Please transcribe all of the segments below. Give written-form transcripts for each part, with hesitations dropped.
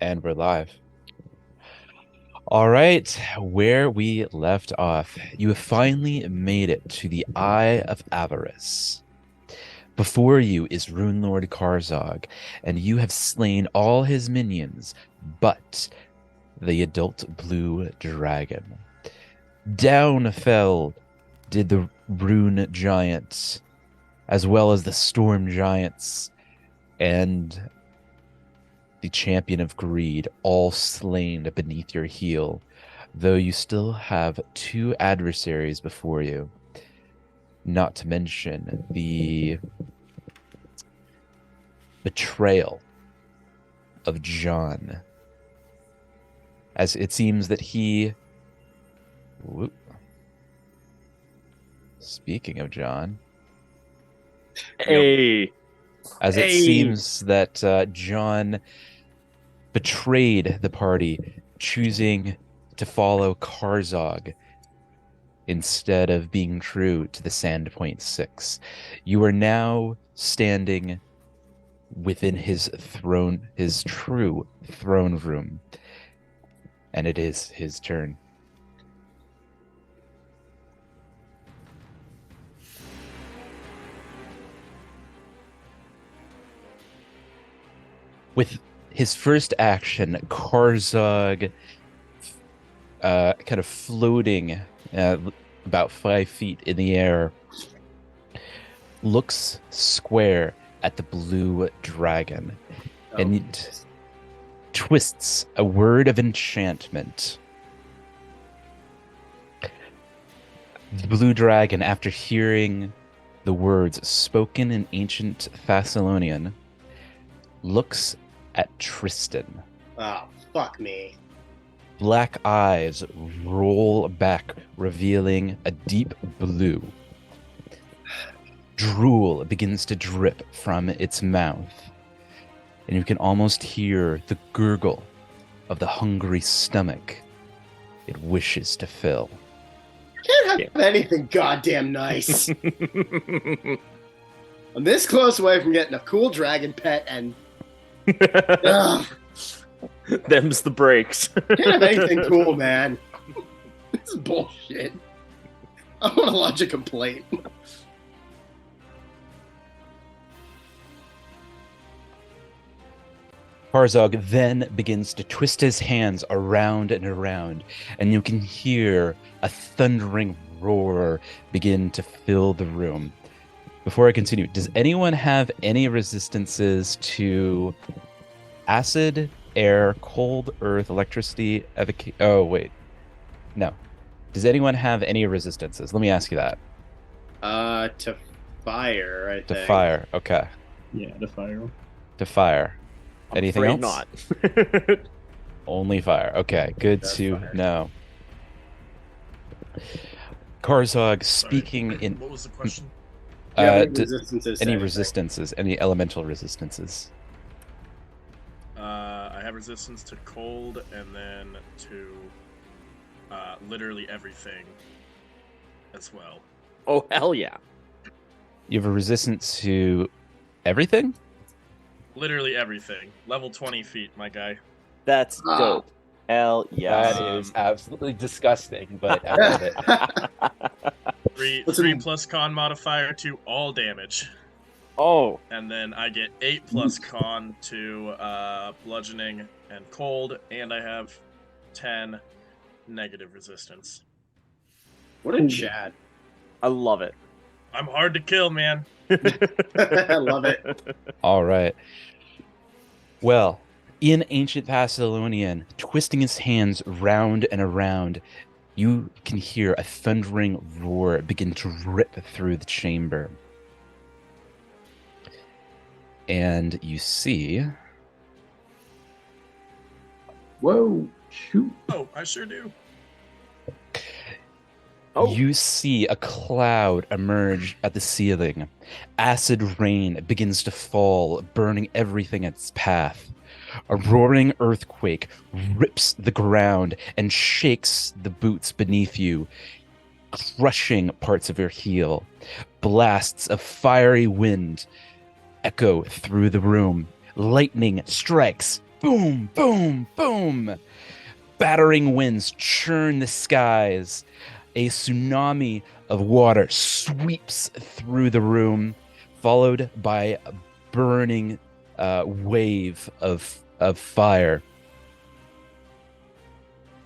And we're live. All right, where we left off, you have finally made it to the Eye of Avarice. Before you is Runelord Karzog, and you have slain all his minions, but the adult blue dragon. Down fell did the rune giants, as well as the storm giants, and the champion of greed, all slain beneath your heel, though you still have two adversaries before you. Not to mention the betrayal of John, as it seems that he. Whoop. Speaking of John, Hey, as it Hey. seems that John betrayed the party, choosing to follow Karzog instead of being true to the Sandpoint Six. You are now standing within his true throne room, and it is his turn. With his first action, Karzog, kind of floating about 5 feet in the air, looks square at the blue dragon and it twists a word of enchantment. The blue dragon, after hearing the words spoken in ancient Thessalonian, looks at Tristan. Oh, fuck me. Black eyes roll back, revealing a deep blue. Drool begins to drip from its mouth, and you can almost hear the gurgle of the hungry stomach it wishes to fill. Can't have anything goddamn nice. I'm this close away from getting a cool dragon pet, and them's the breaks. can't have anything cool, man. This is bullshit. I want to lodge a complaint. Karzog then begins to twist his hands around and around, and you can hear a thundering roar begin to fill the room. Before I continue, does anyone have any resistances to acid, air, cold, earth, electricity, oh, wait. No. Does anyone have any resistances? Let me ask you that. To fire, I think. To fire, okay. Yeah, the fire. To fire. I'm Anything afraid else? not. Only fire. Okay, good That's to fire. know. Karzog speaking in What was the question? Do you have any d- resistances to any anything? resistances, any elemental resistances. I have resistance to cold and then to literally everything as well. Oh, hell yeah. You have a resistance to everything? Literally everything. Level 20 feet, my guy. That's Ah. dope. Hell yes. That is absolutely disgusting, but I love it. Three Listen- plus con modifier to all damage. Oh, And then I get 8 plus con to bludgeoning and cold, and I have 10 negative resistance. What a chat. I love it. I'm hard to kill, man. I love it. All right. Well, in ancient Thessalonian, twisting his hands round and around, you can hear a thundering roar begin to rip through the chamber. And you see Whoa, shoot. Oh, I sure do. Oh. You see a cloud emerge at the ceiling. Acid rain begins to fall, burning everything in its path. A roaring earthquake rips the ground and shakes the boots beneath you, crushing parts of your heel. Blasts of fiery wind echo through the room. Lightning strikes boom, boom, boom. Battering winds churn the skies. A tsunami of water sweeps through the room, followed by a burning wave of fire.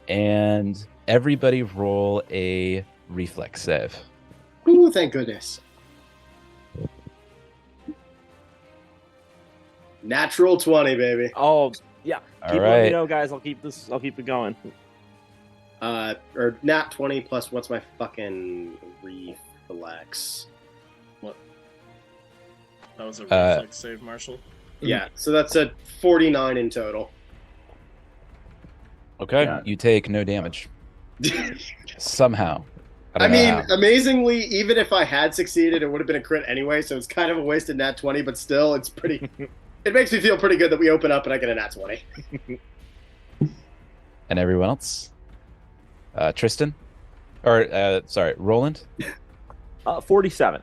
And everybody roll a reflex save. Ooh, thank goodness. Natural 20, baby. Oh, yeah. All Keep letting me right. know, guys. I'll keep it going. Or nat 20 plus what's my fucking reflex? What? That was a Uh, reflex save, Marshall. Yeah, so that's a 49 in total. Okay. Yeah. You take no damage. Somehow. I I don't know mean, how. amazingly, even if I had succeeded, it would have been a crit anyway, so it's kind of a wasted nat 20, but still, it's pretty... It makes me feel pretty good that we open up and I get a nat 20. And everyone else? Tristan? Or, sorry, Roland? 47.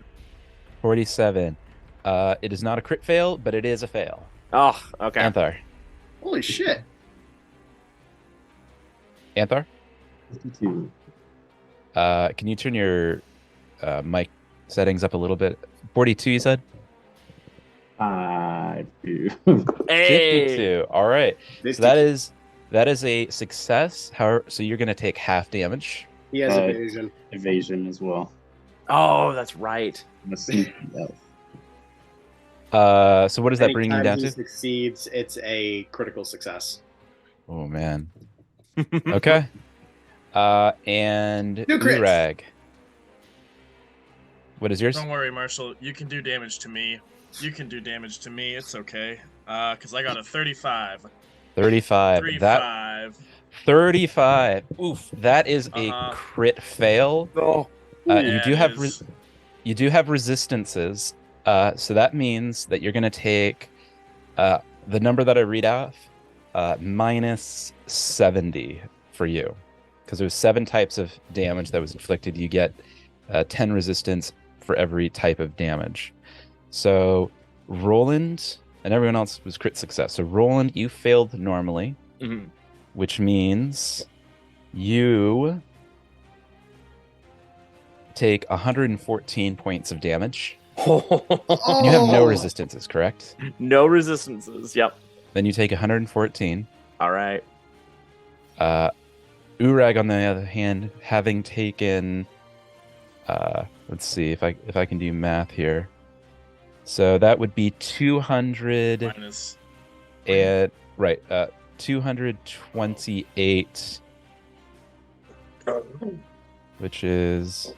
47. It is not a crit fail, but it is a fail. Oh, okay. Anthar. Holy shit. Anthar? 52. Can you turn your mic settings up a little bit? 42, you said? 52. Hey. 52. All right. This So that is a success. However, so you're going to take half damage. He has Uh, evasion. Evasion as well. Oh, that's right. I'm a sneaky elf. So what does that bring you Anytime down he to? succeeds, it's a critical success. Oh, man. Okay. And No crits. Urag. What is yours? Don't worry, Marshall. You can do damage to me. You can do damage to me. It's okay. Because I got a 35. 35. That 35. 35. Oof. That is a Uh-huh. crit fail. Oh. You Yeah, do it have is. you do have resistances. So that means that you're going to take the number that I read off minus 70 for you. Because there's 7 types of damage that was inflicted. You get 10 resistance for every type of damage. So Roland and everyone else was crit success. So Roland, you failed normally, Mhm. which means you take 114 points of damage. And you have no Oh. resistances, correct? No resistances. Yep. Then you take 114. All right. Urag, on the other hand, having taken, let's see if I can do math here. So that would be 200 Minus. and right, 228, which is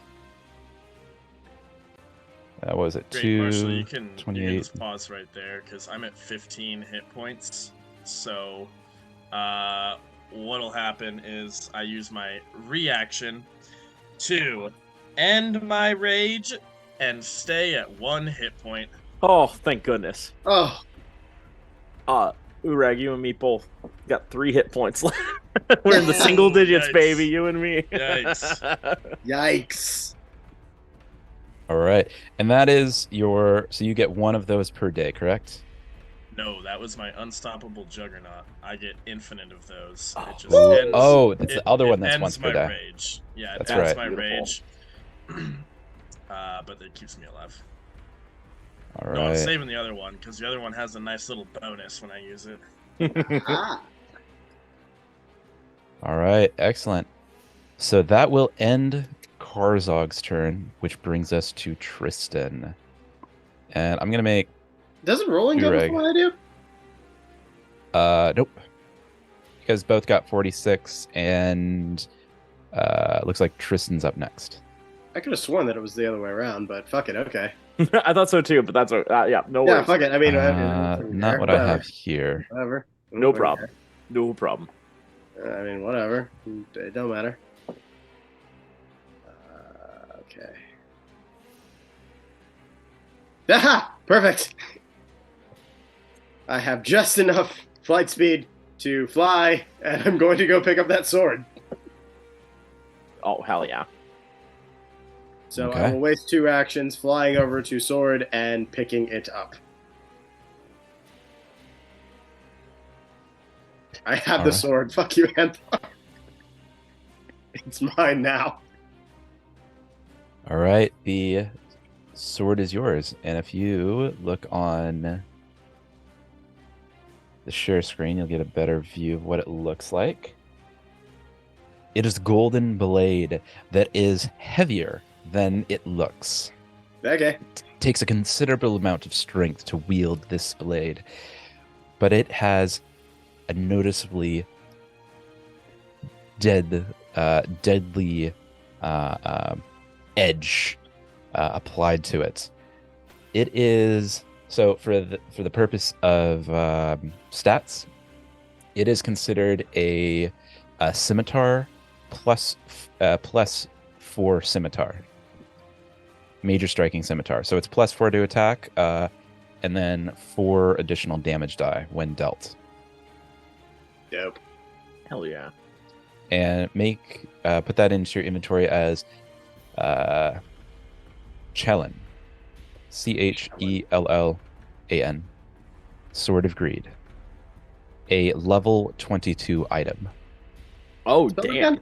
what was it? Great, Marshall. You can 228. just pause right there because I'm at 15 hit points. So, what'll happen is I use my reaction to end my rage and stay at 1 hit point. Oh, thank goodness. Oh, Urag, you and me both got 3 hit points left. We're in the single digits, Yikes. baby. You and me. Yikes. yikes. All right, and that is your. So you get one of those per day, correct? No, that was my unstoppable juggernaut. I get infinite of those. Oh. It just Ooh. ends. Oh, that's the other it one that's ends once per my day. rage. Yeah, it That's ends right. my Beautiful. rage. But it keeps me alive. All No, I'm right. saving the other one because the other one has a nice little bonus when I use it. Ah. All right, excellent. So that will end Karzog's turn, which brings us to Tristan. And I'm gonna make Doesn't rolling go Urag. before I do? nope. You guys both got 46, and looks like Tristan's up next. I could have sworn that it was the other way around, but fuck it, okay. I thought so too, but that's yeah, no Yeah, worries. fuck it. I mean, Not what I have here. Whatever. No Whatever. problem. No problem. I mean, whatever. It don't matter. Okay. Aha! Perfect! I have just enough flight speed to fly, and I'm going to go pick up that sword. Oh, hell yeah. So I Okay. will waste 2 actions flying over to sword and picking it up. I have All the right. sword. Fuck you, Anthar. It's mine now. All right, the sword is yours. And if you look on the share screen, you'll get a better view of what it looks like. It is golden blade that is heavier than it looks. Okay. Takes a considerable amount of strength to wield this blade, but it has a noticeably deadly uh, uh, edge applied to it. It is so for the purpose of stats, it is considered a scimitar plus 4 scimitar, major striking scimitar. So it's plus 4 to attack, and then 4 additional damage die when dealt. Dope. Hell yeah. And put that into your inventory as Chellan, Chellan, Sword of Greed, a level 22 item. Oh, Spell it damn. again.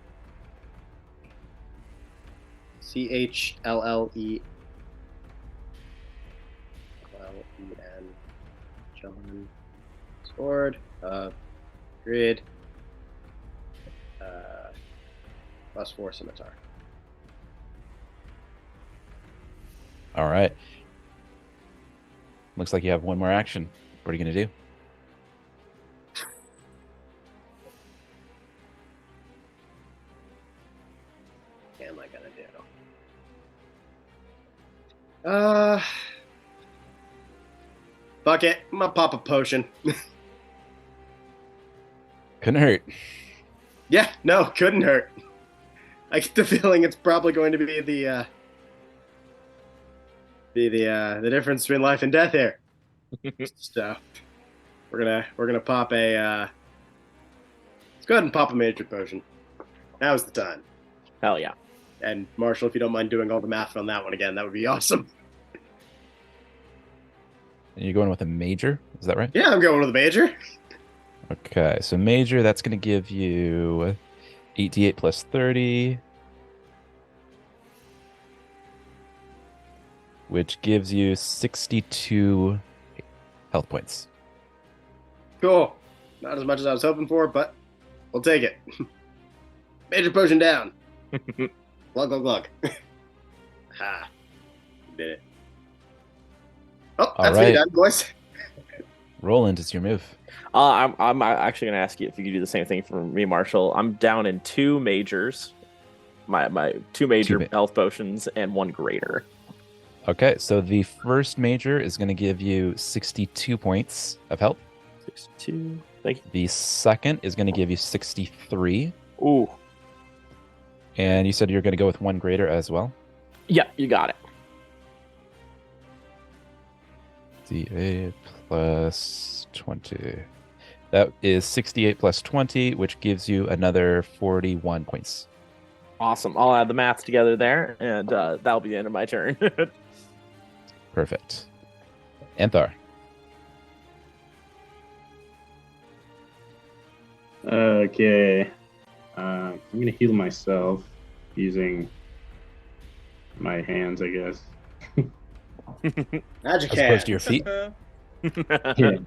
CHLLE. LEN. John. Sword. Grid. Plus 4 scimitar. All right. Looks like you have one more action. What are you going to do? What am I gonna do? Fuck it. I'm gonna pop a potion. Couldn't hurt. Yeah, no, couldn't hurt. I get the feeling it's probably going to be the difference between life and death here. So we're gonna pop a let's go ahead and pop a major potion. Now's the time. Hell yeah. And Marshall, if you don't mind doing all the math on that one again, that would be awesome. And you're going with a major, is that right? Yeah, I'm going with a major. Okay, so major, that's going to give you 8d8 plus 30, which gives you 62 health points. Cool. Not as much as I was hoping for, but we'll take it. Major potion down. Glug, glug, glug. Ha. Did it. Oh, that's me right. done, boys. Roland, it's your move. I'm actually gonna ask you if you could do the same thing for me, Marshall. I'm down in 2 majors, my 2 major health potions and 1 greater. Okay, so the first major is going to give you 62 points of health. 62. Thank you. The second is going to give you 63. Ooh. And you said you're going to go with 1 greater as well? Yeah, you got it. D8 plus 20. That is 68 plus 20, which gives you another 41 points. Awesome. I'll add the math together there, and that'll be the end of my turn. Perfect. Anthar. Okay. I'm gonna heal myself using my hands, I guess. Magic As hand. opposed to your feet? Yeah.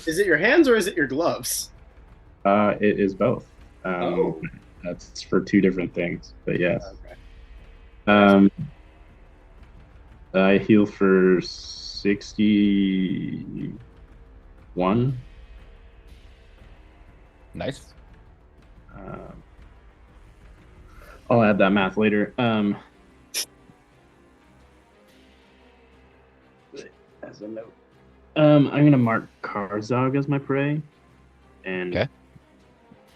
Is it your hands or is it your gloves? It is both. That's for 2 different things, but yes. Okay. I heal for 61. Nice. I'll add that math later. As a note, I'm gonna mark Karzog as my prey, and Okay.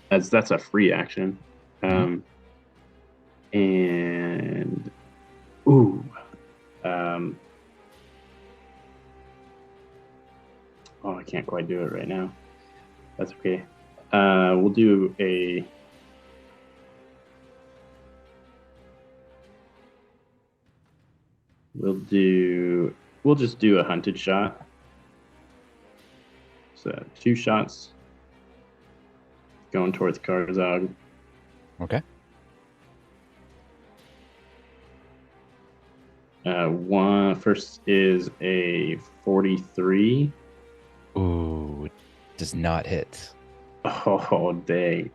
that's a free action. And ooh, oh, I can't quite do it right now. That's okay. We'll do a. We'll just do a hunted shot. So 2 shots going towards Karzog. Okay. First is a 43. Ooh, does not hit. Oh, dang.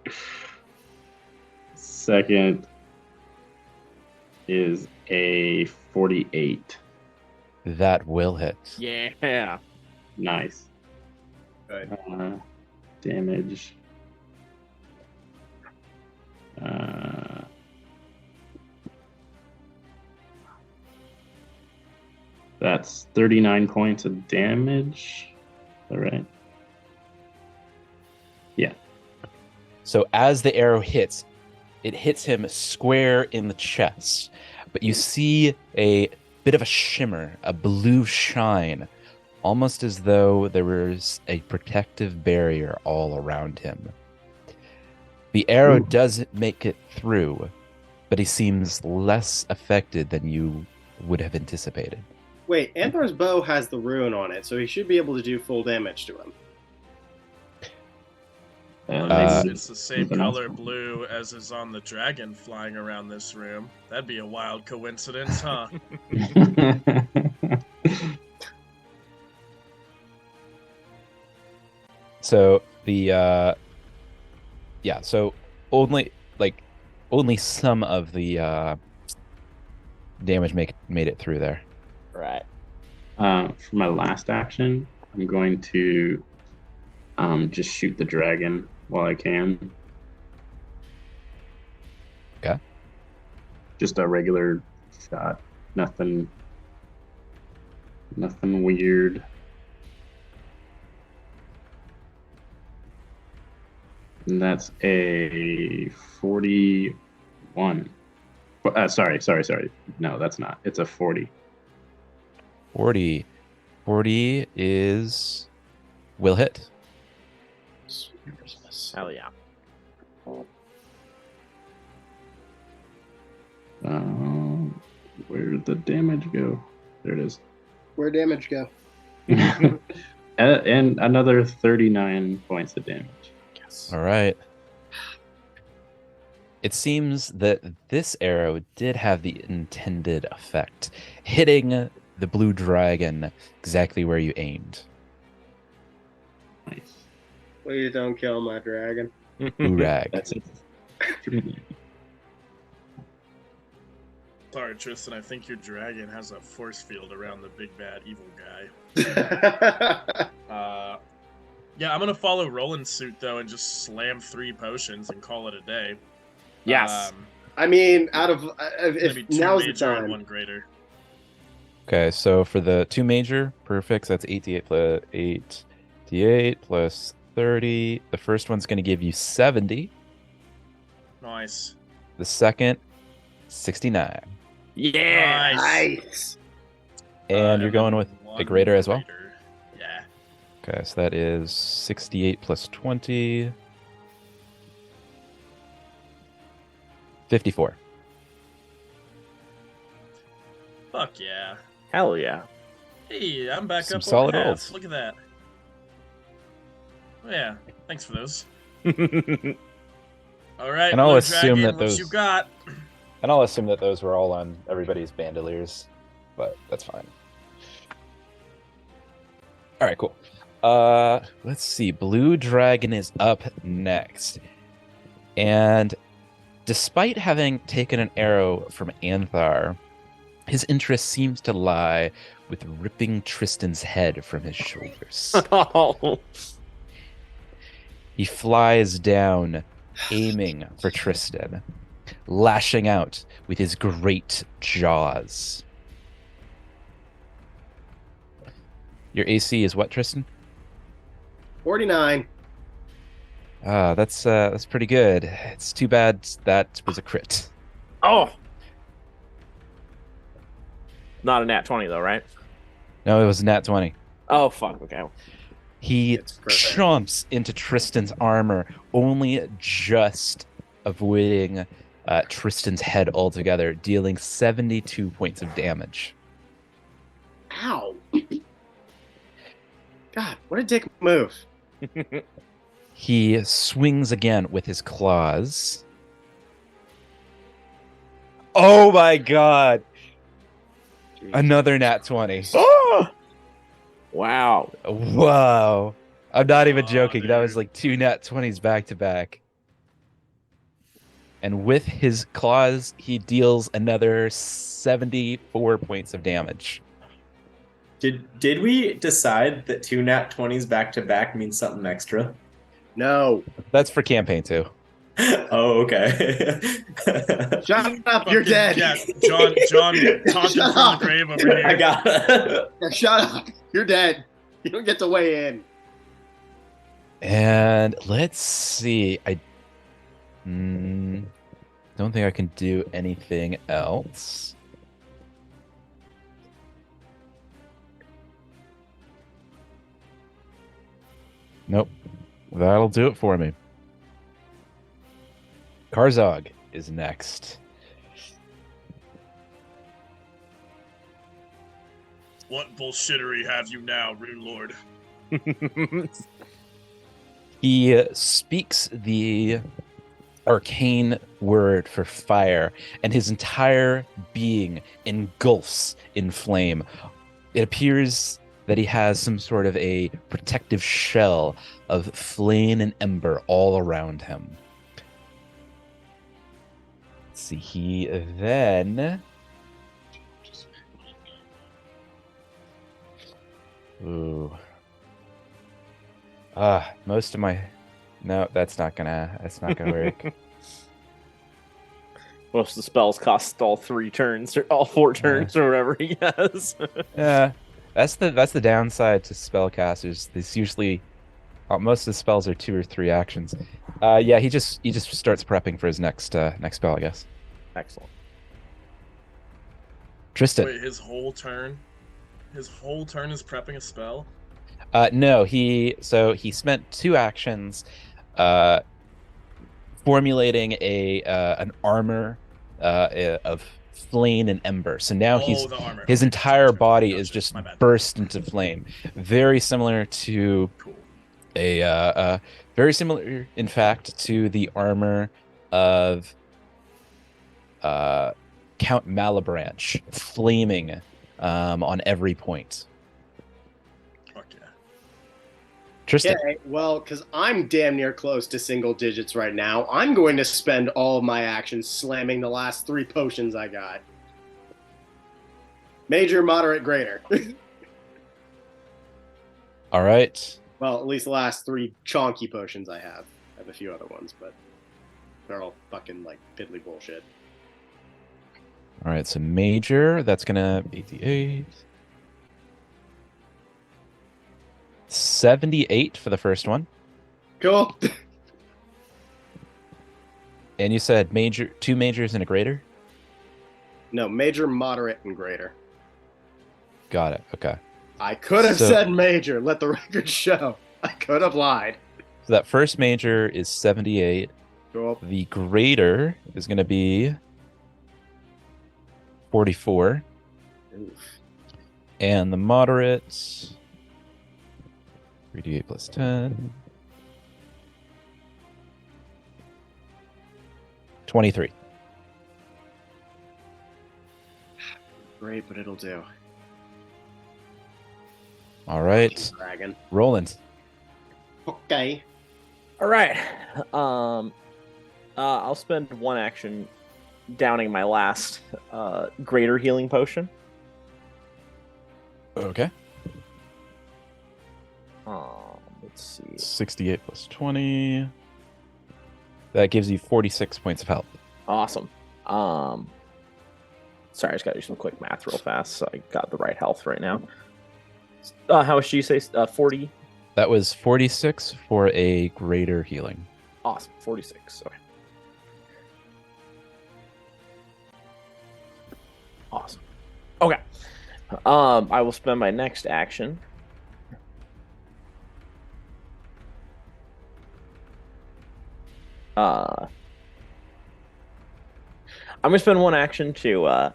Second is a 48. That will hit. Yeah. Nice. Good. Damage. That's 39 points of damage. Is that right? Yeah. So as the arrow hits, it hits him square in the chest. But you see a bit of a shimmer, a blue shine, almost as though there was a protective barrier all around him. The arrow Ooh. does make it through, but he seems less affected than you would have anticipated. Wait, Anthar's bow has the rune on it, so he should be able to do full damage to him. It's the same color blue as is on the dragon flying around this room. That'd be a wild coincidence, huh? So the so only some of the damage made it through there. Right. For my last action, I'm going to just shoot the dragon while I can. Okay. Just a regular shot. Nothing weird. And that's a 41. Sorry. No, that's not. It's a 40. 40 is will hit. Sweet Christmas. Hell yeah. Where did the damage go? There it is. Where'd damage go? And another 39 points of damage. Yes. All right. It seems that this arrow did have the intended effect, hitting the blue dragon exactly where you aimed. Nice. Please don't kill my dragon. Blue rag. That's it. Sorry, Tristan, I think your dragon has a force field around the big bad evil guy. Yeah, I'm gonna follow Roland's suit though and just slam 3 potions and call it a day. Yes. I mean, out of Maybe if 2 now's the major and time. 1 greater. Okay, so for the 2 major, perfect. So that's 8d8 plus 8d8 plus 30. The first one's going to give you 70. Nice. The second, 69. Yeah. Nice. And you're then going with a 1 greater as well? greater. Yeah. Okay, so that is 68 plus 20. 54. Fuck yeah. Hell yeah. Hey, I'm back Some up solid over half. rolls. Look at that. Oh, yeah, thanks for those. All right, And I'll Blue assume Dragon, that what those- you got? And I'll assume that those were all on everybody's bandoliers, but that's fine. All right, cool. Let's see. Blue Dragon is up next. And despite having taken an arrow from Anthar, his interest seems to lie with ripping Tristan's head from his shoulders. Oh. He flies down, aiming for Tristan, lashing out with his great jaws. Your AC is what, Tristan? 49. That's pretty good. It's too bad that was a crit. Oh. Not a nat 20 though, right? No, it was a nat 20. Oh fuck. Okay. He It's perfect. chomps into Tristan's armor, only just avoiding Tristan's head altogether, dealing 72 points of damage. Ow. God, what a dick move. He swings again with his claws. Oh my god! Another nat 20. Oh! Wow. Whoa. I'm not even joking. That was Dude. like 2 nat 20s back to back. And with his claws, he deals another 74 points of damage. Did we decide that 2 nat 20s back to back means something extra? No. That's for campaign 2. Oh, okay. Shut up. You're Fucking- dead. Yeah, John talking Shut from up. the grave over here. I got it. Yeah, shut up. You're dead. You don't get to weigh in. And let's see. I don't think I can do anything else. Nope. That'll do it for me. Karzog is next. What bullshittery have you now, Runelord? He speaks the arcane word for fire, and his entire being engulfs in flame. It appears that he has some sort of a protective shell of flame and ember all around him. Let's see, he then... Ooh. Most of my... No, that's not gonna work. Most of the spells cost all 3 turns, or all 4 turns, or whatever he has. Yeah, that's the downside to spellcasters. This usually, most of the spells are 2 or 3 actions. Yeah, he just starts prepping for his next spell, I guess. Excellent. Tristan. Wait, his whole turn? His whole turn is prepping a spell? No, he spent 2 actions, formulating an armor of flame and ember. So now The armor. his Okay, entire gotcha, body gotcha. is just My bad. burst into flame. Very similar to Cool. very similar, in fact, to the armor of Count Malebranche, flaming on every point. Fuck yeah. Tristan. Okay, well, because I'm damn near close to single digits right now, I'm going to spend all of my actions slamming the last 3 potions I got. Major, moderate, greater. All right. Well, at least the last 3 chonky potions I have. I have a few other ones, but they're all fucking, like, piddly bullshit. All right, so major, that's gonna be D8. 78 for the first one. Cool. And you said 2 majors and a greater? No, major, moderate, and greater. Got it. Okay. I could have So- said major. Let the record show. I could have lied. So that first major is 78. Cool. The greater is going to be 44. Oof. And the moderate, 3d8 plus 10. 23. Great, but it'll do. All right. Dragon. Roland. Okay. All right. I'll spend 1 action downing my last greater healing potion. Okay. Let's see. 68 plus 20. That gives you 46 points of health. Awesome. Sorry, I just got to do some quick math real fast, so I got the right health right now. How much do you say? 40? That was 46 for a greater healing. Awesome. 46. Okay. Awesome. Okay. I will spend my next action. I'm gonna spend 1 action to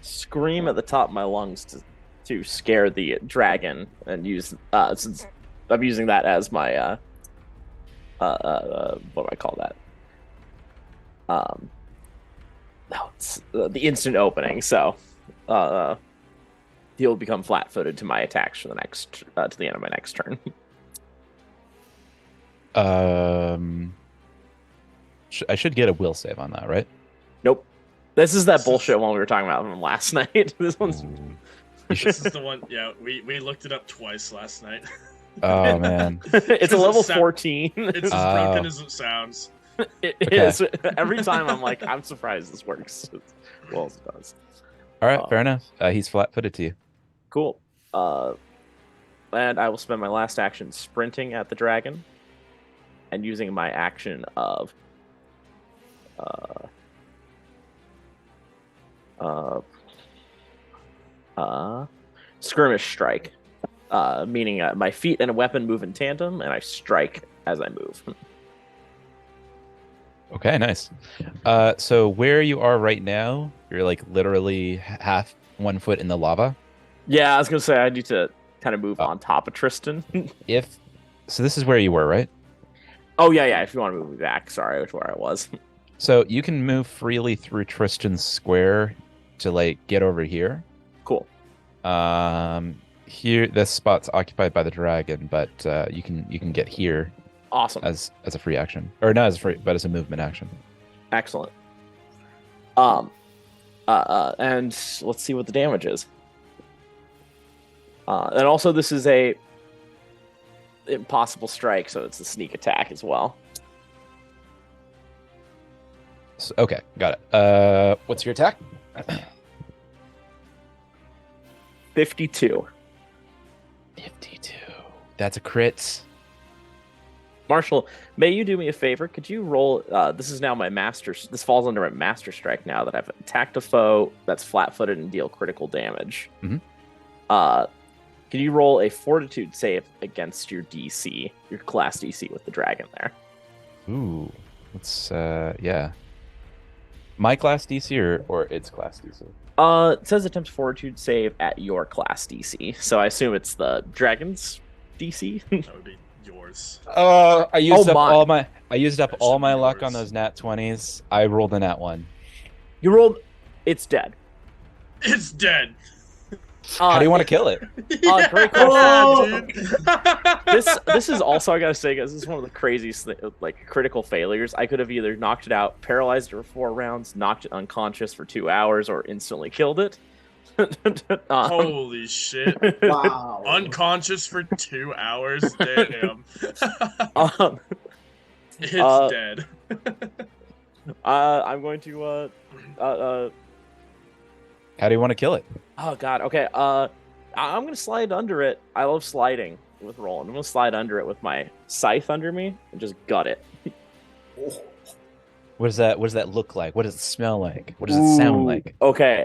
scream at the top of my lungs to scare the dragon and use since I'm using that as my what do I call that? No, it's the instant opening. So, he'll become flat-footed to my attacks for the next to the end of my next turn. I should get a will save on that, right? Nope. This is that bullshit one we were talking about from last night. This one's. This is the one. Yeah, we looked it up twice last night. Oh man, It's a level 14. It's as broken as it sounds. It is. Every time I'm like, I'm surprised this works as well as it does. all right, fair enough. He's flat-footed to you. Cool. And I will spend my last action sprinting at the dragon and using my action of skirmish strike, meaning my feet and a weapon move in tandem, and I strike as I move. Okay, nice. So where you are right now, you're like literally half 1 foot in the lava. Yeah, I was gonna say I need to kind of move on top of Tristan. So this is where you were, right? Oh yeah. If you want to move me back, sorry, which where I was. So you can move freely through Tristan's square to like get over here. Cool. Here this spot's occupied by the dragon, but you can get here. Awesome. As a free action, or not as a free, but as a movement action. Excellent. And let's see what the damage is. And also, this is a impossible strike, so it's a sneak attack as well. So, okay, got it. What's your attack? 52. 52. That's a crit. Marshall, may you do me a favor? Could you roll? This is now my master. This falls under my master strike now that I've attacked a foe that's flat-footed and deal critical damage. Mm-hmm. Can you roll a fortitude save against your DC, your class DC with the dragon there? Ooh, let's yeah. My class DC or its class DC? It says attempt fortitude save at your class DC, so I assume it's the dragon's DC. That would be yours. I used up my. all my luck yours. on those nat 20s. I rolled a nat 1. You rolled. It's dead. It's dead. How do you want to kill it? Great question. This is also, I gotta say, guys, this is one of the craziest like critical failures. I could have either knocked it out, paralyzed it for 4 rounds, knocked it unconscious for 2 hours, or instantly killed it. Holy shit! Wow. Unconscious for 2 hours. Damn. It's dead. I'm going to How do you want to kill it? Oh god. Okay. I'm gonna slide under it. I love sliding with Roland. I'm gonna slide under it with my scythe under me and just gut it. What does that look like? What does it smell like? What does it sound like? Okay.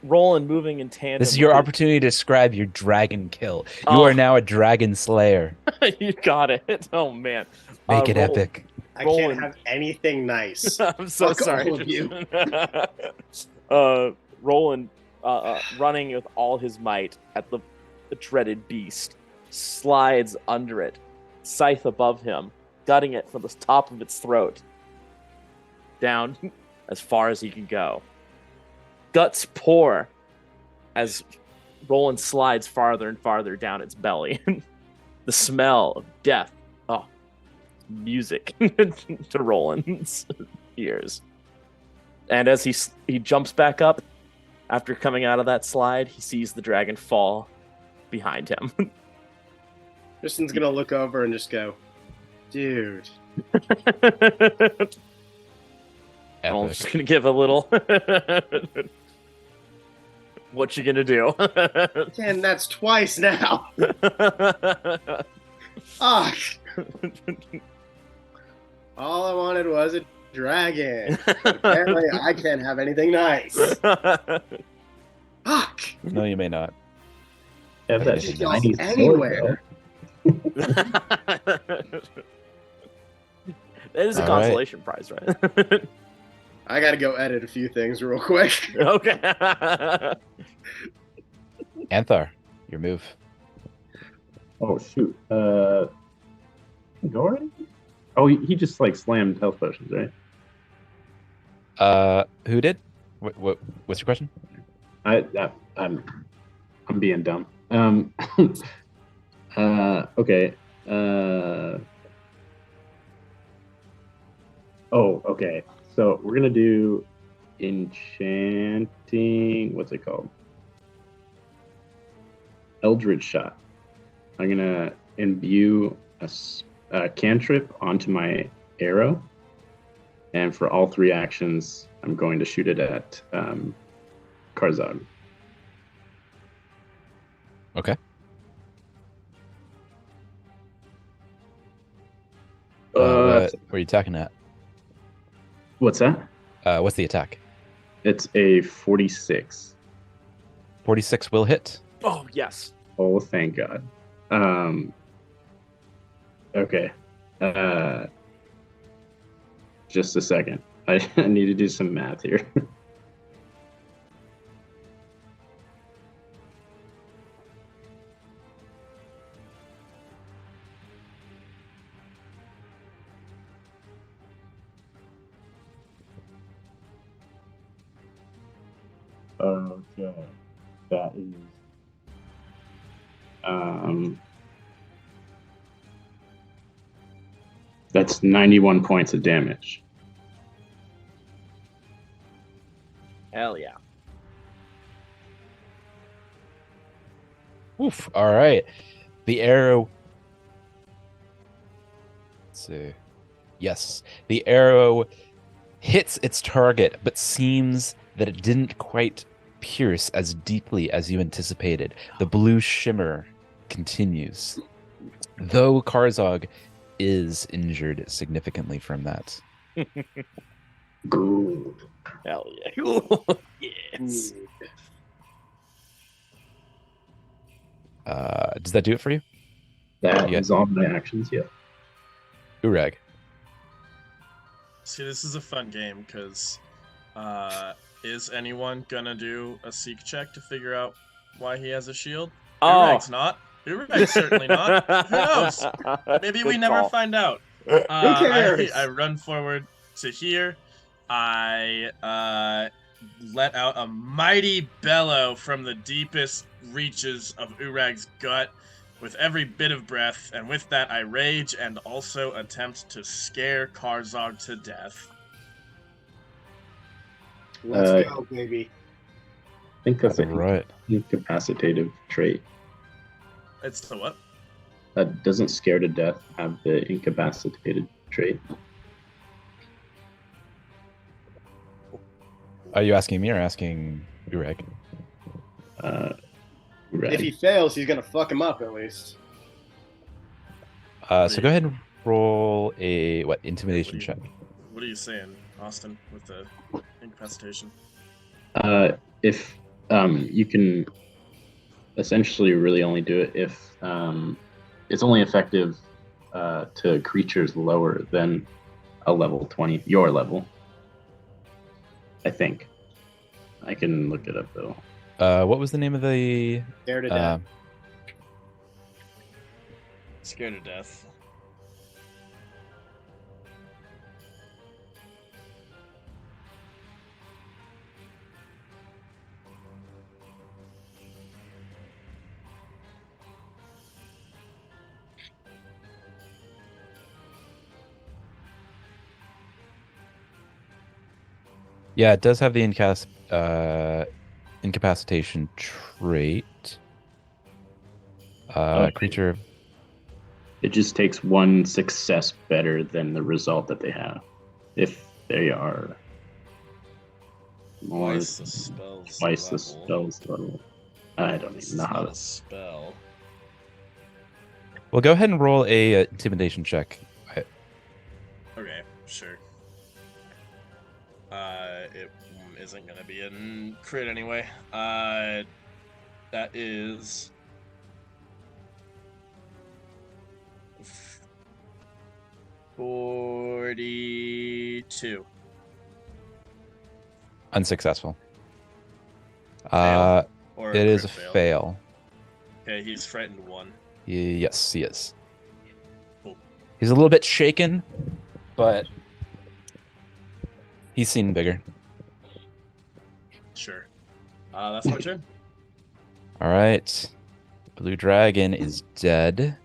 Roland moving in tandem. This is your opportunity to describe your dragon kill. You are now a dragon slayer. You got it. Oh man. Make it epic. I Roland. can't have anything nice. I'm so Fuck sorry. all of you. Roland, running with all his might at the dreaded beast, slides under it, scythe above him, gutting it from the top of its throat down as far as he can go. Guts pour as Roland slides farther and farther down its belly. The smell of death. Oh, music to Roland's ears. And as he jumps back up, after coming out of that slide, he sees the dragon fall behind him. Tristan's gonna look over and just go, dude. I'm just gonna give a little. What you gonna do? And that's twice now. Fuck. All I wanted was a dragon. Apparently, I can't have anything nice. Fuck. No, you may not. Have that Anything shiny else anywhere. That is a All right. consolation prize, right? I gotta go edit a few things real quick. Okay. Anthar, your move. Oh shoot. Go already? Oh, he just like slammed health potions, right? Who did? What's your question? I'm being dumb. Okay. Oh, okay. So we're gonna do enchanting. What's it called? Eldritch shot. I'm gonna imbue a cantrip onto my arrow, and for all 3 actions, I'm going to shoot it at Karzag. Okay. What are you attacking at? What's that? What's the attack? It's a 46. 46 will hit. Oh yes. Oh, thank God. Okay. Just a second. I need to do some math here. Okay. That is that's 91 points of damage. Hell yeah. Oof. All right. The arrow. Let's see. Yes. The arrow hits its target, but seems that it didn't quite pierce as deeply as you anticipated. The blue shimmer continues, though Karzog is injured significantly from that. Good. Hell yeah. Yes. Does that do it for you? That Yeah. is all my actions, yeah. Urag. See, this is a fun game because is anyone gonna do a seek check to figure out why he has a shield? Urag's not. Urag's certainly not. Who knows? Maybe we Good never call. find out. Who cares? I run forward to here. I let out a mighty bellow from the deepest reaches of Urag's gut with every bit of breath, and with that I rage and also attempt to scare Karzog to death. Let's go, baby. I think that's an Right. incapacitative trait. It's the what? Doesn't scare to death have the incapacitated trait? Are you asking me or asking Urag? Right. If he fails, he's gonna fuck him up at least. So go ahead and roll a intimidation check. What are you saying, Austin, with the incapacitation? If you can essentially really only do it if it's only effective to creatures lower than a level 20, your level. I think. I can look it up though. What was the name of the Dare to death. Scared to death. Yeah, it does have the incapacitation trait. Okay. Creature. It just takes one success better than the result that they have. If they are more Twice the spell's twice the level. spell's level. I don't This even is know how not a to. spell. Well, go ahead and roll a intimidation check. Okay, sure. It isn't gonna be a crit anyway. That is 42. Unsuccessful. Fail? Or It is a crit fail. Okay, he's frightened 1. Yes, he is. Cool. He's a little bit shaken, but he's seen bigger. Sure. That's my turn. All right. Blue dragon is dead,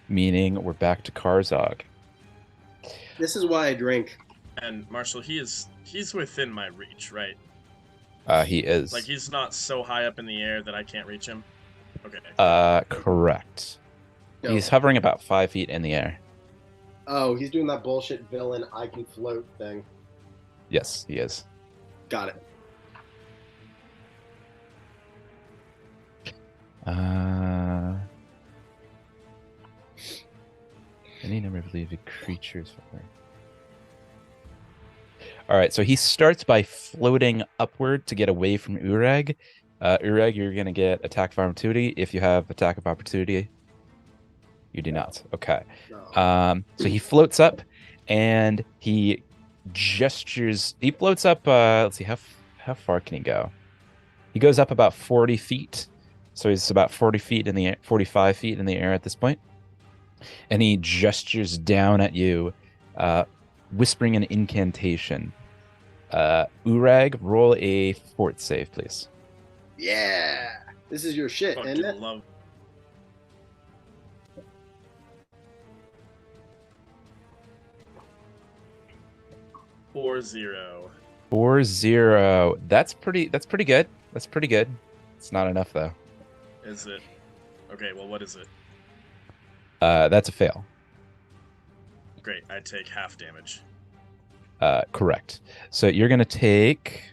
meaning we're back to Karzog. This is why I drink. And Marshall, he's within my reach, right? He is. Like he's not so high up in the air that I can't reach him. Okay. Correct. No. He's hovering about 5 feet in the air. Oh, he's doing that bullshit villain I can float thing. Yes, he is. Got it. Any number of living creatures. All right, so he starts by floating upward to get away from Urag. Urag, you're going to get attack of opportunity if you have attack of opportunity. You do not. Okay. No. So he floats up and he gestures. He floats up. Let's see, how far can he go? He goes up about 40 feet. So he's about 40 feet in the air, 45 feet in the air at this point. And he gestures down at you, whispering an incantation. Urag, roll a fort save, please. Yeah. This is your shit, Fucking isn't it? love. Four zero. 4-0. That's pretty good. That's pretty good. It's not enough though. Is it? Okay, well, what is it? That's a fail. Great, I take half damage. Correct. So you're gonna take.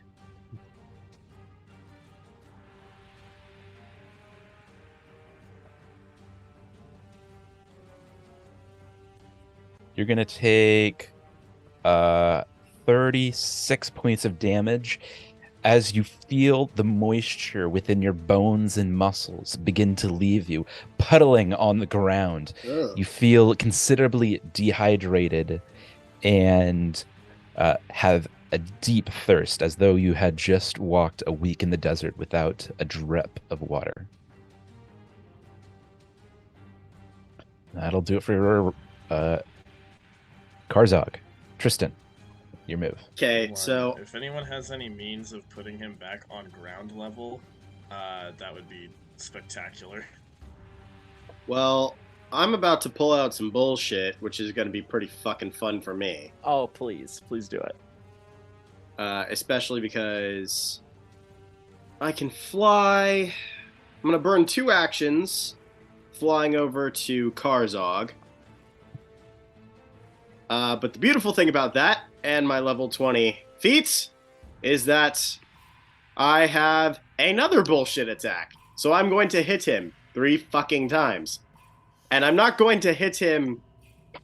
You're gonna take 36 points of damage as you feel the moisture within your bones and muscles begin to leave you, puddling on the ground. Ugh. You feel considerably dehydrated and have a deep thirst, as though you had just walked a week in the desert without a drip of water. That'll do it for Karzog. Tristan, your move. Okay, One. so If anyone has any means of putting him back on ground level, that would be spectacular. well, I'm about to pull out some bullshit, which is going to be pretty fucking fun for me. Oh, please do it. Especially because I can fly. I'm going to burn 2 actions flying over to Karzog. But the beautiful thing about that and my level 20 feats is that I have another bullshit attack. So I'm going to hit him 3 fucking times. And I'm not going to hit him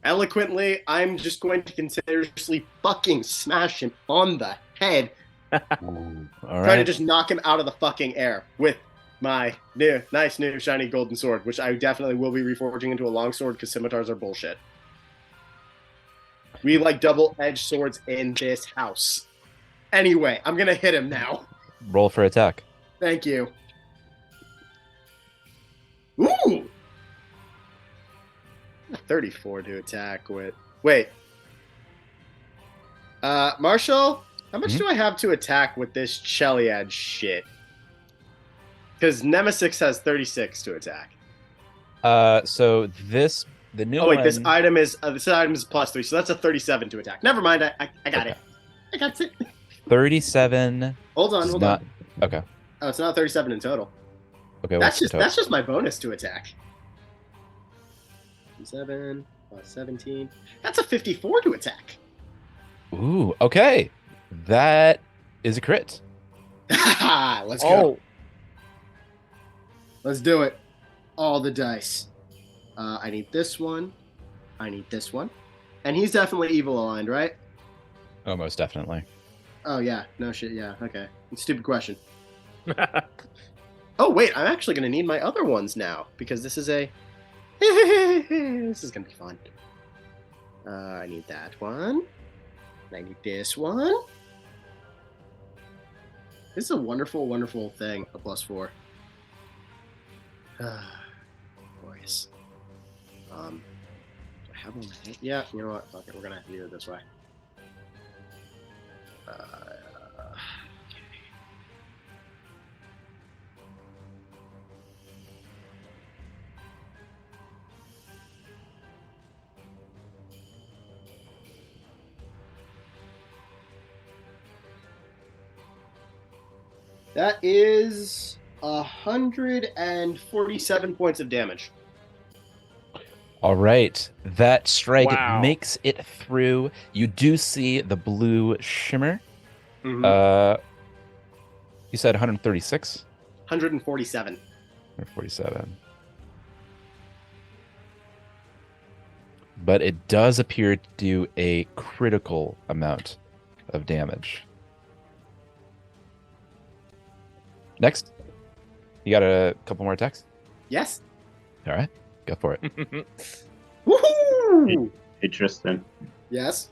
eloquently. I'm just going to continuously fucking smash him on the head. All Trying to right. just knock him out of the fucking air with my nice new shiny golden sword, which I definitely will be reforging into a longsword because scimitars are bullshit. We like double-edged swords in this house. Anyway, I'm gonna hit him now. Roll for attack. Thank you. Ooh! 34 to attack with. Wait. Marshall, how much Mhm. do I have to attack with this Cheliad shit? Because Nemesis has 36 to attack. So the new Oh wait, one. this item is +3, so that's a 37 to attack. Never mind, I got Okay. it. I got it. 37. Hold on, does hold not. on. Okay. Oh, it's not 37 in total. Okay. That's What's the just total? my bonus to attack. 7 plus 17. That's a 54 to attack. Ooh. Okay. That is a crit. Let's go. Oh, Let's do it. All the dice. I need this one. I need this one. And he's definitely evil aligned, right? Oh, most definitely. Oh, yeah. No shit. Yeah. Okay. Stupid question. Oh, wait. I'm actually going to need my other ones now because this is a. This is going to be fun. I need that one. I need this one. This is a wonderful, wonderful thing. A +4. Yeah, you know what? Okay, we're gonna have to do it this way. That is 147 points of damage. All right. That strike Wow. makes it through. You do see the blue shimmer. Mhm. You said 136? 147. 147. But it does appear to do a critical amount of damage. Next. You got a couple more attacks? Yes. All right. Go for it. Woohoo! Hey Tristan, Yes.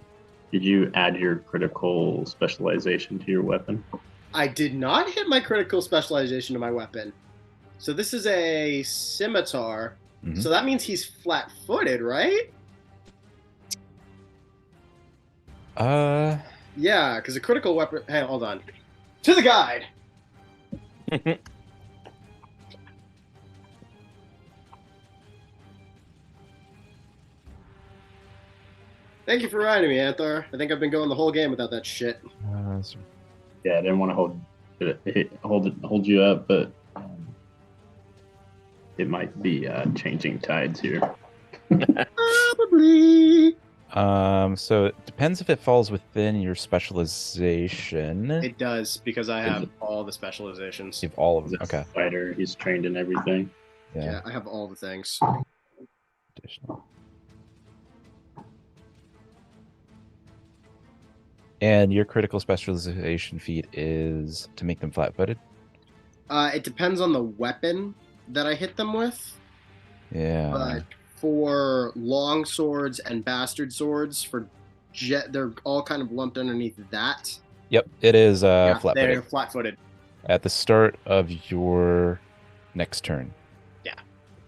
did you add your critical specialization to your weapon? I did not hit my critical specialization to my weapon. So this is a scimitar. Mhm. So that means he's flat-footed, right? Yeah, because a critical weapon. Hey, hold on. To the guide. Thank you for riding me, Anthor. I think I've been going the whole game without that shit. Yeah, I didn't want to hold you up, but it might be changing tides here. Probably. So it depends if it falls within your specialization. It does because I have all the specializations. You have all of He's them. a Okay. fighter. He's trained in everything. Yeah, I have all the things. Additional. And your critical specialization feat is to make them flat-footed? It depends on the weapon that I hit them with. Yeah. But for long swords and bastard swords, they're all kind of lumped underneath that. Yep, it is Yeah, flat-footed. they're flat-footed. At the start of your next turn. Yeah.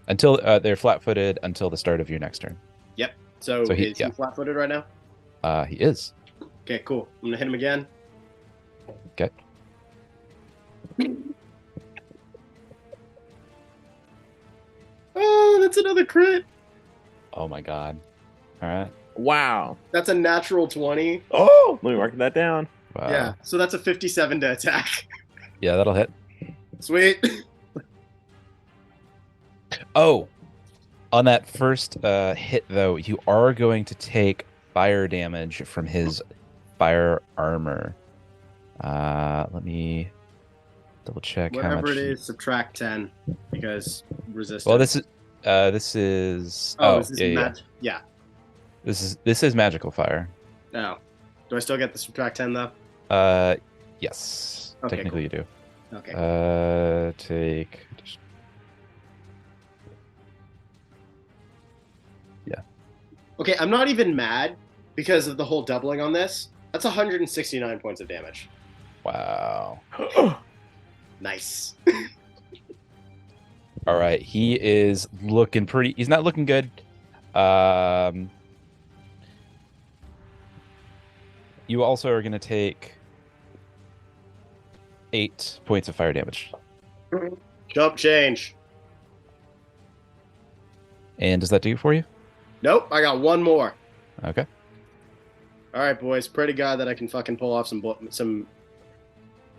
Until they're flat-footed until the start of your next turn. Yep. So is he flat-footed right now? He is. Okay, cool. I'm gonna hit him again. Okay. Oh, that's another crit. Oh my god. All right. Wow. That's a natural 20. Oh, let me mark that down. Wow. Yeah. So that's a 57 to attack. Yeah, that'll hit. Sweet. Oh, on that first hit though, you are going to take fire damage from his fire armor. Let me double check how Whatever much. it is, subtract 10 because resistance. Well, this is. Oh, is this yeah. Yeah. This is magical fire. No. Do I still get the subtract 10 though? Yes. Okay, Technically, you do. Okay. Take. Yeah. Okay, I'm not even mad because of the whole doubling on this. That's 169 points of damage. Wow. Nice. All right, he is looking pretty. He's not looking good. You also are going to take 8 points of fire damage. Jump change. And does that do it for you? Nope, I got one more. Okay. All right, boys. Pray to God that I can fucking pull off some.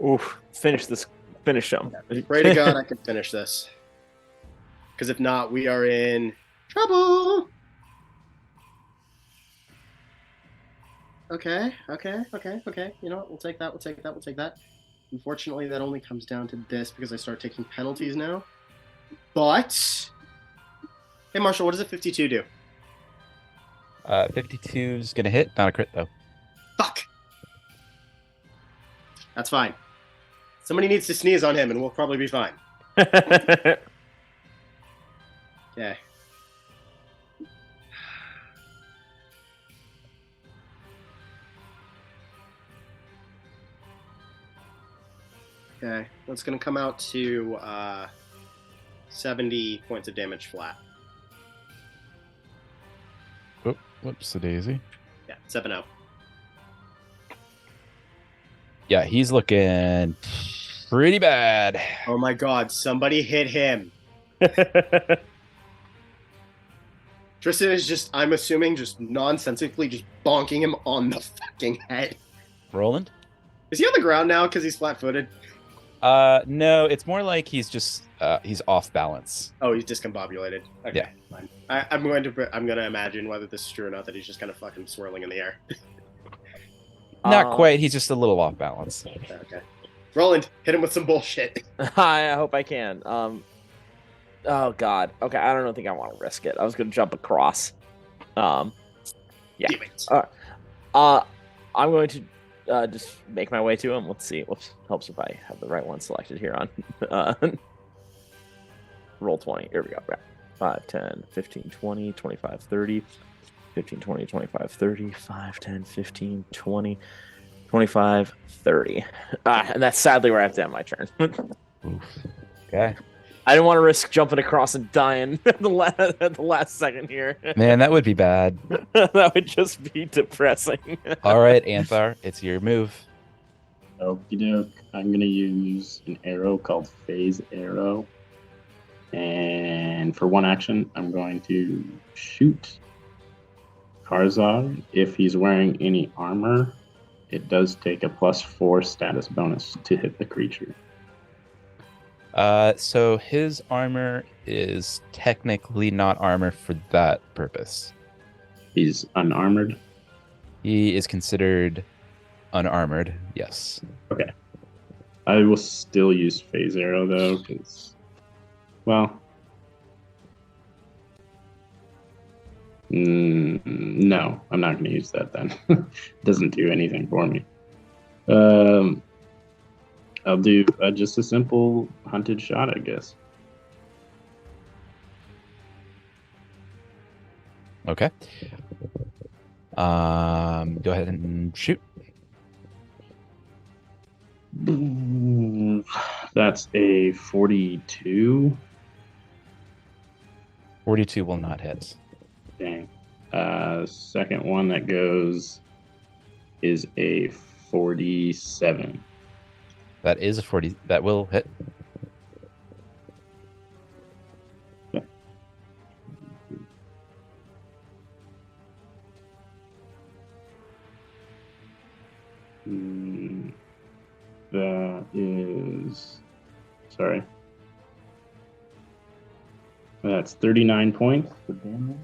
Oof. Finish this. Finish him. Pray to God I can finish this. Because if not, we are in trouble. Okay. You know what? We'll take that. Unfortunately, that only comes down to this because I start taking penalties now. But hey, Marshall, what does a 52 do? 52 is going to hit. Not a crit, though. Fuck. That's fine. Somebody needs to sneeze on him and we'll probably be fine. Okay. Okay, that's going to come out to 70 points of damage flat. Oh, whoops, a daisy. Yeah, 7-0. Yeah, he's looking pretty bad. Oh my god, somebody hit him. Tristan is just, I'm assuming, just nonsensically just bonking him on the fucking head. Roland? Is he on the ground now because he's flat-footed? No, it's more like he's off balance. Oh, he's discombobulated. Okay, Yeah. fine. I'm gonna imagine whether this is true or not that he's just kind of fucking swirling in the air. Not quite. He's just a little off balance. Okay. Roland, hit him with some bullshit. I hope I can. Oh god. Okay, I don't think I want to risk it. I was gonna jump across. Yeah. Damn it. I'm going to just make my way to him. Let's see. Whoops. Helps if I have the right one selected here on roll 20. Here we go. 5, 10, 15, 20, 25, 30, 15, 20, 25, 30, 5, 10, 15, 20, 25, 30. And that's sadly where I have to end my turn. Okay. I didn't want to risk jumping across and dying at the last second here. Man, that would be bad. That would just be depressing. All right, Anthar, it's your move. Okie doke. I'm gonna use an arrow called Phase Arrow. And for one action, I'm going to shoot Karzog. If he's wearing any armor, it does take a +4 status bonus to hit the creature. So his armor is technically not armor for that purpose. He's unarmored. He is considered unarmored, yes. Okay. I will still use Phase Arrow though, because, well, no, I'm not going to use that then. It doesn't do anything for me. I'll do just a simple hunted shot, I guess. Okay. Go ahead and shoot. That's a 42. 42 will not hit. Dang. Second one that goes is a 47. That is a 40. That will hit. Yeah. That is, sorry. That's 39 points for damage.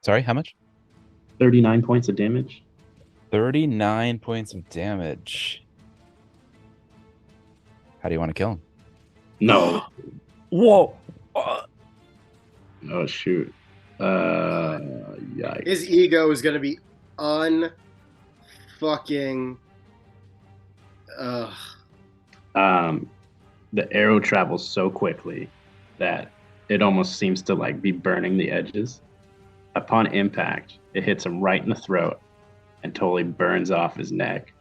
Sorry, how much? 39 points of damage. 39 points of damage. How do you want to kill him? No. Whoa. Oh, shoot. Yikes. His ego is gonna be unfucking. The arrow travels so quickly that it almost seems to like be burning the edges. Upon impact, it hits him right in the throat and totally burns off his neck,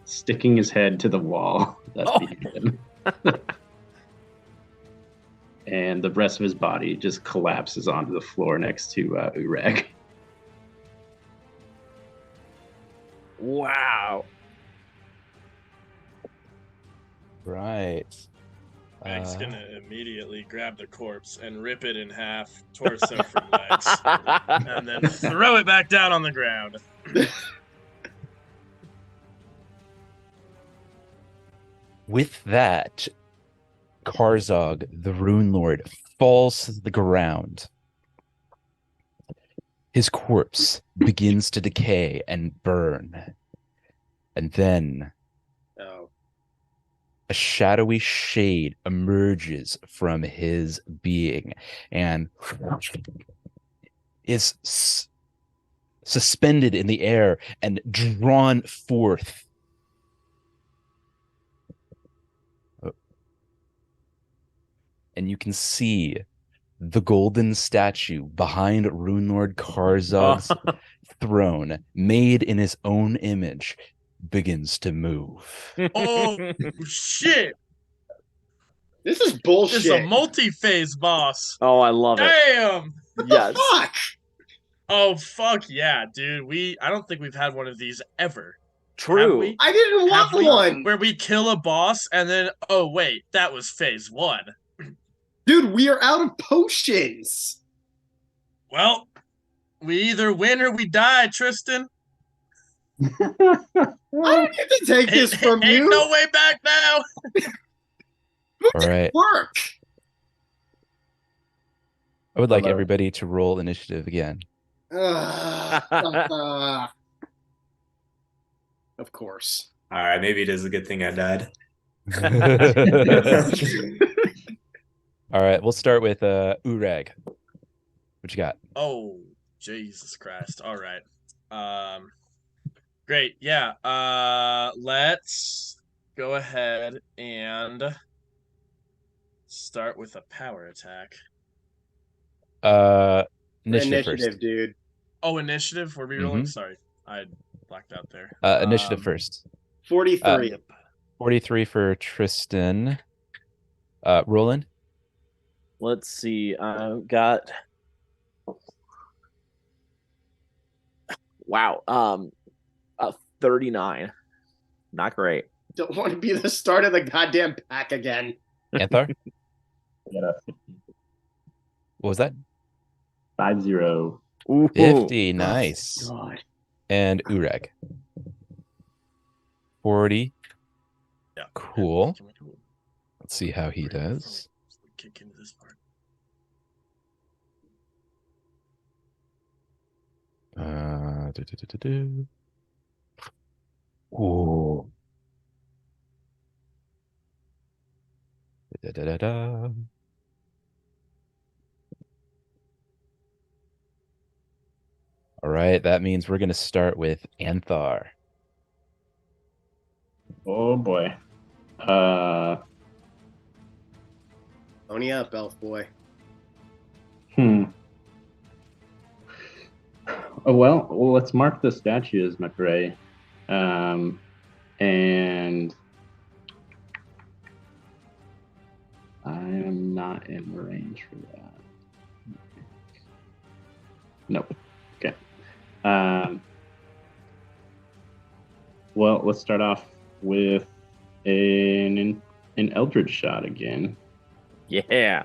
sticking his head to the wall that's behind him. And the rest of his body just collapses onto the floor next to Ureg. Wow. Right. Meg's gonna immediately grab the corpse and rip it in half, torso from legs, and then throw it back down on the ground. With that, Karzog, the Runelord, falls to the ground. His corpse begins to decay and burn. And then a shadowy shade emerges from his being and is suspended in the air and drawn forth. And you can see the golden statue behind Runelord Karzog's throne, made in his own image, begins to move. Oh, shit! This is This bullshit. is a multi-phase boss. Oh, I love it. Damn. Yes. Fuck! Oh fuck yeah, dude. I don't think we've had one of these ever. True. Have we? I didn't Have want we? one! Where we kill a boss and then wait, that was phase 1. Dude, we are out of potions! Well, we either win or we die, Tristan. I don't get to take this from Ain't you! no way back now. All right. Work! I would like Hello. everybody to roll initiative again. Of course. All right, maybe it is a good thing I died. All right, we'll start with Urag. What you got? Oh, Jesus Christ. All right. Great. Yeah. Let's go ahead and start with a power attack. Initiative Initiative, first. dude. Oh, initiative? We're rerolling? Mhm. Sorry. I blacked out there. Initiative first. 43. 43 for Tristan. Roland. Let's see. I've got. Wow. 39. Not great. Don't want to be the start of the goddamn pack again. Anthar. Yeah, What was that? 50. Ooh. 50. Nice. God. And Urag. 40. Yeah. Cool. Can we Let's see how he does. kick into this part? Do. Ooh. Da. All right, that means we're going to start with Anthar. Oh boy. Pony up, elf boy. Oh, well, let's mark the statue as McRae. And I am not in range for that. Nope. Okay. Well, let's start off with an Eldritch shot again. Yeah.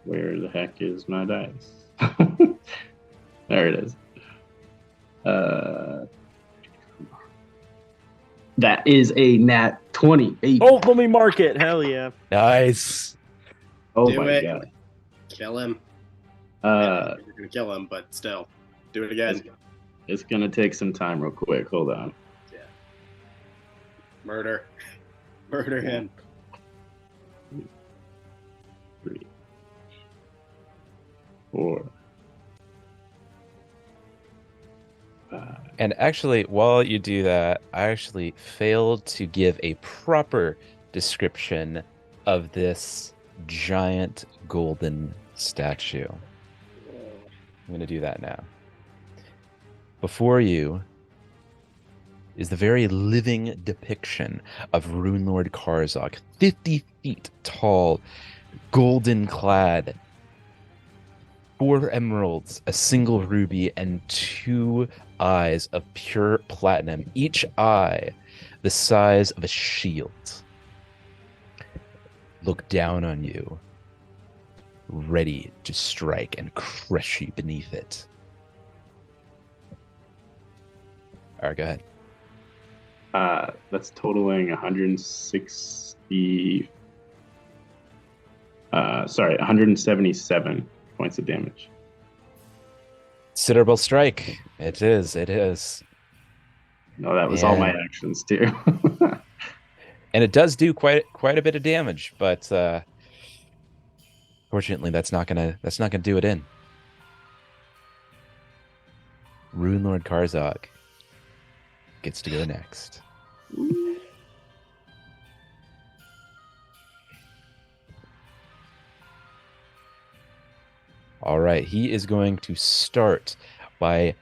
Where the heck is my dice? There it is. That is a nat 28. Oh, let me mark it. Hell yeah. Nice. Oh Do my it. god. Kill him. Uh, You're gonna kill him, but still. Do it again. it's gonna take some time real quick. Hold on. Murder. Murder him. 3, 4, 5. And actually, while you do that, I actually failed to give a proper description of this giant golden statue. I'm going to do that now. Before you is the very living depiction of Runelord Karzak, 50 feet tall, golden clad, 4 emeralds, a single ruby, and 2 eyes of pure platinum, each eye the size of a shield. Look down on you, ready to strike and crush you beneath it. All right, go ahead. That's totaling 160. 177 points of damage. Considerable strike. It is. It is. No, that was all my Yeah. actions too. And it does do quite a bit of damage, but fortunately that's not gonna do it in. Runelord Karzak gets to go next. All right, he is going to start by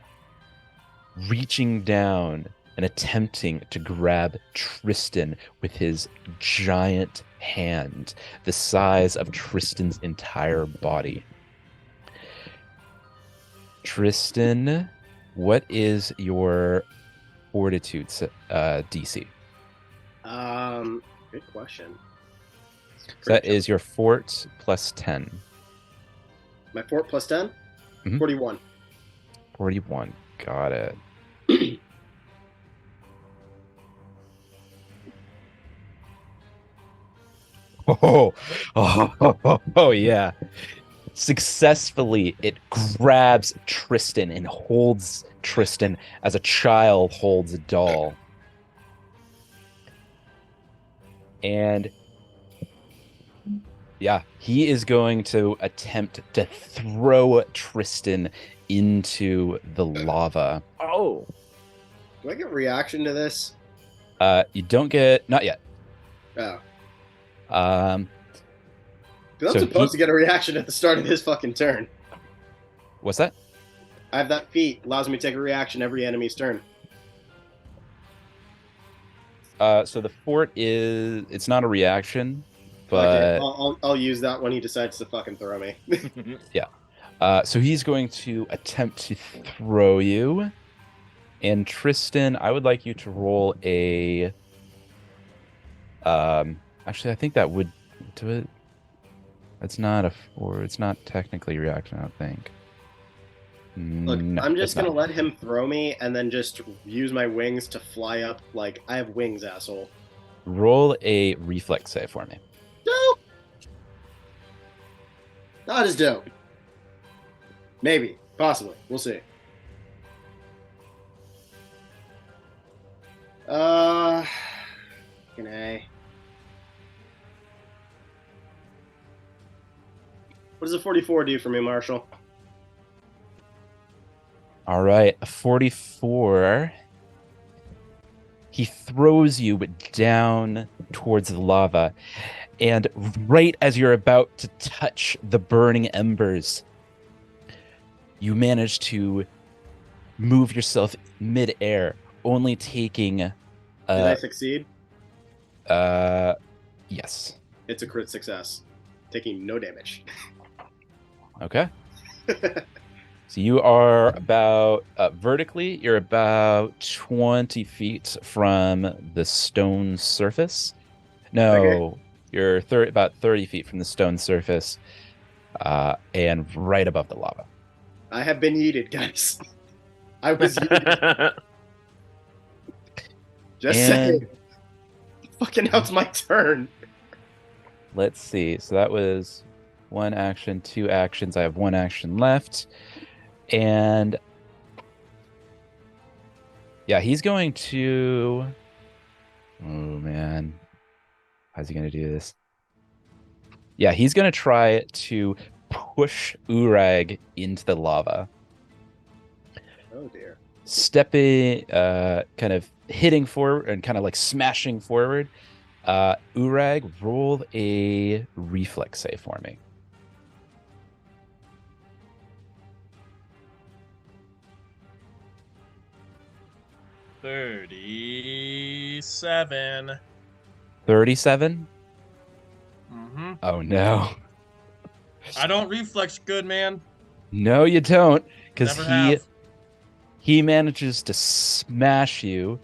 reaching down and attempting to grab Tristan with his giant hand, the size of Tristan's entire body. Tristan, what is your fortitude DC? Good question. So that is your fort plus 10. My fort plus 10? Mhm. 41. 41. Got it. Oh, yeah. Successfully, it grabs Tristan and holds Tristan as a child holds a doll. And yeah, he is going to attempt to throw Tristan into the lava. Oh, Do I get reaction to this? You don't get, not yet. Oh. Um, 'Cause I'm So supposed he- to get a reaction at the start of his fucking turn. what's that? I have that feat. Allows me to take a reaction every enemy's turn. So the fort it's not a reaction, Okay, but I'll use that when he decides to fucking throw me. so he's going to attempt to throw you. And Tristan, I would like you to roll a actually I think that would do it. It's not a four, it's not technically a reaction, I don't think. Look, No, I'm it's just gonna not. let him throw me and then just use my wings to fly up. Like I have wings, asshole. Roll a reflex save for me. Dope. That is dope. Maybe, possibly, we'll see. Fucking A. What does a 44 do for me, Marshall? All right, a 44. He throws you down towards the lava, and right as you're about to touch the burning embers, you manage to move yourself mid-air, only taking Did I succeed? yes. It's a crit success, taking no damage. Okay. So you are about vertically, you're about 20 feet from the stone surface. No, you're about 30 feet from the stone surface, and right above the lava. I have been yeeted, guys. I was yeeted. Just And saying. Fucking now it's my turn. let's see. So that was one action, two actions. I have one action left. And yeah, he's going to. Oh, man. How's he going to do this? Yeah, he's going to try to push Urag into the lava. Oh, dear. Stepping, kind of hitting forward and kind of like smashing forward. Urag, roll a reflex save for me. $37. 37? Mm-hmm. Oh, no. I don't reflex good, man. No, you don't. Because Never have. he manages to smash you,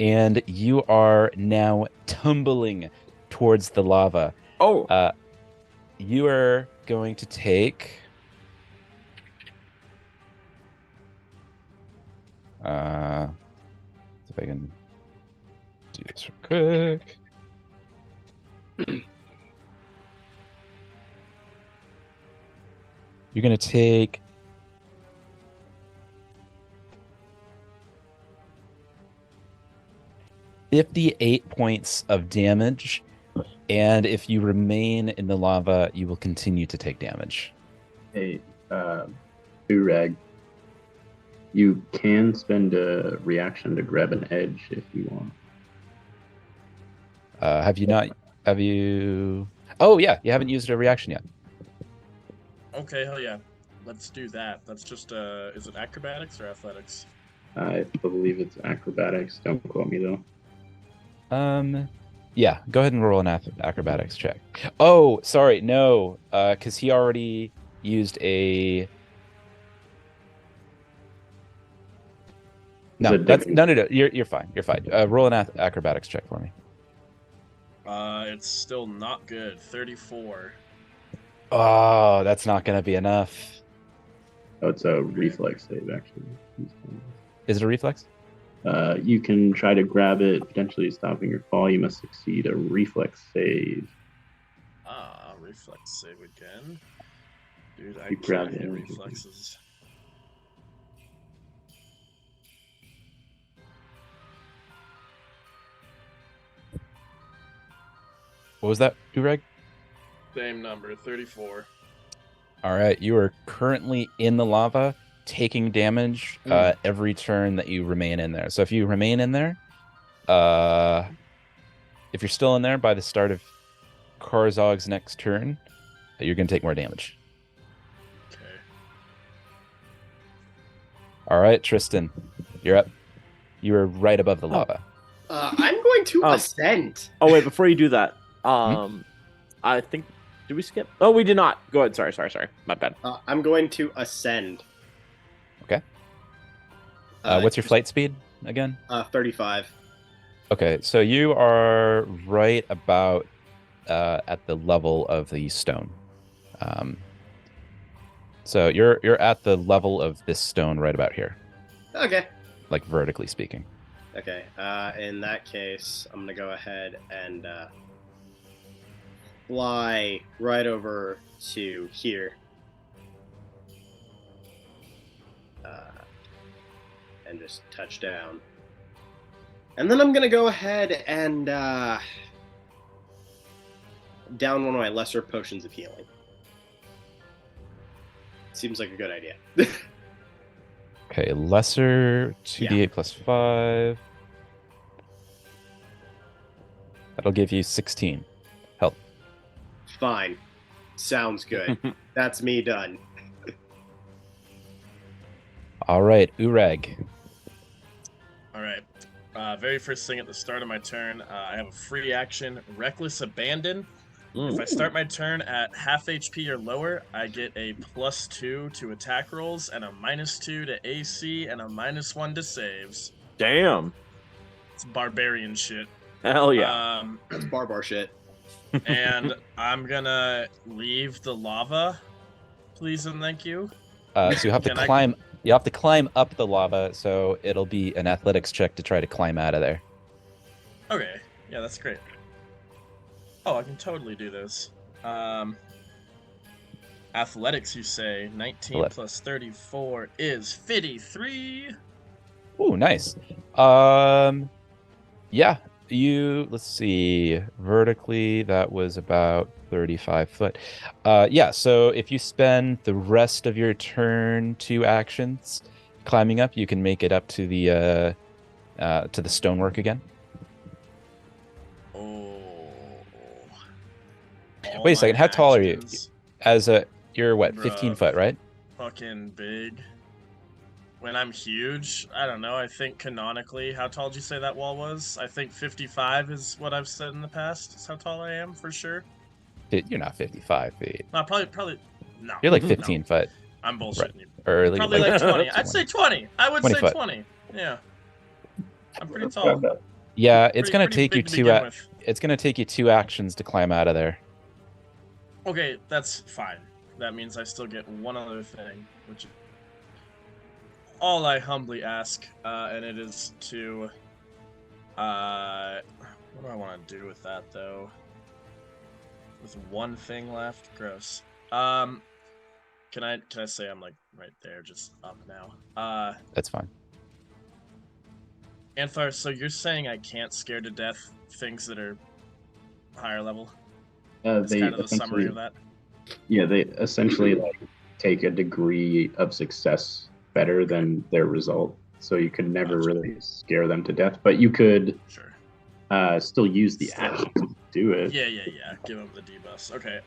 and you are now tumbling towards the lava. oh, You are going to take. See if I can do this real quick. You're going to take 58 points of damage, and if you remain in the lava, you will continue to take damage. Hey, Urag, you can spend a reaction to grab an edge if you want. Have you not? Have you? Oh yeah, you haven't used a reaction yet. Okay, hell yeah. Let's do that. That's just, is it acrobatics or athletics? I believe it's acrobatics. Don't quote me though. Yeah, go ahead and roll an acrobatics check. Oh, sorry, no, because he already used a. Is No, it that's different? no. You're fine. You're fine. Roll an acrobatics check for me. It's still not good. 34. Oh, that's not gonna be enough. Oh, it's a reflex save actually. Is it a reflex? You can try to grab it, potentially stopping your fall. You must succeed a reflex save. Reflex save again. Dude, I You grab can't hit it. reflexes. What was that, Ureg? Same number, 34. All right, you are currently in the lava, taking damage every turn that you remain in there. So if you remain in there, if you're still in there by the start of Karzog's next turn, you're going to take more damage. Okay. All right, Tristan, you're up. You are right above the lava. I'm going to ascend. Oh wait, before you do that, I think did we skip? Oh, we did not. Go ahead. Sorry. My bad. I'm going to ascend. Okay. What's your flight speed again? 35. Okay, so you are right about at the level of the stone. So you're at the level of this stone right about here, Okay. like vertically speaking. Okay. In that case, I'm gonna go ahead and fly right over to here. And just touch down. And then I'm gonna go ahead and down one of my lesser potions of healing. Seems like a good idea. Okay, lesser 2d8 plus 5. That'll give you 16 health. Fine. Sounds good. That's me done. All right, Ureg. All right. Very first thing at the start of my turn, I have a free action, Reckless Abandon. If I start my turn at half HP or lower, I get a +2 to attack rolls and a -2 to AC and a -1 to saves. Damn. It's barbarian shit. Hell yeah. That's barbar shit. And I'm gonna leave the lava, please and thank you. So you have to Can I- climb. You have to climb up the lava, so it'll be an athletics check to try to climb out of there. Okay, yeah, that's great. Oh, I can totally do this. Athletics, you say? 19 plus 34 is 53. Ooh, nice. Yeah, let's see. Vertically, that was about 35 foot. Yeah, so if you spend the rest of your turn 2 actions climbing up, you can make it up to the stonework again. Oh. Wait a second, how tall are you? You're what, 15 Bruh. foot, right? Fucking big. When I'm huge, I don't know. I think canonically, how tall did you say that wall was? I think 55 is what I've said in the past. Is how tall I am for sure. Dude, you're not 55 feet. No, probably. No. You're like 15 no. foot. I'm bullshitting Right. you. Or Probably like 20. I'd say 20. I would 20 say foot. 20. Yeah. I'm pretty tall. Yeah, it's gonna Pretty take you big to two. begin with. It's gonna take you 2 actions to climb out of there. Okay, that's fine. That means I still get one other thing, which all I humbly ask, and it is to, what do I want to do with that though? With one thing left, gross. Can I say I'm like right there, just up now? That's fine. Anthar, so you're saying I can't scare to death things that are higher level? That's They kind of the summary essentially, of that. yeah, they essentially like take a degree of success better than their result. So you could never Gotcha. really scare them to death, but you could Sure. still use the action to do it. Yeah. Give him the debuffs. Okay.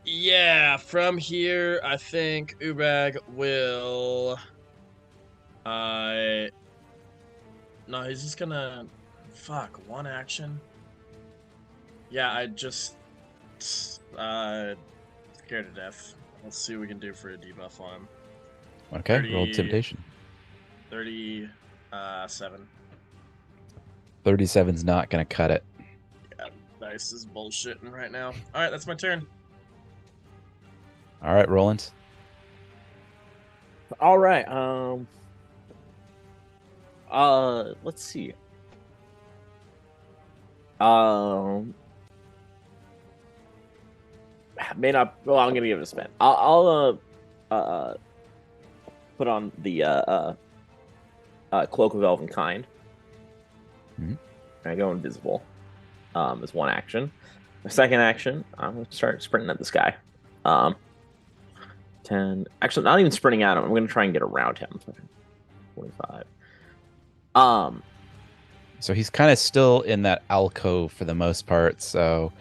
Yeah, from here, I think Ubag will. No, he's just gonna. Fuck, one action. Yeah, I just. Scared to death. Let's see what we can do for a debuff on him. Okay, 30 roll intimidation. 37. 37's not going to cut it. Yeah, dice is bullshitting right now. Alright, that's my turn. All right, Roland. All right. Let's see. May not. Well, I'm gonna give it a spin. I'll put on the cloak of elven kind. Mhm. I go invisible. As one action. My second action, I'm gonna start sprinting at this guy. 10. Actually, not even sprinting at him. I'm gonna try and get around him. 45. So he's kind of still in that alcove for the most part. So,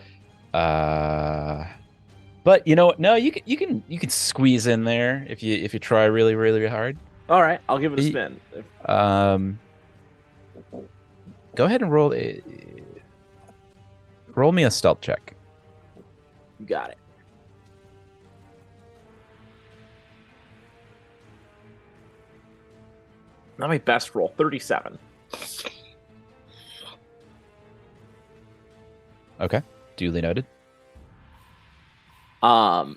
but you know what? No, you can squeeze in there if you try really really hard. All right, I'll give it a He- spin. Go ahead and roll me a stealth check. You got it. Not my best roll. 37. Okay, duly noted. All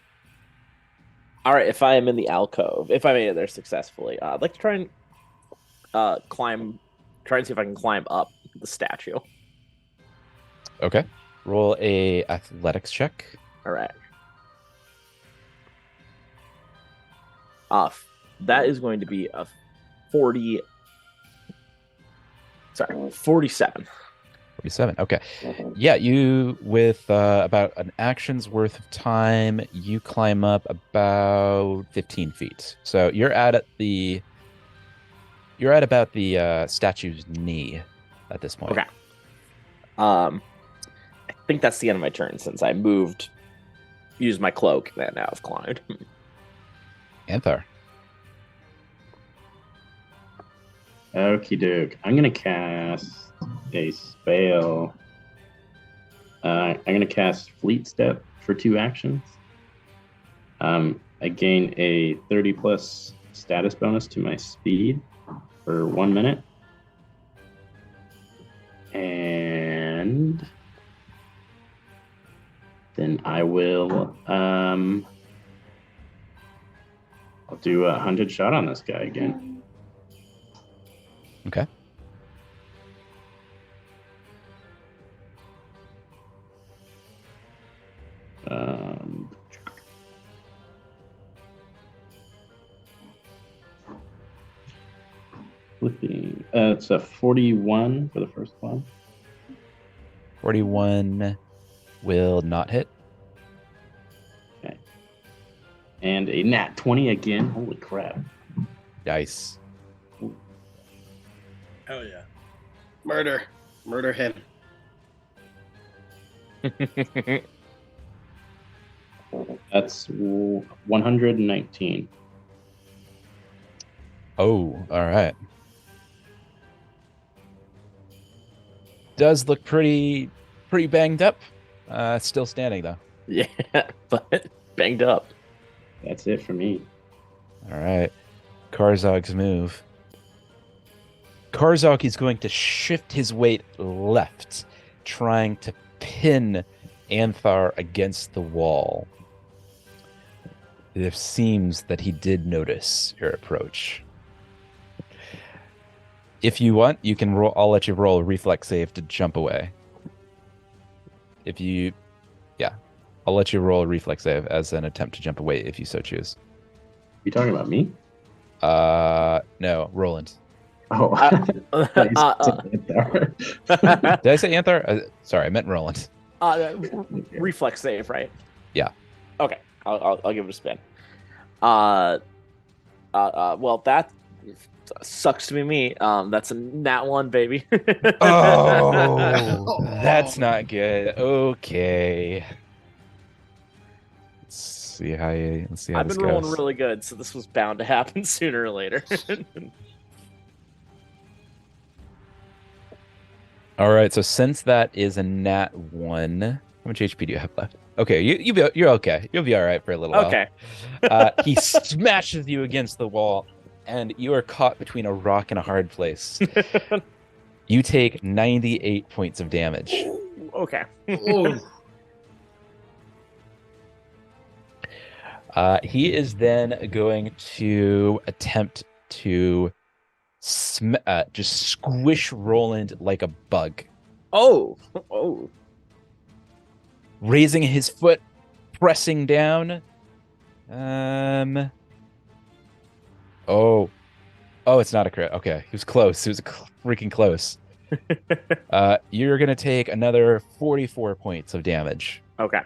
right, if I am in the alcove, if I made it there successfully, I'd like to try and try and see if I can climb up the statue. Okay, roll a athletics check. All right. That is going to be a 47. 47. Okay. Yeah, you with about an action's worth of time, you climb up about 15 feet. So you're at about the statue's knee at this point. Okay. I think that's the end of my turn since I used my cloak, and now I've climbed. Anthar. Okie doke. I'm gonna cast a spell. I'm gonna cast Fleet Step for 2 actions. I gain a 30 plus status bonus to my speed for 1 minute. And then I will I'll do a 100 shot on this guy again. Okay. Flipping. It's a 41 for the first one. 41 will not hit. Okay. And a nat 20 again. Holy crap. Nice. Hell yeah. Murder him. That's 119. Oh, all right. Does look pretty banged up. Still standing though. Yeah, but banged up. That's it for me. All right. Karzog's move. Karzog is going to shift his weight left, trying to pin Anthar against the wall. It seems that he did notice your approach. If you want, you can roll. I'll let you roll a reflex save to jump away. I'll let you roll a reflex save as an attempt to jump away if you so choose. You talking about me? No, Roland. Oh, Uh, Did I say Anthar? Sorry, I meant Roland. Reflex save, right? Yeah. Okay, I'll give it a spin. Well, that sucks to be me. That's a nat 1, baby. Oh, that's not good. Okay. Let's see how this I've been goes. rolling really good, so this was bound to happen sooner or later. All right, so since that is a nat 1, how much HP do you have left? Okay, you're okay. You'll be all right for a little while. Okay. He smashes you against the wall, and you are caught between a rock and a hard place. You take 98 points of damage. Okay. Ooh. He is then going to attempt to just squish Roland like a bug, Oh. raising his foot, pressing down. Oh, it's not a crit. Okay, he was close. He was freaking close. You're gonna take another 44 points of damage. Okay.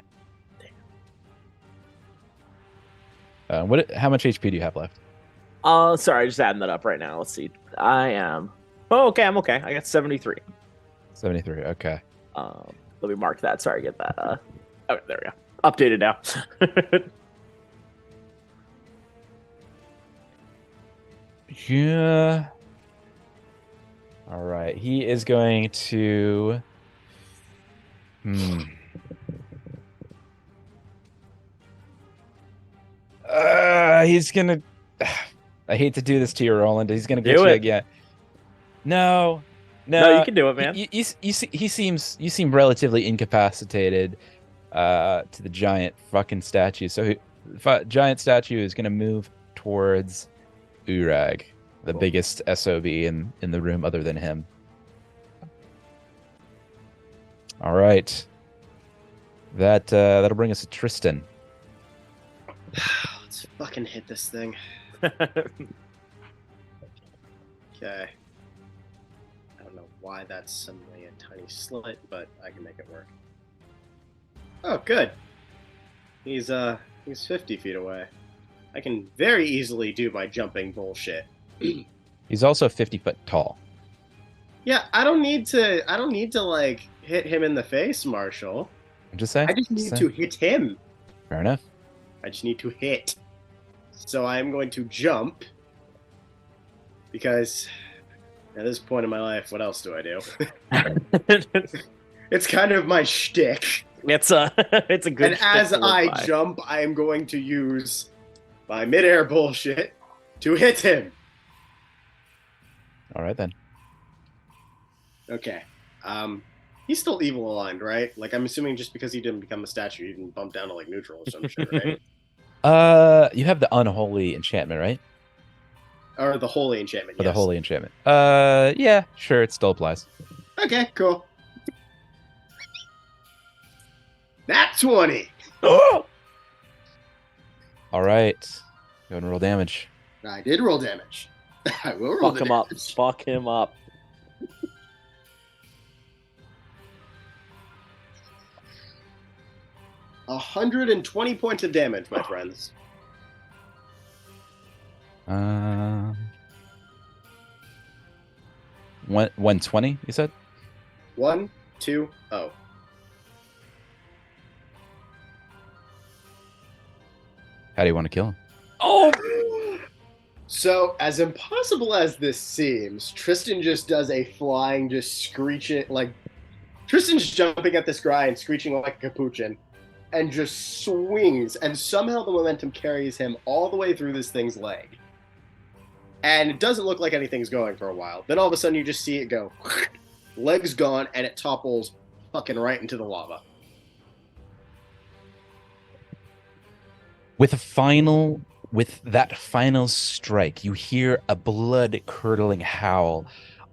How much HP do you have left? Sorry, just adding that up right now. Let's see. I am. Oh, okay. I'm okay. I got 73. 73. Okay. Let me mark that. Sorry, get that. Oh, there we go. Updated now. Yeah. All right. He is going to. He's gonna. I hate to do this to you, Roland. He's gonna get Do you it. again. No. No, you can do it, man. You seem relatively incapacitated to the giant fucking statue. So giant statue is gonna move towards Urag, the biggest SOB in the room other than him. All right. That'll bring us to Tristan. Let's fucking hit this thing. Okay. I don't know why that's suddenly a tiny slit, but I can make it work. Oh, good. He's 50 feet away. I can very easily do my jumping bullshit. He's also 50 foot tall. Yeah, I don't need to like hit him in the face, Marshall. I'm just saying. I just need to hit him. Fair enough. I just need to hit. So I'm going to jump. Because at this point in my life, what else do I do? It's kind of my shtick. It's a good. And as shtick to live I by. jump, I am going to use my midair bullshit to hit him. All right then. Okay. He's still evil aligned, right? Like, I'm assuming just because he didn't become a statue, he didn't bump down to like neutral or some shit, right? You have the unholy enchantment, right? Or the holy enchantment. Or the yes. holy enchantment. Yeah, sure, it still applies. Okay, cool. Nat 20. All right. Go and roll damage. I did roll damage. I will roll Fuck the him up. damage. Fuck him up. A 120 points of damage, my friends. 120, you said? 1, 2, 0. How do you want to kill him? Oh, So, as impossible as this seems, Tristan just does a flying, just screeching, like, Tristan's jumping at this guy and screeching like a capuchin, and just swings, and somehow the momentum carries him all the way through this thing's leg. And it doesn't look like anything's going for a while. Then all of a sudden you just see it go, leg's gone, and it topples fucking right into the lava. With that final strike, you hear a blood-curdling howl,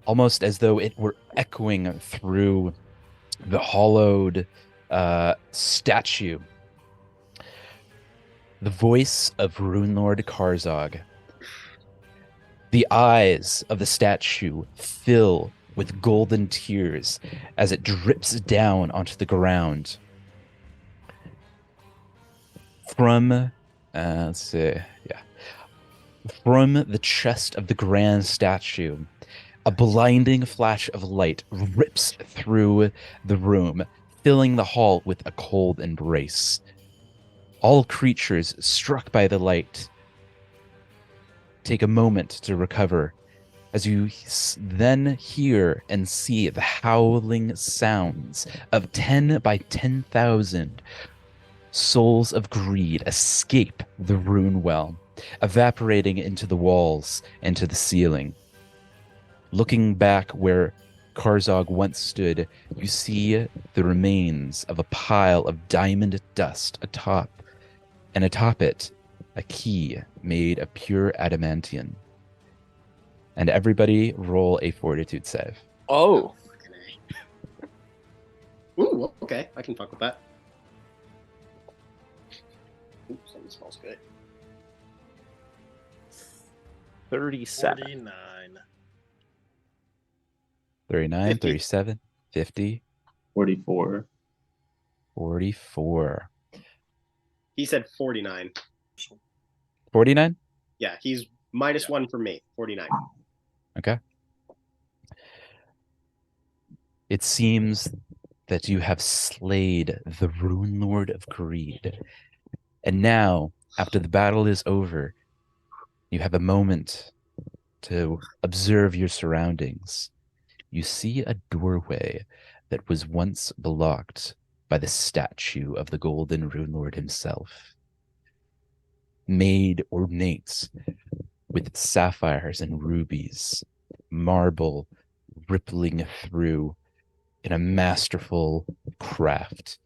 almost as though it were echoing through the hollowed statue. The voice of Runelord Karzog. The eyes of the statue fill with golden tears as it drips down onto the ground. From let's see. Yeah. From the chest of the grand statue, a blinding flash of light rips through the room, filling the hall with a cold embrace. All creatures struck by the light take a moment to recover as you then hear and see the howling sounds of 10 by 10,000 souls of greed escape the rune well, evaporating into the walls and to the ceiling. Looking back where Karzog once stood, you see the remains of a pile of diamond dust atop, and atop it, a key made of pure adamantium. And everybody roll a fortitude save. Oh, Ooh, okay. I can fuck with that. Ooh, something smells good. 37. 49. 39, 50. 37, 50, 44. 44. He said 49. 49? Yeah, he's minus Yeah. 1 from me. 49. Okay. It seems that you have slayed the Runelord of Greed. And now, after the battle is over, you have a moment to observe your surroundings. You see a doorway that was once blocked by the statue of the Golden Runelord himself, made ornate with sapphires and rubies, marble rippling through in a masterful craft,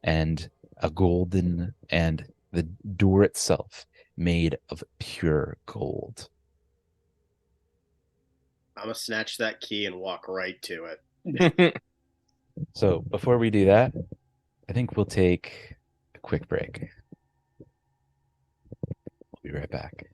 and a golden, and the door itself made of pure gold. I'm gonna snatch that key and walk right to it. So before we do that, I think we'll take a quick break. We'll be right back.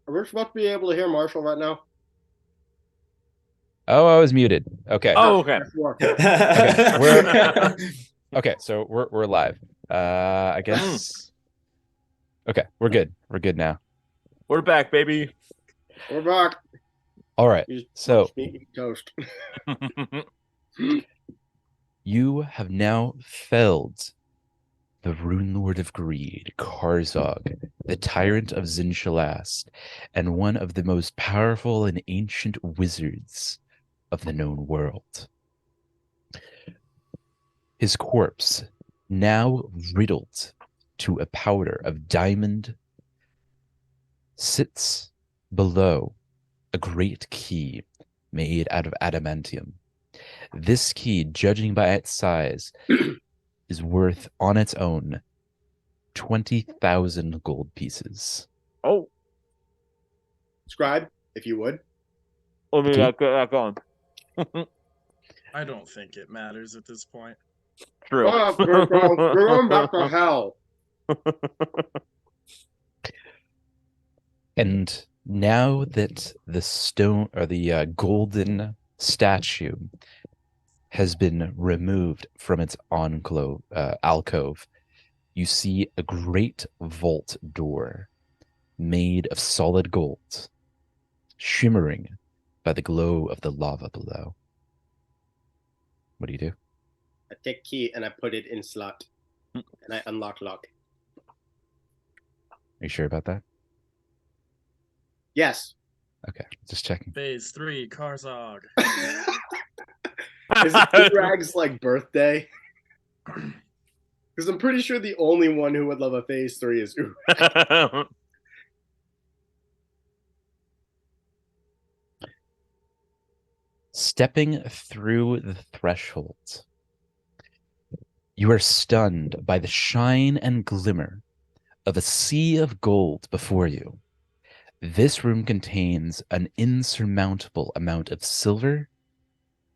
Are we supposed to be able to hear Marshall right now? Oh, I was muted. Okay. Oh, okay. Okay, so we're live. I guess. Okay, we're good. We're good now. We're back, baby. We're back. All right. You just So watched me eat toast. you have now felled the Runelord of Greed, Karzog, the tyrant of Zinshalast, and one of the most powerful and ancient wizards of the known world. His corpse, now riddled to a powder of diamond, sits below a great key made out of adamantium. This key, judging by its size, is worth on its own 20,000 gold pieces. Oh, Scribe, if you would. let me Keep- back on. I don't think it matters at this point. True. Oh, we're going back to hell. And now that the stone or the golden statue has been removed from its alcove, you see a great vault door made of solid gold, shimmering by the glow of the lava below. What do you do? I take key and I put it in slot. And I unlock lock. Are you sure about that? Yes. Okay, just checking. Phase 3, Karzog. Is it Urag's like birthday? Because I'm pretty sure the only one who would love a phase 3 is Urag. Stepping through the threshold, you are stunned by the shine and glimmer of a sea of gold before you. This room contains an insurmountable amount of silver,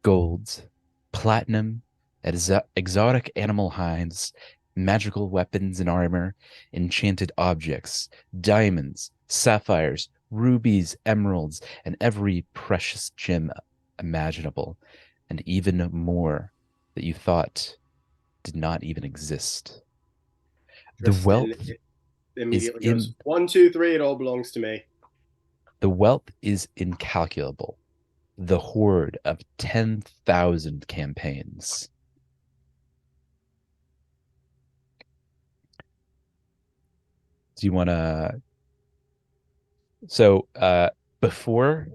gold, platinum, exotic animal hides, magical weapons and armor, enchanted objects, diamonds, sapphires, rubies, emeralds, and every precious gem imaginable, and even more that you thought did not even exist. The Tristan wealth immediately is goes, 1, 2, 3, it all belongs to me. The wealth is incalculable. The hoard of 10,000 campaigns. Do you want to? So, before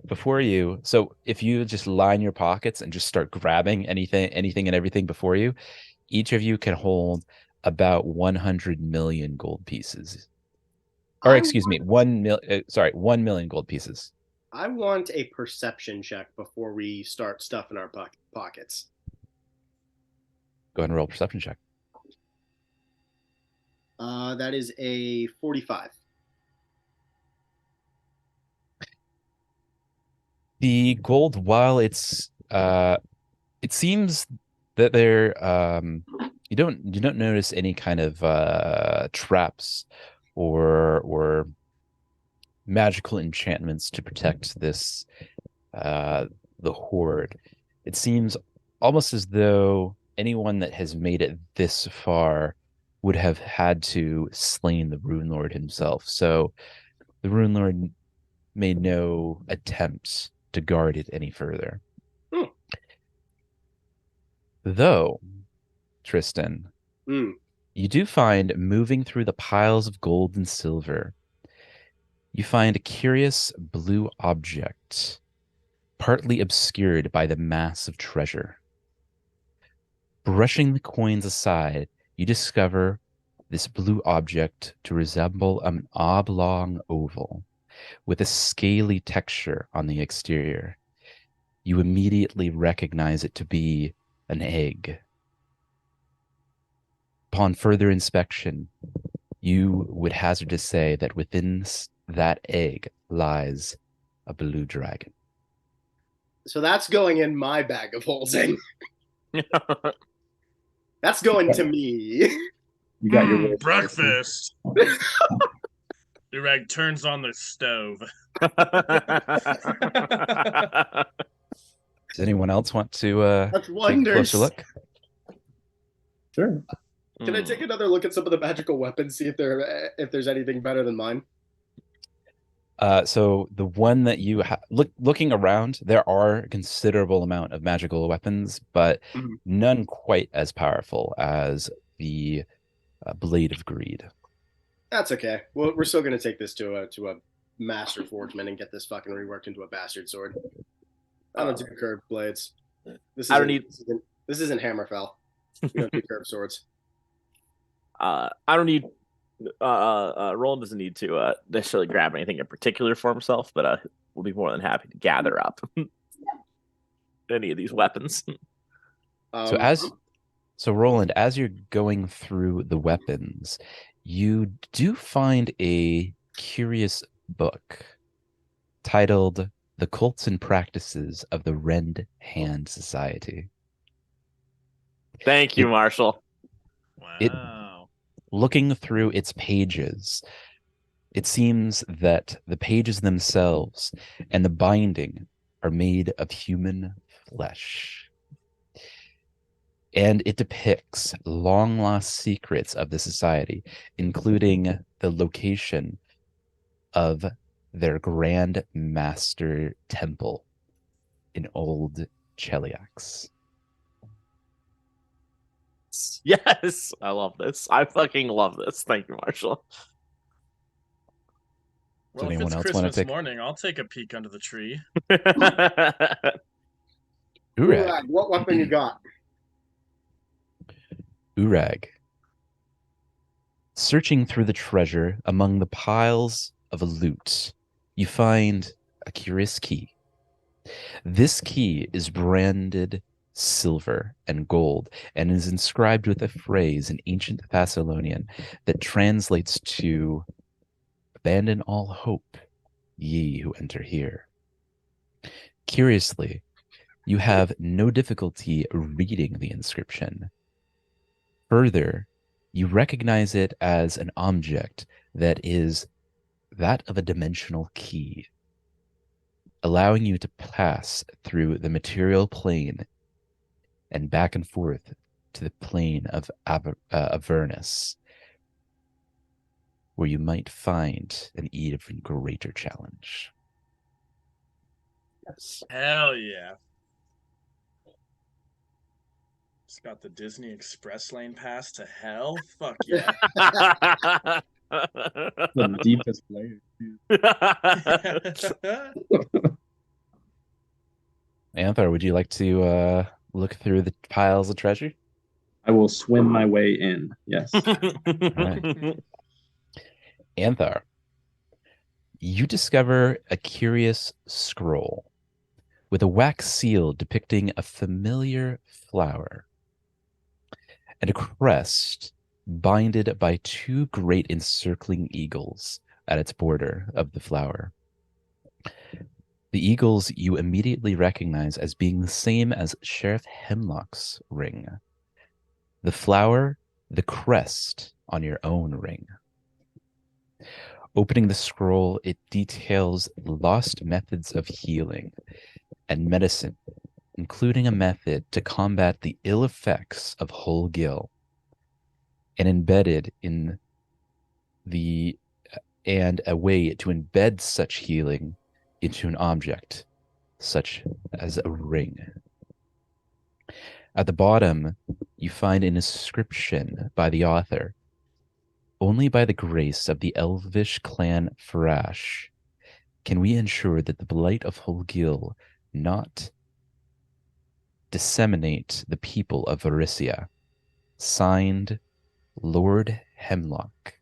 you, so if you just line your pockets and just start grabbing anything and everything before you, each of you can hold about 100 million gold pieces. Or excuse me, 1 million gold pieces. I want a perception check before we start stuffing our pockets. Go ahead and roll a perception check. That is a 45. The gold, while it seems that you don't notice any kind of traps or magical enchantments to protect this the hoard. It seems almost as though anyone that has made it this far would have had to slain the Rune Lord himself. So the Rune Lord made no attempts to guard it any further. Though, Tristan, you do find moving through the piles of gold and silver, you find a curious blue object, partly obscured by the mass of treasure. Brushing the coins aside, you discover this blue object to resemble an oblong oval with a scaly texture on the exterior. You immediately recognize it to be an egg. Upon further inspection, you would hazard to say that within that egg lies a blue dragon. So that's going in my bag of holding. That's going to me. You got your breakfast. Urag turns on the stove. Does anyone else want to Touch take a wonders. closer look? Sure. Can I take another look at some of the magical weapons, see if there's anything better than mine? So the one that you looking around, there are a considerable amount of magical weapons, but Mhm. none quite as powerful as the Blade of Greed. That's okay. Well, we're still gonna take this to a master forgeman and get this fucking reworked into a bastard sword. I don't do curved blades. This I don't isn't, need- this isn't Hammerfell. We don't do curved swords. I don't need. Roland doesn't need to necessarily grab anything in particular for himself, but we'll be more than happy to gather up any of these weapons. Um, So Roland, as you're going through the weapons, you do find a curious book titled "The Cults and Practices of the Rend Hand Society." Thank you, It- Marshall. Wow. Looking through its pages, it seems that the pages themselves and the binding are made of human flesh. And it depicts long lost secrets of the society, including the location of their Grand Master Temple in Old Cheliax. Yes, I love this. I fucking love this. Thank you, Marshall. Well, if anyone it's else want to Christmas take morning, I'll take a peek under the tree. Urag? Urag, what weapon you got? Urag. Searching through the treasure among the piles of loot, you find a curious key. This key is branded silver and gold and is inscribed with a phrase in ancient Thessalonian that translates to "Abandon all hope, ye who enter here." Curiously, you have no difficulty reading the inscription. Further, you recognize it as an object that is that of a dimensional key, allowing you to pass through the material plane and back and forth to the plane of Avernus, where you might find an even greater challenge. Hell yeah. It's got the Disney Express lane pass to hell. Fuck yeah. The deepest layer. Anthar, would you like to look through the piles of treasure? I will swim my way in. Yes. Right. Anthar, you discover a curious scroll with a wax seal depicting a familiar flower and a crest binded by two great encircling eagles at its border of the flower. The eagles you immediately recognize as being the same as Sheriff Hemlock's ring. The flower, the crest on your own ring. Opening the scroll, it details lost methods of healing and medicine, including a method to combat the ill effects of whole gill, and embedded in the and a way to embed such healing into an object, such as a ring. At the bottom, you find an inscription by the author. Only by the grace of the elvish clan Farash can we ensure that the blight of Holgil not disseminate the people of Varisia. Signed, Lord Hemlock.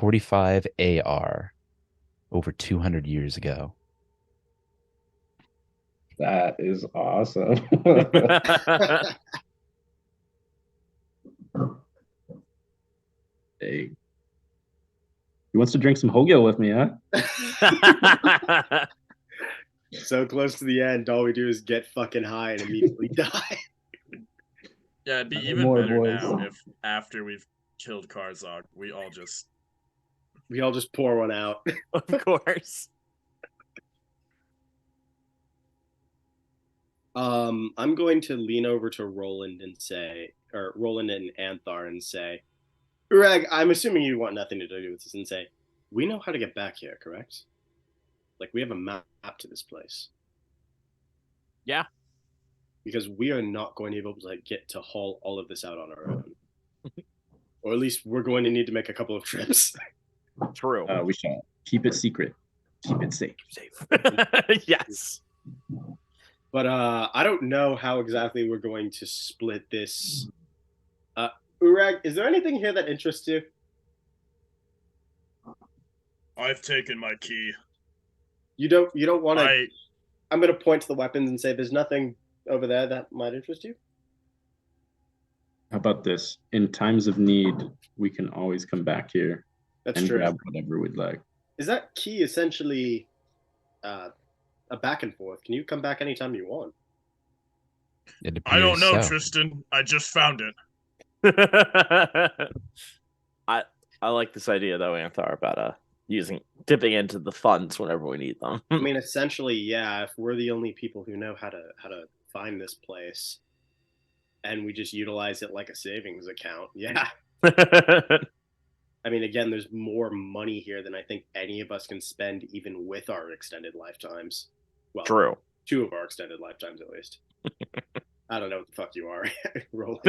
45 AR, over 200 years ago. That is awesome. Hey. He wants to drink some Hogil with me, huh? So close to the end, all we do is get fucking high and immediately die. Yeah, it'd be No even more better boys. now if after we've killed Karzog, we all just We all just pour one out. Of course. I'm going to lean over to Roland and say, or Roland and Anthar and say, Urag, I'm assuming you want nothing to do with this, and say, we know how to get back here, correct? Like, we have a map to this place. Yeah. Because we are not going to be able to like, get to haul all of this out on our own. Or at least we're going to need to make a couple of trips. True. We shall keep it secret. Keep it safe. Yes. But I don't know how exactly we're going to split this. Urag, is there anything here that interests you? I've taken my key. You don't want to. I I'm going to point to the weapons and say, "There's nothing over there that might interest you." How about this? In times of need, we can always come back here That's and true. grab whatever we'd like. Is that key essentially a back and forth? Can you come back anytime you want? It I don't appears know, so. Tristan. I just found it. I like this idea though, Anthar, about dipping into the funds whenever we need them. I mean, essentially, yeah. If we're the only people who know how to find this place, and we just utilize it like a savings account, yeah. I mean, again, there's more money here than I think any of us can spend, even with our extended lifetimes. Well, True. 2 of our extended lifetimes, at least. I don't know what the fuck you are, Roland.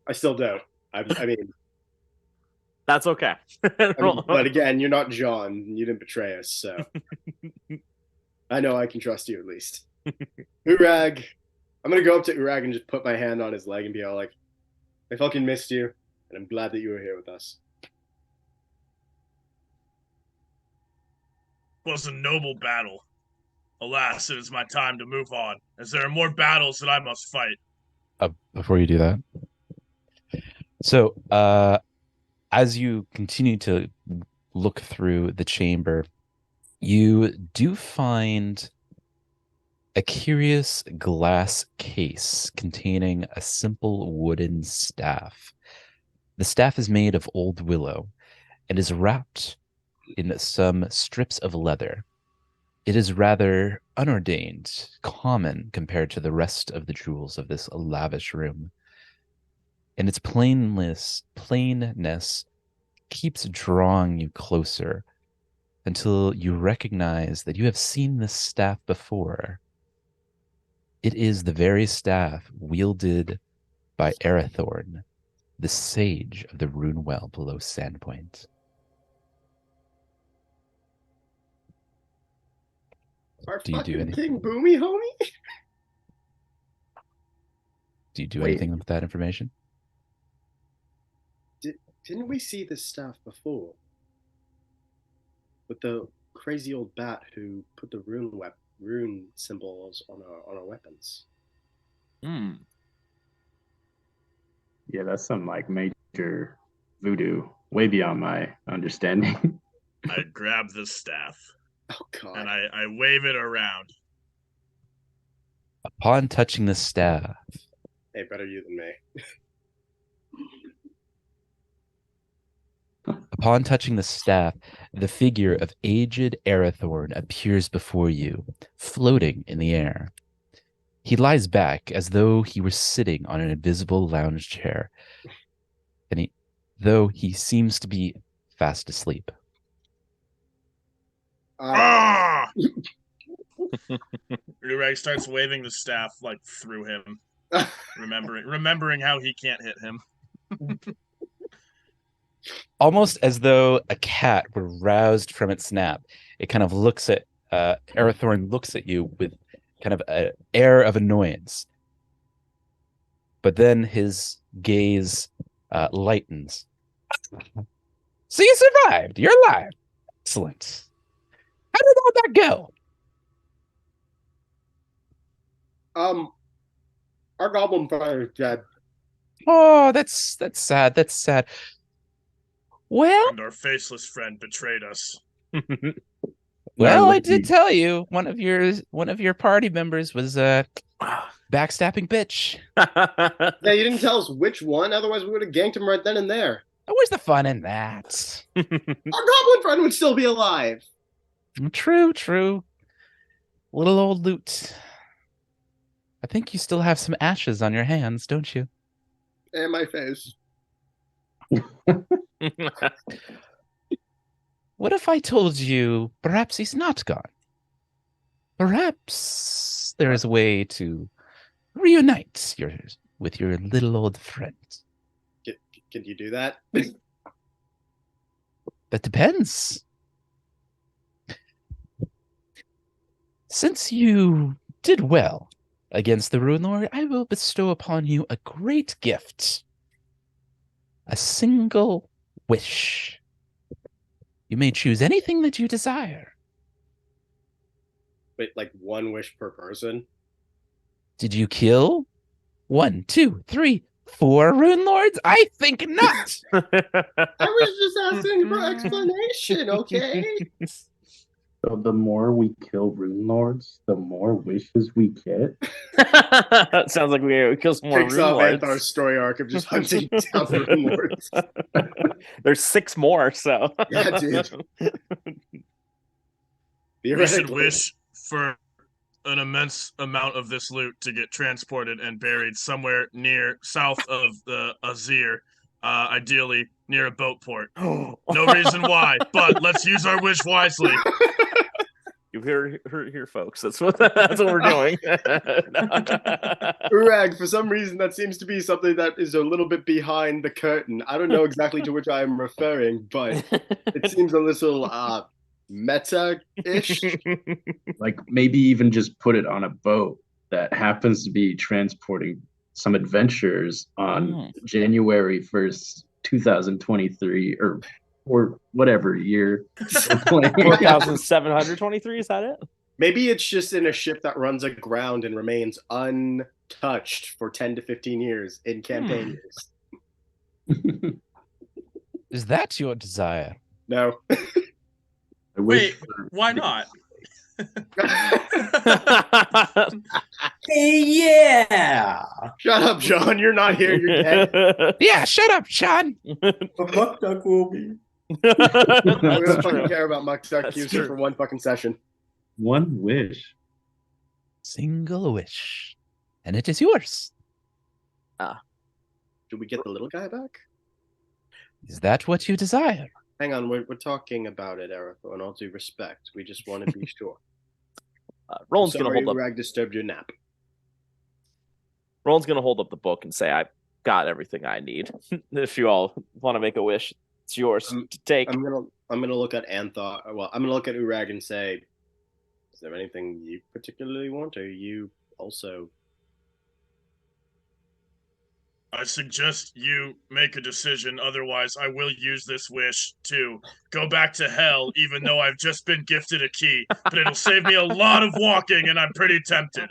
I still don't. I mean, That's okay. but again, you're not John. You didn't betray us, so I know I can trust you at least. Urag, I'm gonna go up to Urag and just put my hand on his leg and be all like, "I fucking missed you, and I'm glad that you were here with us." It was a noble battle. Alas, it is my time to move on, as there are more battles that I must fight. Before you do that, so as you continue to look through the chamber, you do find a curious glass case containing a simple wooden staff. The staff is made of old willow and is wrapped in some strips of leather. It is rather unordained, common compared to the rest of the jewels of this lavish room. And its plainness keeps drawing you closer until you recognize that you have seen this staff before. It is the very staff wielded by Arathorn, the sage of the rune well below Sandpoint. Our Do you do fucking anything? King Boomy, homie. Do you do Wait. anything with that information? Didn't we see this staff before? With the crazy old bat who put the rune symbols on our weapons. Hmm. Yeah, that's some like major voodoo, way beyond my understanding. I grab the staff Oh god. and I wave it around. Upon touching the staff, Hey, better you than me. Upon touching the staff, the figure of aged Arathorn appears before you, floating in the air. He lies back as though he were sitting on an invisible lounge chair, and though he seems to be fast asleep. Ah! Urag starts waving the staff like through him, remembering how he can't hit him. Almost as though a cat were roused from its nap, it kind of looks at Arathorn looks at you with kind of an air of annoyance. But then his gaze lightens. So you survived. You're alive. Excellent. How did all that go? Our goblin father is dead. Oh, that's sad. That's sad. Well, And our faceless friend betrayed us. well, I did tell you one of your party members was a backstabbing bitch. Yeah, you didn't tell us which one, otherwise we would have ganked him right then and there. Where's the fun in that? Our goblin friend would still be alive. True, true. Little old loot. I think you still have some ashes on your hands, don't you? And my face. What if I told you perhaps he's not gone? Perhaps there is a way to reunite with your little old friend. Can you do that? That depends. Since you did well against the Runelord, I will bestow upon you a great gift. A single wish. You may choose anything that you desire. Wait, like one wish per person? Did you kill 1, 2, 3, 4 Runelords? I think not. I was just asking for explanation, okay? So the more we kill Runelords, the more wishes we get. Sounds like we kill some more Takes off Runelords. Anthar's story arc of just hunting down Runelords. There's 6 more, so. Yeah, dude. We should wish for an immense amount of this loot to get transported and buried somewhere near south of the Azir, ideally near a boat port. No reason why, but let's use our wish wisely. You hear, folks. That's what we're doing. Urag, for some reason, that seems to be something that is a little bit behind the curtain. I don't know exactly to which I am referring, but it seems a little meta-ish. Like maybe even just put it on a boat that happens to be transporting some adventurers on January 1st, 2023, or whatever year. 4,723, is that it? Maybe it's just in a ship that runs aground and remains untouched for 10 to 15 years in campaign years. Is that your desire? No. Wait, why not? Hey, yeah. Shut up, John. You're not here. You're dead. Yeah, shut up, Sean. But Muck Duck will be. We don't fucking true. care about Muck Duck That's Q true. for one fucking session. One wish. Single wish. And it is yours. Should we get the little guy back? Is that what you desire? Hang on, we're talking about it, Erica, and all due respect. We just want to be sure. Roland's gonna Sorry, hold up. Urag disturbed your nap. Roland's gonna hold up the book and say, "I've got everything I need. If you all want to make a wish, it's yours to take." I'm gonna look at Anthar. Well, I'm gonna look at Urag and say, "Is there anything you particularly want, or you also?" I suggest you make a decision, otherwise I will use this wish to go back to hell, even though I've just been gifted a key. But it'll save me a lot of walking, and I'm pretty tempted.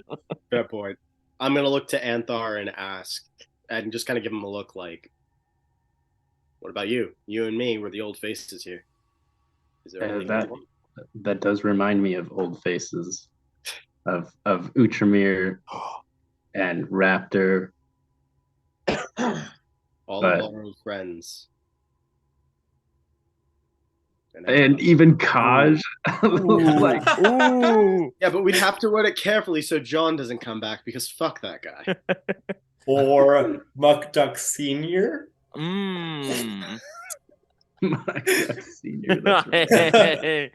Fair point. I'm gonna look to Anthar and ask, and just kind of give him a look like, "What about you? You and me, we're the old faces here. Is there anything that that does remind me of old faces, of Outramir and Raptor. all but- of our old friends?" And even Kaj. Like, Ooh. Yeah, but we'd have to word it carefully so John doesn't come back, because fuck that guy. Or Muck Duck Senior. Mm. my God, senior, that's right.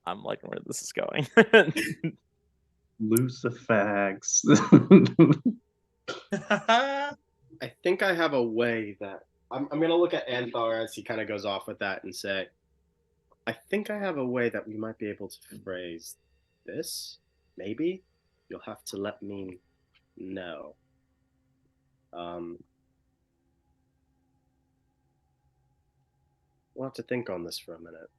I'm liking where this is going. Lucifax. I think I have a way that I'm gonna look at Anthar as he kind of goes off with that and say, I think I have a way that we might be able to phrase this. Maybe you'll have to let me know. We'll have to think on this for a minute.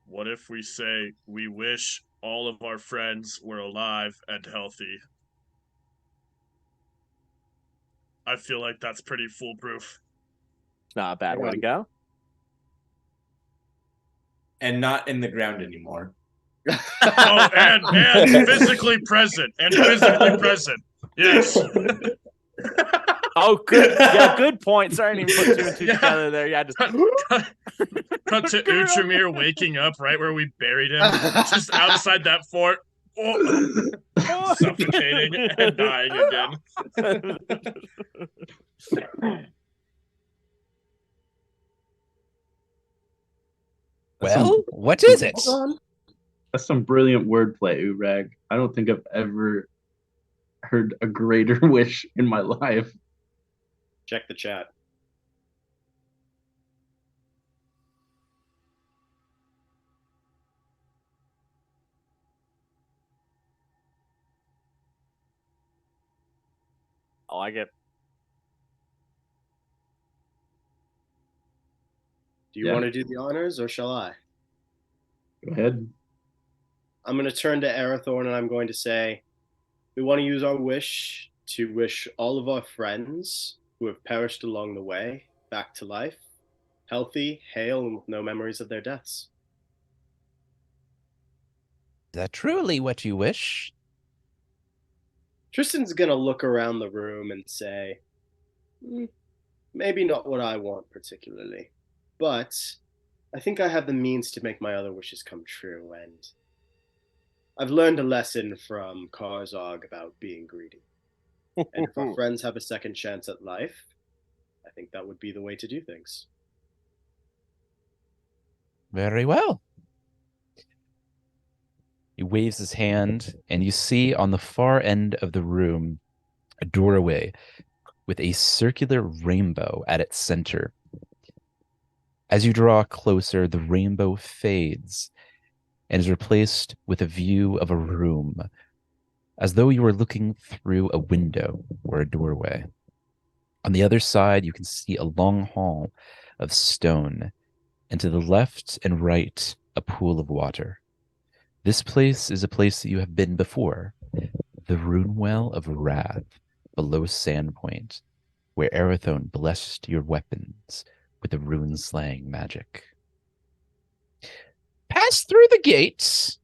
What if we say we wish all of our friends were alive and healthy? I feel like that's pretty foolproof. Not a bad way to go. And not in the ground anymore. Oh, and physically present. And physically present. Yes. Oh, good. Yeah, good point. Sorry, I didn't even put two and two Yeah. together there. Yeah, just Cut to Utramir waking up right where we buried him, just outside that fort, suffocating and dying again. Well, what is it? Hold on. That's some brilliant wordplay, Urag. I don't think I've ever heard a greater wish in my life. Check the chat. I like it. Do you Yeah. want to do the honors or shall I? Go ahead. I'm going to turn to Arathorn and I'm going to say, we want to use our wish to wish all of our friends who have perished along the way back to life, healthy, hale, and with no memories of their deaths. Is that truly what you wish? Tristan's going to look around the room and say, maybe not what I want particularly, but I think I have the means to make my other wishes come true, and I've learned a lesson from Karzog about being greedy. And if our friends have a second chance at life, I think that would be the way to do things. Very well. He waves his hand, and you see on the far end of the room a doorway with a circular rainbow at its center. As you draw closer, the rainbow fades and is replaced with a view of a room, as though you were looking through a window or a doorway. On the other side, you can see a long hall of stone, and to the left and right, a pool of water. This place is a place that you have been before, the Runewell of Wrath, below Sandpoint, where Arathone blessed your weapons with the rune-slaying magic. Pass through the gates,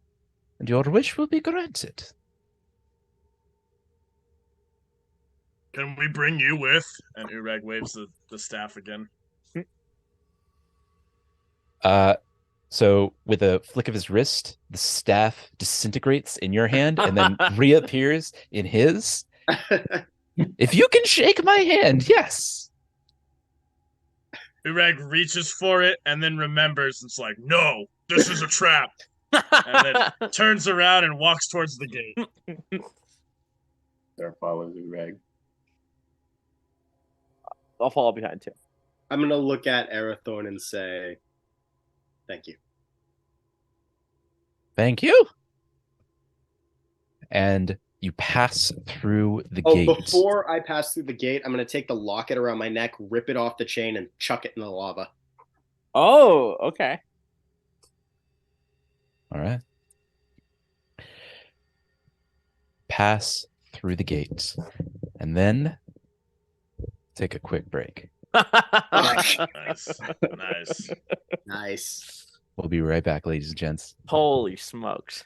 and your wish will be granted. Can we bring you with? And Urag waves the staff again. So with a flick of his wrist, the staff disintegrates in your hand and then reappears in his. If you can shake my hand, yes. Urag reaches for it and then remembers. It's like, no, this is a trap. And then turns around and walks towards the gate. There follows Urag. I'll follow behind too. I'm going to look at Arathorn and say, thank you. Thank you. And you pass through the gate. Before I pass through the gate, I'm going to take the locket around my neck, rip it off the chain, and chuck it in the lava. Oh, okay. All right. Pass through the gate. And then take a quick break. Nice. Nice. Nice. We'll be right back, ladies and gents. Holy smokes.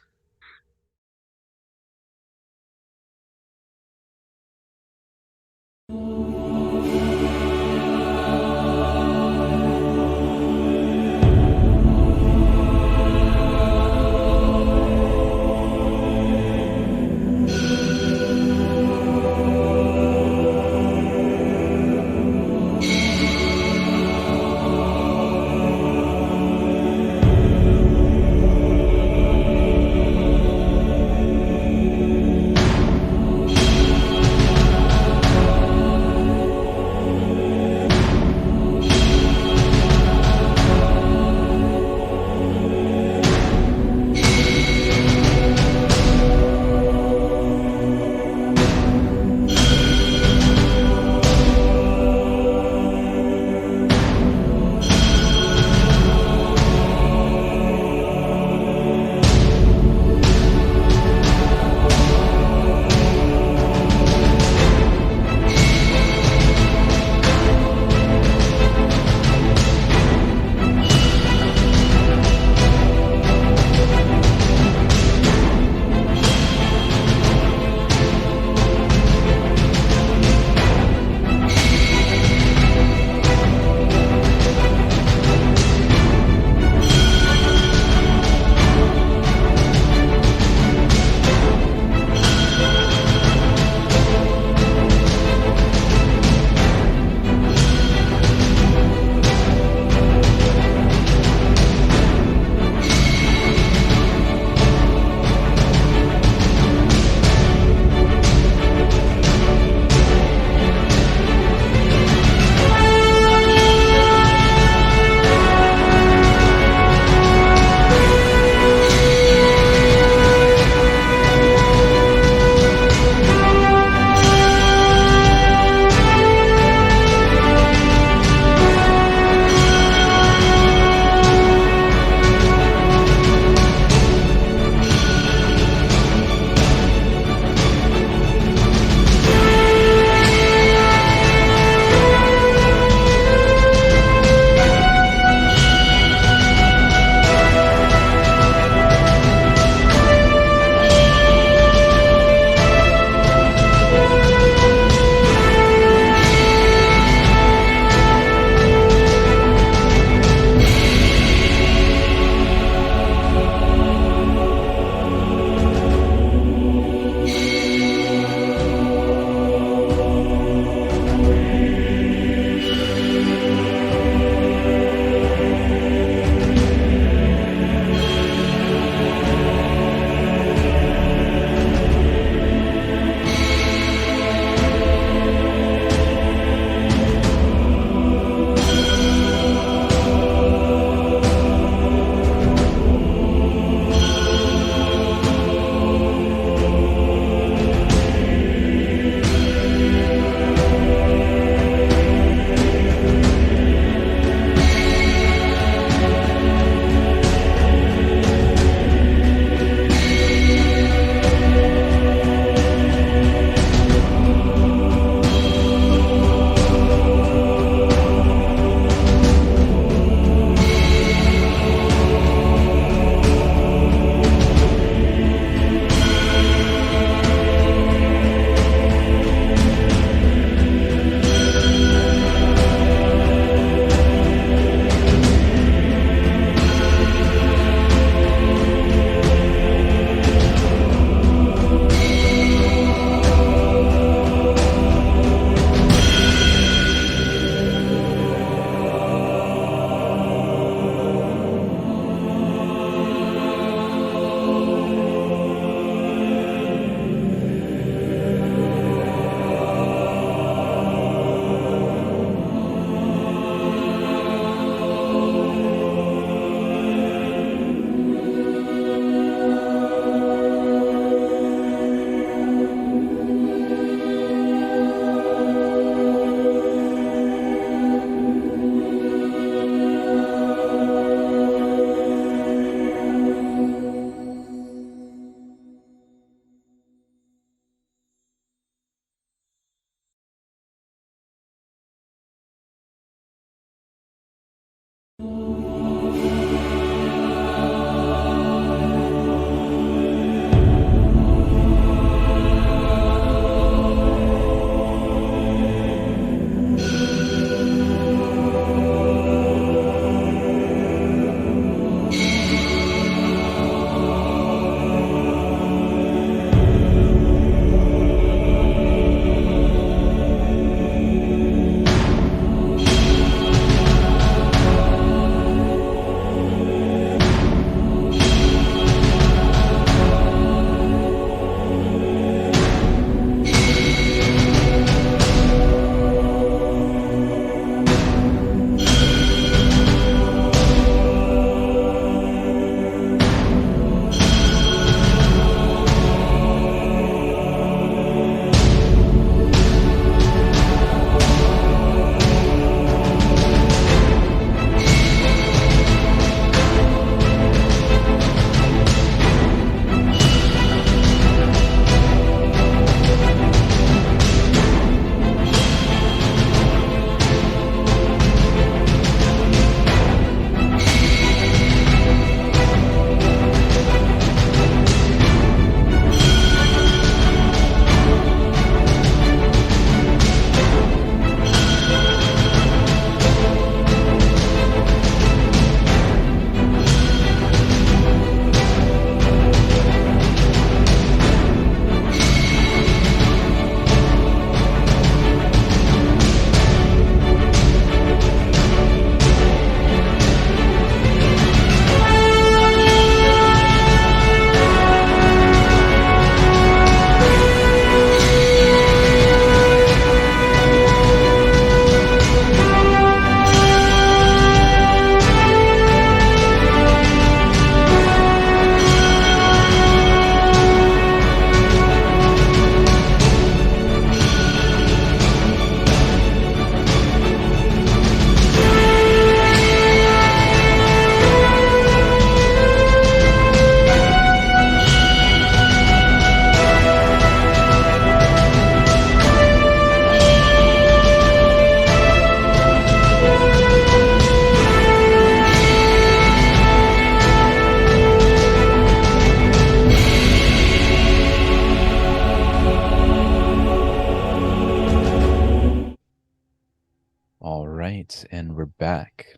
right, and we're back.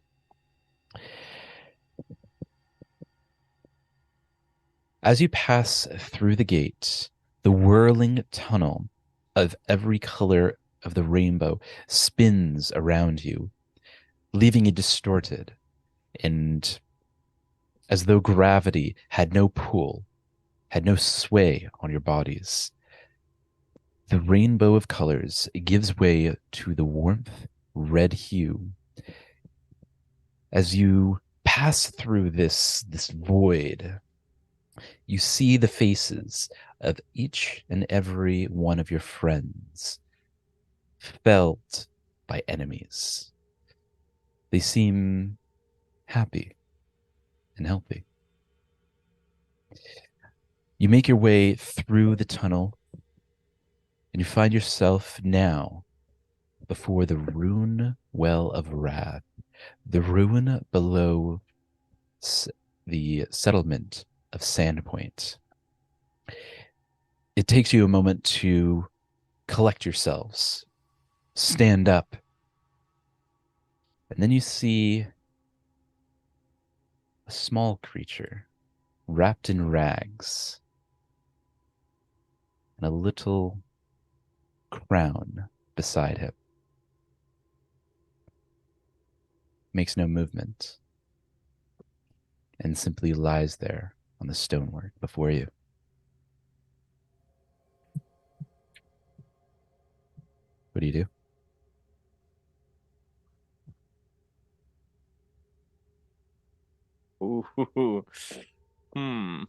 As you pass through the gate, the whirling tunnel of every color of the rainbow spins around you, leaving you distorted and as though gravity had no pull, had no sway on your bodies. The rainbow of colors gives way to the warmth red hue. As you pass through this void, you see the faces of each and every one of your friends felled by enemies. They seem happy and healthy. You make your way through the tunnel and you find yourself now before the rune well of Wrath, the ruin below the settlement of Sandpoint. It takes you a moment to collect yourselves, stand up, and then you see a small creature wrapped in rags and a little crown beside him. Makes no movement and simply lies there on the stonework before you. What do you do? Ooh. Hmm.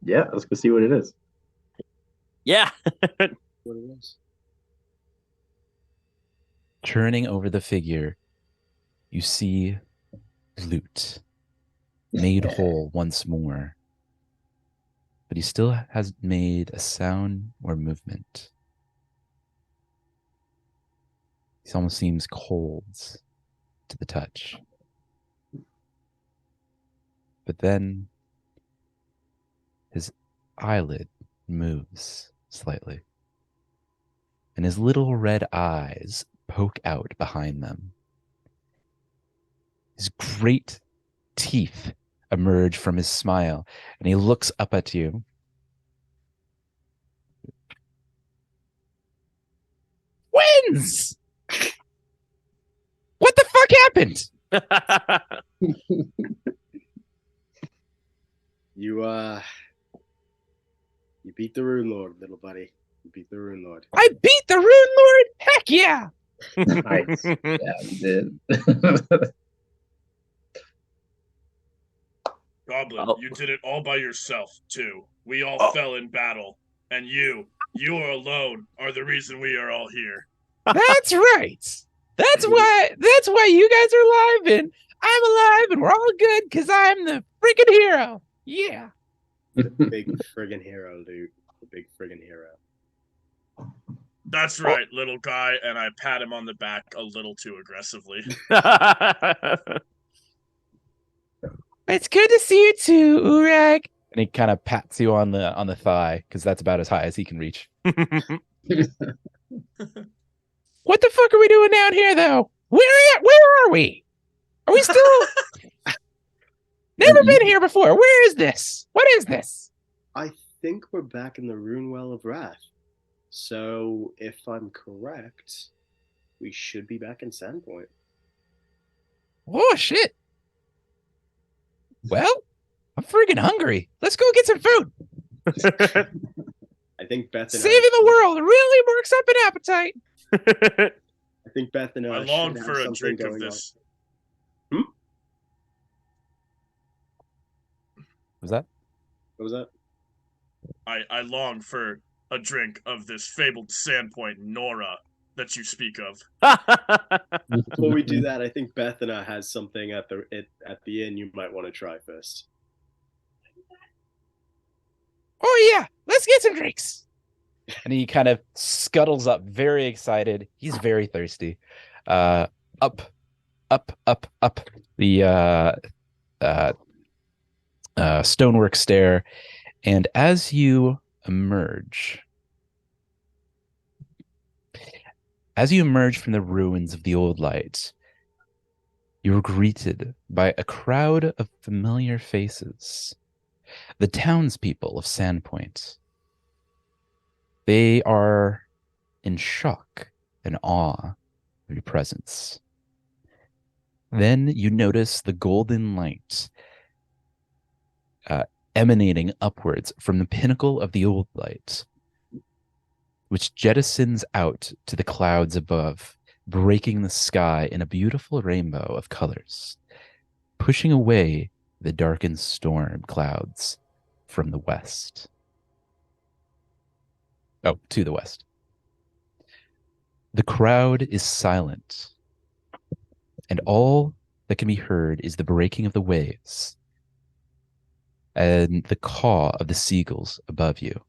Yeah, let's go see what it is. Yeah. What it is. Turning over the figure, you see Loot made whole once more, but he still hasn't made a sound or movement. He almost seems cold to the touch. But then his eyelid moves slightly, and his little red eyes poke out behind them. His great teeth emerge from his smile, and he looks up at you. Wins! What the fuck happened? You beat the Rune Lord, little buddy. You beat the Rune Lord. I beat the Rune Lord? Heck yeah! Nice. Yeah, you did. Goblin, Oh. you did it all by yourself, too. We all fell in battle. And you are alone, are the reason we are all here. That's right. That's why you guys are alive and I'm alive and we're all good because I'm the freaking hero. Yeah. Big friggin' hero, dude. Big friggin' hero. That's right, little guy, and I pat him on the back a little too aggressively. It's good to see you too, Urag. And he kind of pats you on the thigh because that's about as high as he can reach. What the fuck are we doing down here, though? Where are we? Are we still? Never been here before. Where is this? What is this? I think we're back in the Rune Well of Wrath. So, if I'm correct, we should be back in Sandpoint. Oh shit. Well, I'm freaking hungry. Let's go get some food. I think Beth and Saving the world really works up an appetite. I think Beth and I should long have for a something drink of going this. Was that? What was that? I long for a drink of this fabled Sandpoint Nora that you speak of. Before we do that, I think Beth and has something at the inn you might want to try first. Oh yeah, let's get some drinks. And he kind of scuttles up, very excited. He's very thirsty. Up the stonework stair. And as you emerge, As you emerge from the ruins of the old light, you are greeted by a crowd of familiar faces. The townspeople of Sandpoint. They are in shock and awe of your presence. Then you notice the golden light uh, emanating upwards from the pinnacle of the old light, which jettisons out to the clouds above, breaking the sky in a beautiful rainbow of colors, pushing away the darkened storm clouds from the west. Oh, to the west. The crowd is silent, and all that can be heard is the breaking of the waves and the caw of the seagulls above you.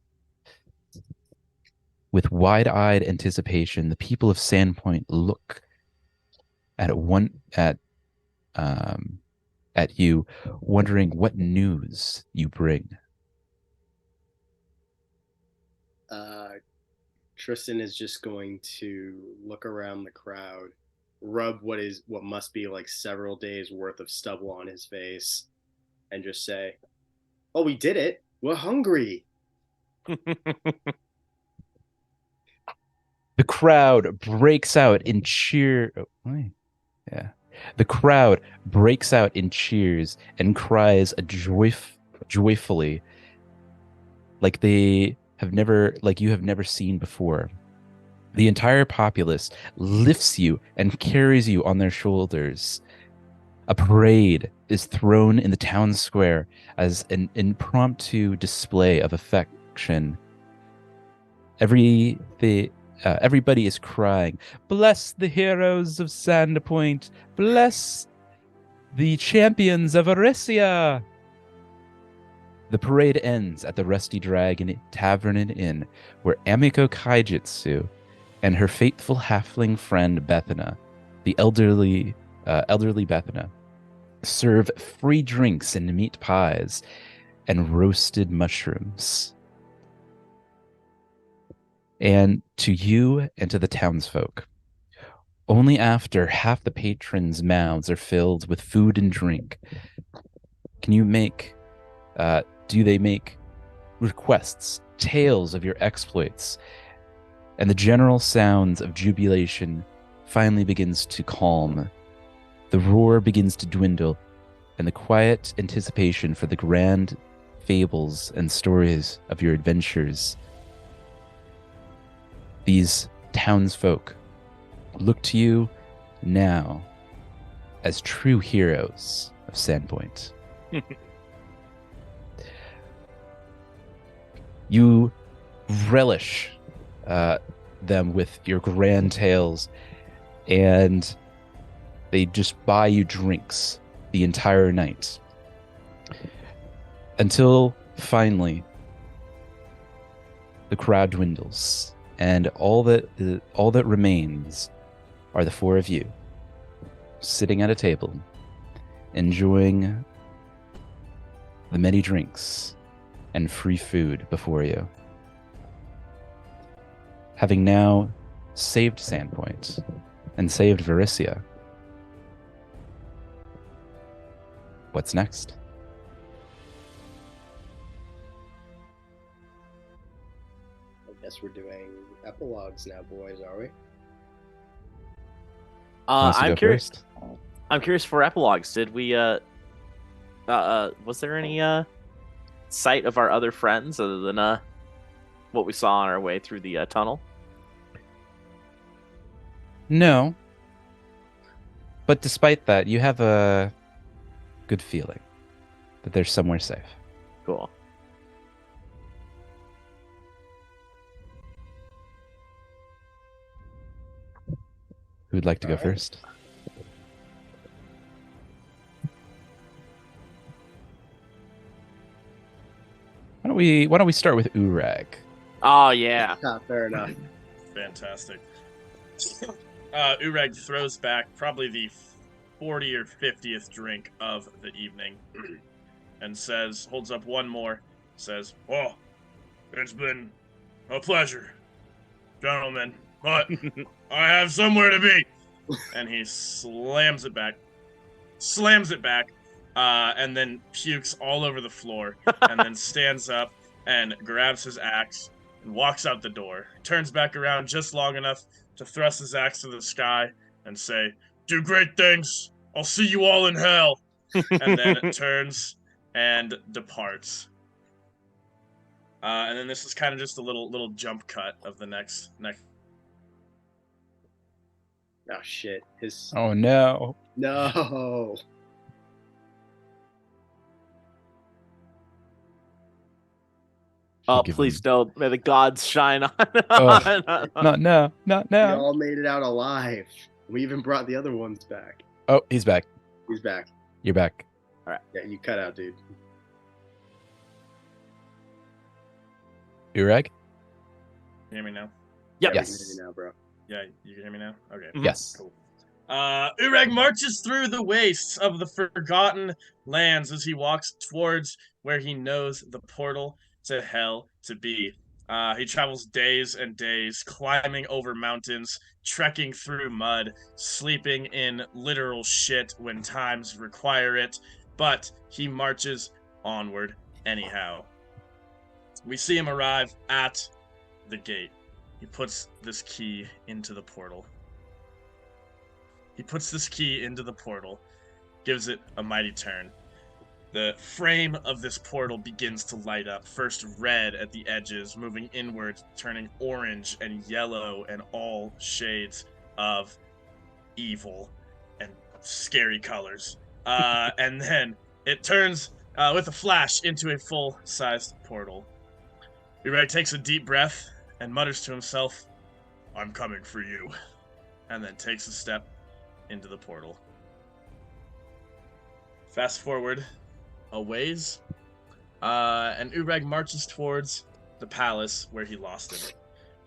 With wide-eyed anticipation, the people of Sandpoint look at you, wondering what news you bring. Tristan is just going to look around the crowd, rub what must be like several days worth of stubble on his face, and just say, "Oh, we did it! We're hungry." The crowd breaks out in cheer. Oh, yeah. The crowd breaks out in cheers and cries joyfully, like you have never seen before. The entire populace lifts you and carries you on their shoulders. A parade is thrown in the town square as an impromptu display of affection. Everybody is crying, "Bless the heroes of Sandpoint! Bless the champions of Arisia!" The parade ends at the Rusty Dragon Tavern and Inn, where Amiko Kaijitsu and her faithful halfling friend Bethana, the elderly Bethana, serve free drinks and meat pies and roasted mushrooms. And to you and to the townsfolk, only after half the patrons' mouths are filled with food and drink do they make requests, tales of your exploits, and the general sounds of jubilation finally begins to calm. The roar begins to dwindle, and the quiet anticipation for the grand fables and stories of your adventures. These townsfolk look to you now as true heroes of Sandpoint. You relish them with your grand tales, and they just buy you drinks the entire night. Until finally, the crowd dwindles, and all that remains are the four of you sitting at a table, enjoying the many drinks and free food before you. Having now saved Sandpoint and saved Varisia, what's next? I guess we're doing epilogues now, boys, are we? I'm curious. I'm curious for epilogues. Did we? Was there any sight of our other friends other than what we saw on our way through the tunnel? No. But despite that, you have a good feeling that they're somewhere safe. Cool. Who'd like to go All right. first? Why don't we start with Urag? Oh yeah. Fair enough. Fantastic. Ureg throws back probably the 40 or 50th drink of the evening and holds up one more, says, "Oh, it's been a pleasure. Gentlemen, But I have somewhere to be. And he slams it back, and then pukes all over the floor, and then stands up and grabs his axe and walks out the door. Turns back around just long enough to thrust his axe to the sky and say, "Do great things. I'll see you all in hell." And then turns and departs. And then this is kind of just a little jump cut of the next. Oh shit! His Oh no. no. Oh, Give please him- don't. May the gods shine on. Ugh. Not now. Not We now. all made it out alive. We even brought the other ones back. Oh, he's back. He's back. You're back. Yeah, you cut out, dude. Urag? You hear me now? Yep. Yeah, we Yes. can hear you now, bro. Yeah, you can hear me now? Okay. Mhm. Yes. Cool. Ureg marches through the wastes of the Forgotten Lands as he walks towards where he knows the portal to hell to be. He travels days and days, climbing over mountains, trekking through mud, sleeping in literal shit when times require it, but he marches onward anyhow. We see him arrive at the gate. He puts this key into the portal. Gives it a mighty turn. The frame of this portal begins to light up, first red at the edges, moving inward, turning orange and yellow and all shades of evil and scary colors. And then it turns with a flash into a full-sized portal. Ureg takes a deep breath and mutters to himself, "I'm coming for you," and then takes a step into the portal. Fast forward a ways, and Ureg marches towards the palace where he lost him,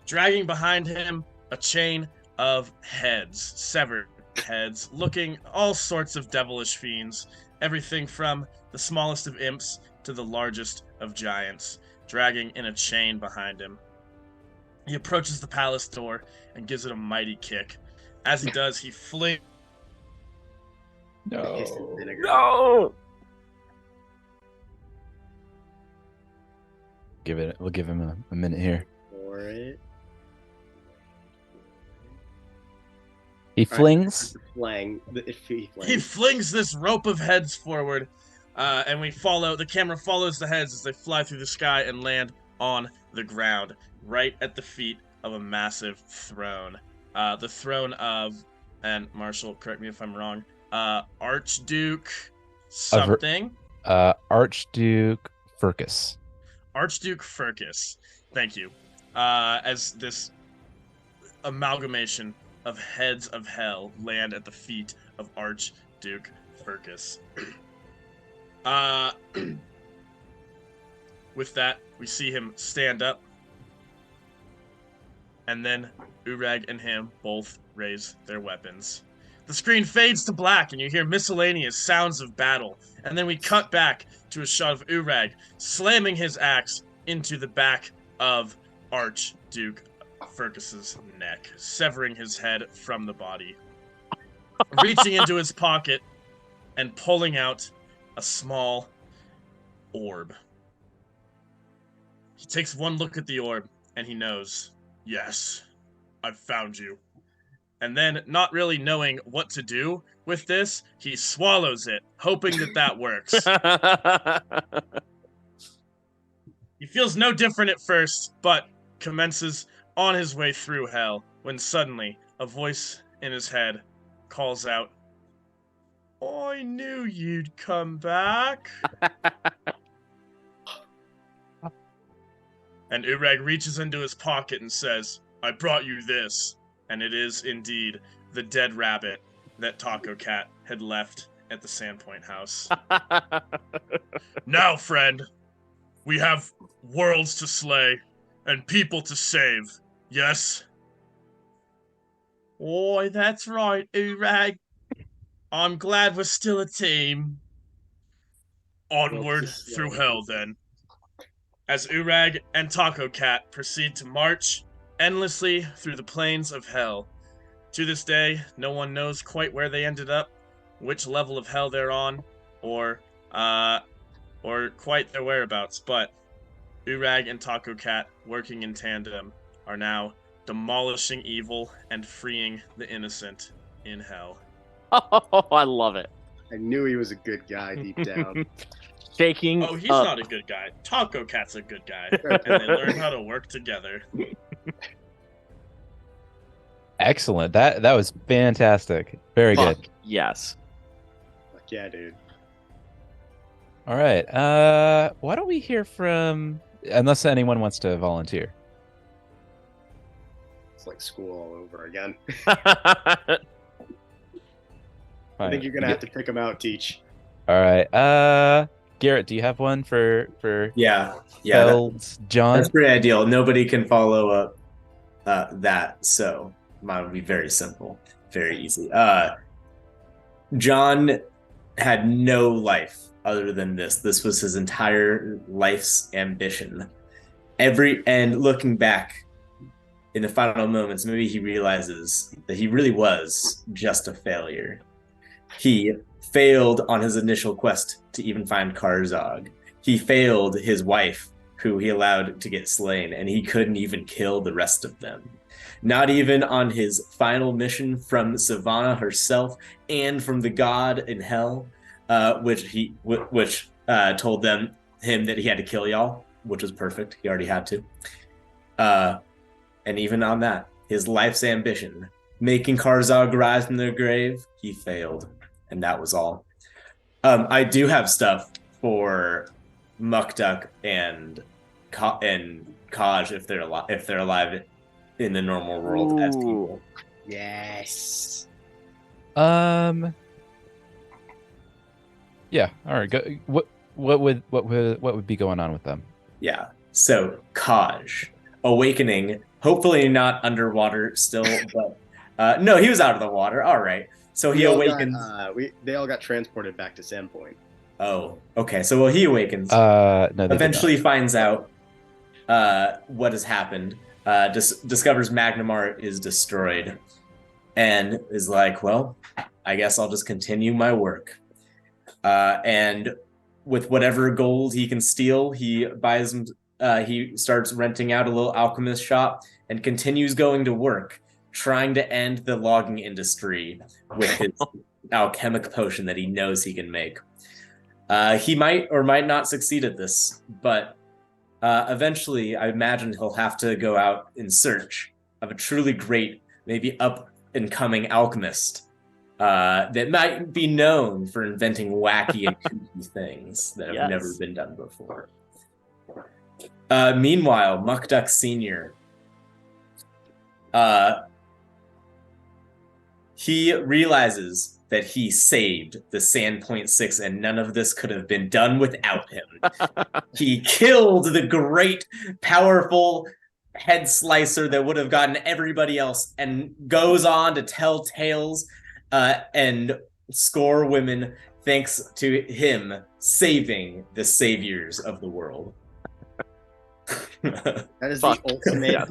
dragging behind him a chain of heads, severed heads, looking all sorts of devilish fiends, everything from the smallest of imps to the largest of giants, dragging in a chain behind him. He approaches the palace door and gives it a mighty kick. As he does, he flings Instant vinegar. No. We'll give him a minute here. For it. He flings. He flings this rope of heads forward, and we follow. The camera follows the heads as they fly through the sky and land on the ground, right at the feet of a massive throne. The throne of, and Marshall, correct me if I'm wrong, Archduke something. Archduke Furcus. Archduke Furcus. Thank you. As this amalgamation of heads of hell land at the feet of Archduke Furcus. With that, we see him stand up, and then Ureg and him both raise their weapons. The screen fades to black, and you hear miscellaneous sounds of battle, and then we cut back to a shot of Ureg slamming his axe into the back of Archduke Furcus's neck, severing his head from the body, reaching into his pocket and pulling out a small orb. He takes one look at the orb, and he knows, yes, I've found you. And then, not really knowing what to do with this, he swallows it, hoping that works. He feels no different at first, but commences on his way through hell, when suddenly a voice in his head calls out, "I knew you'd come back." And Ureg reaches into his pocket and says, "I brought you this." And it is indeed the dead rabbit that Taco Cat had left at the Sandpoint house. "Now, friend, we have worlds to slay and people to save, yes?" "Oi, that's right, Urag. I'm glad we're still a team." "Onward through hell, then." As Urag and Taco Cat proceed to march endlessly through the plains of hell. To this day, no one knows quite where they ended up, which level of hell they're on, or quite their whereabouts, but Urag and Taco Cat, working in tandem, are now demolishing evil and freeing the innocent in hell. Oh, I love it. I knew he was a good guy deep down. Shaking. Oh, he's not a good guy. Taco Cat's a good guy, and they learn how to work together. Excellent. That was fantastic. Very Fuck, good. yes. Like, yeah, dude. All right. Why don't we hear from, unless anyone wants to volunteer. It's like school all over again. I I think you're gonna have to pick him out, Teach. All right. Garrett, do you have one for Yeah, Feld's John? that's pretty ideal. Nobody can follow up that, so mine would be very simple, very easy. John had no life other than this. This was his entire life's ambition. And looking back in the final moments, maybe he realizes that he really was just a failure. He failed on his initial quest to even find Karzog. He failed his wife, who he allowed to get slain, and he couldn't even kill the rest of them. Not even on his final mission from Savannah herself and from the god in hell, which told him that he had to kill y'all, which was perfect. He already had to. And even on that, his life's ambition, making Karzog rise from their grave, he failed. And that was all. I do have stuff for Mukduk and Kaj if they're alive in the normal world as people. Yes. Yeah. All right. Go, what would be going on with them? Yeah. So Kaj, awakening, hopefully not underwater still, but no, he was out of the water. All right. So he awakens. They all got transported back to Sandpoint. Oh, okay. So he awakens. No, they did Eventually finds out what has happened. Discovers Magnamar is destroyed, and is like, well, I guess I'll just continue my work. And with whatever gold he can steal, he buys him. He starts renting out a little alchemist shop and continues going to work, trying to end the logging industry with his alchemic potion that he knows he can make. He might or might not succeed at this, but eventually I imagine he'll have to go out in search of a truly great, maybe up-and-coming alchemist that might be known for inventing wacky and kooky things that have never been done before. Meanwhile, Mukduk Sr., he realizes that he saved the Sandpoint 6 and none of this could have been done without him. He killed the great, powerful head slicer that would have gotten everybody else and goes on to tell tales and score women thanks to him saving the saviors of the world. That is the ultimate. Yes.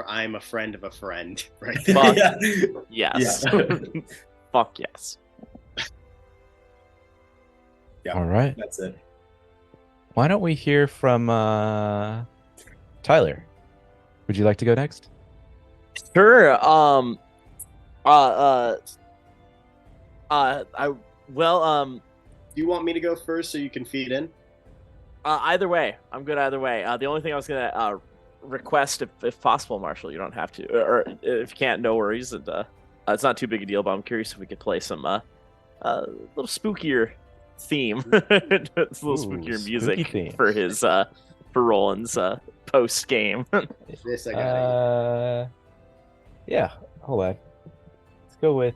I'm a friend of a friend, right there. Fuck yes. Yeah. Fuck yes. Yeah. All right. That's it. Why don't we hear from Tyler? Would you like to go next? Sure. Do you want me to go first so you can feed in? Either way, I'm good either way. The only thing I was gonna request, if possible, Marshall, you don't have to, or if you can't, no worries. It's not too big a deal, but I'm curious if we could play some little spookier theme. It's a little spookier music theme. for his for Roland's post game. This I got. Yeah. Hold on. Let's go with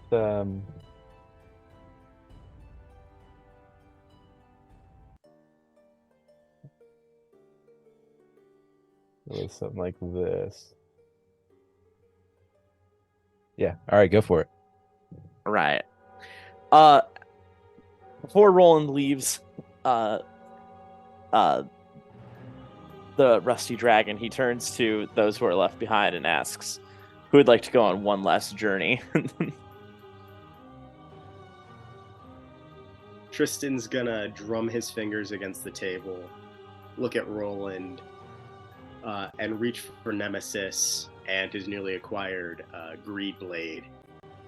something like this. Yeah. All right. Go for it. Right. Before Roland leaves, the rusty dragon, he turns to those who are left behind and asks, who would like to go on one last journey? Tristan's gonna drum his fingers against the table, look at Roland, and reach for Nemesis and his newly acquired Greed Blade.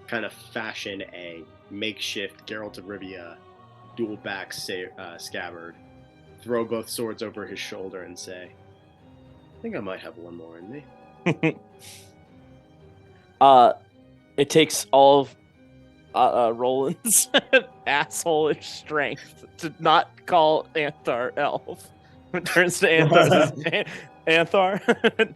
Kind of fashion a makeshift Geralt of Rivia dual back scabbard. Throw both swords over his shoulder and say, I think I might have one more in me. It takes all of Roland's asshole-ish strength to not call Anthar elf. It turns to Anthar. Anthar.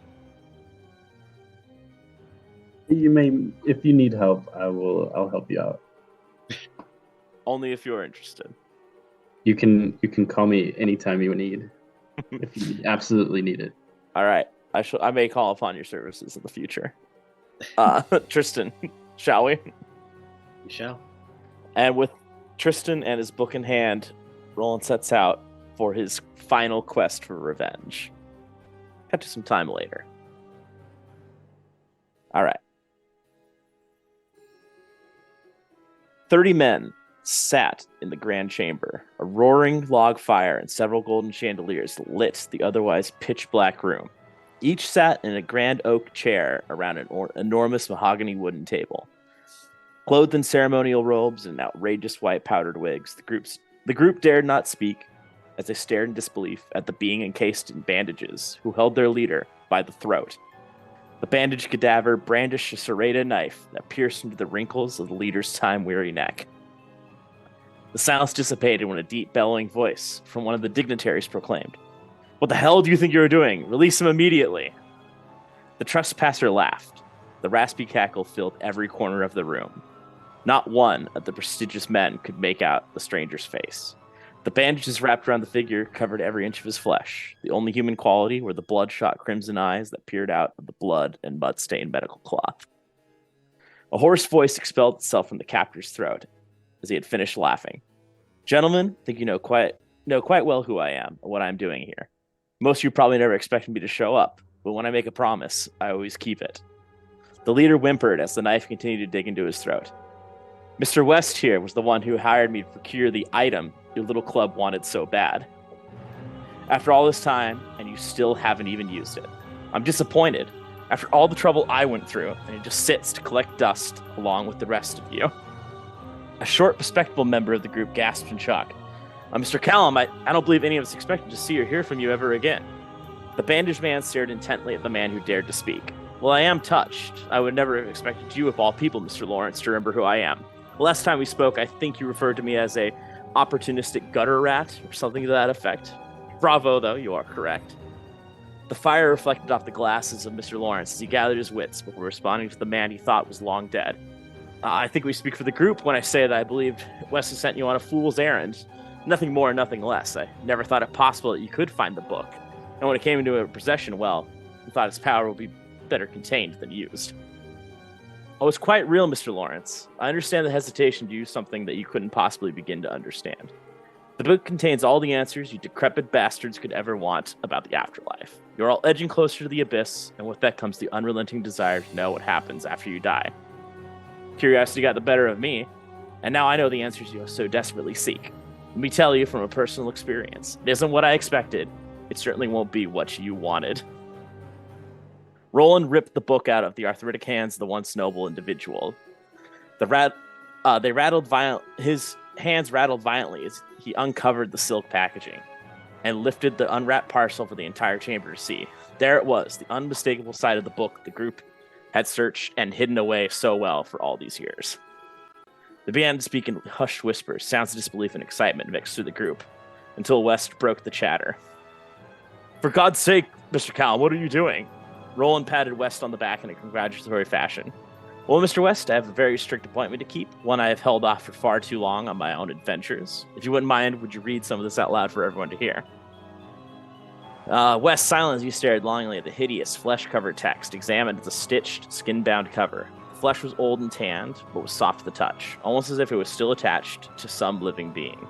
You may, if you need help, I'll help you out. Only if you're interested. You can call me anytime you need, if you absolutely need it. All right, I may call upon your services in the future. Tristan, shall we? We shall. And with Tristan and his book in hand, Roland sets out for his final quest for revenge. Cut to some time later. All right. 30 men sat in the grand chamber. A roaring log fire and several golden chandeliers lit the otherwise pitch-black room. Each sat in a grand oak chair around an enormous mahogany wooden table. Clothed in ceremonial robes and outrageous white powdered wigs, the group dared not speak as they stared in disbelief at the being encased in bandages who held their leader by the throat. The bandaged cadaver brandished a serrated knife that pierced into the wrinkles of the leader's time-weary neck. The silence dissipated when a deep, bellowing voice from one of the dignitaries proclaimed, "What the hell do you think you're doing? Release him immediately!" The trespasser laughed. The raspy cackle filled every corner of the room. Not one of the prestigious men could make out the stranger's face. The bandages wrapped around the figure covered every inch of his flesh. The only human quality were the bloodshot crimson eyes that peered out of the blood and mud-stained medical cloth. A hoarse voice expelled itself from the captor's throat as he had finished laughing. "Gentlemen, I think you know quite well who I am and what I'm doing here. Most of you probably never expected me to show up, but when I make a promise, I always keep it." The leader whimpered as the knife continued to dig into his throat. "Mr. West here was the one who hired me to procure the item your little club wanted so bad. After all this time, and you still haven't even used it. I'm disappointed. After all the trouble I went through, and it just sits to collect dust along with the rest of you." A short, respectable member of the group gasped in shock. "Mr. Callum, I don't believe any of us expected to see or hear from you ever again." The bandaged man stared intently at the man who dared to speak. "Well, I am touched. I would never have expected you, of all people, Mr. Lawrence, to remember who I am. The last time we spoke, I think you referred to me as a opportunistic gutter rat, or something to that effect. Bravo, though, you are correct." The fire reflected off the glasses of Mr. Lawrence as he gathered his wits before responding to the man he thought was long dead. "I think we speak for the group when I say that I believed Wesley sent you on a fool's errand. Nothing more, nothing less. I never thought it possible that you could find the book. And when it came into possession, well, we thought its power would be better contained than used." "Oh, it's quite real, Mr. Lawrence. I understand the hesitation to use something that you couldn't possibly begin to understand. The book contains all the answers you decrepit bastards could ever want about the afterlife. You're all edging closer to the abyss, and with that comes the unrelenting desire to know what happens after you die. Curiosity got the better of me, and now I know the answers you so desperately seek. Let me tell you from a personal experience. It isn't what I expected. It certainly won't be what you wanted." Roland ripped the book out of the arthritic hands of the once noble individual. His hands rattled violently as he uncovered the silk packaging and lifted the unwrapped parcel for the entire chamber to see. There it was, the unmistakable side of the book the group had searched and hidden away so well for all these years. They began to speak in hushed whispers, sounds of disbelief and excitement mixed through the group, until West broke the chatter. "For God's sake, Mr. Callum, what are you doing?" Roland patted West on the back in a congratulatory fashion. "Well, Mr. West, I have a very strict appointment to keep, one I have held off for far too long on my own adventures. If you wouldn't mind, would you read some of this out loud for everyone to hear?" West silently as he stared longingly at the hideous, flesh-covered text, examined the stitched, skin-bound cover. The flesh was old and tanned, but was soft to the touch, almost as if it was still attached to some living being.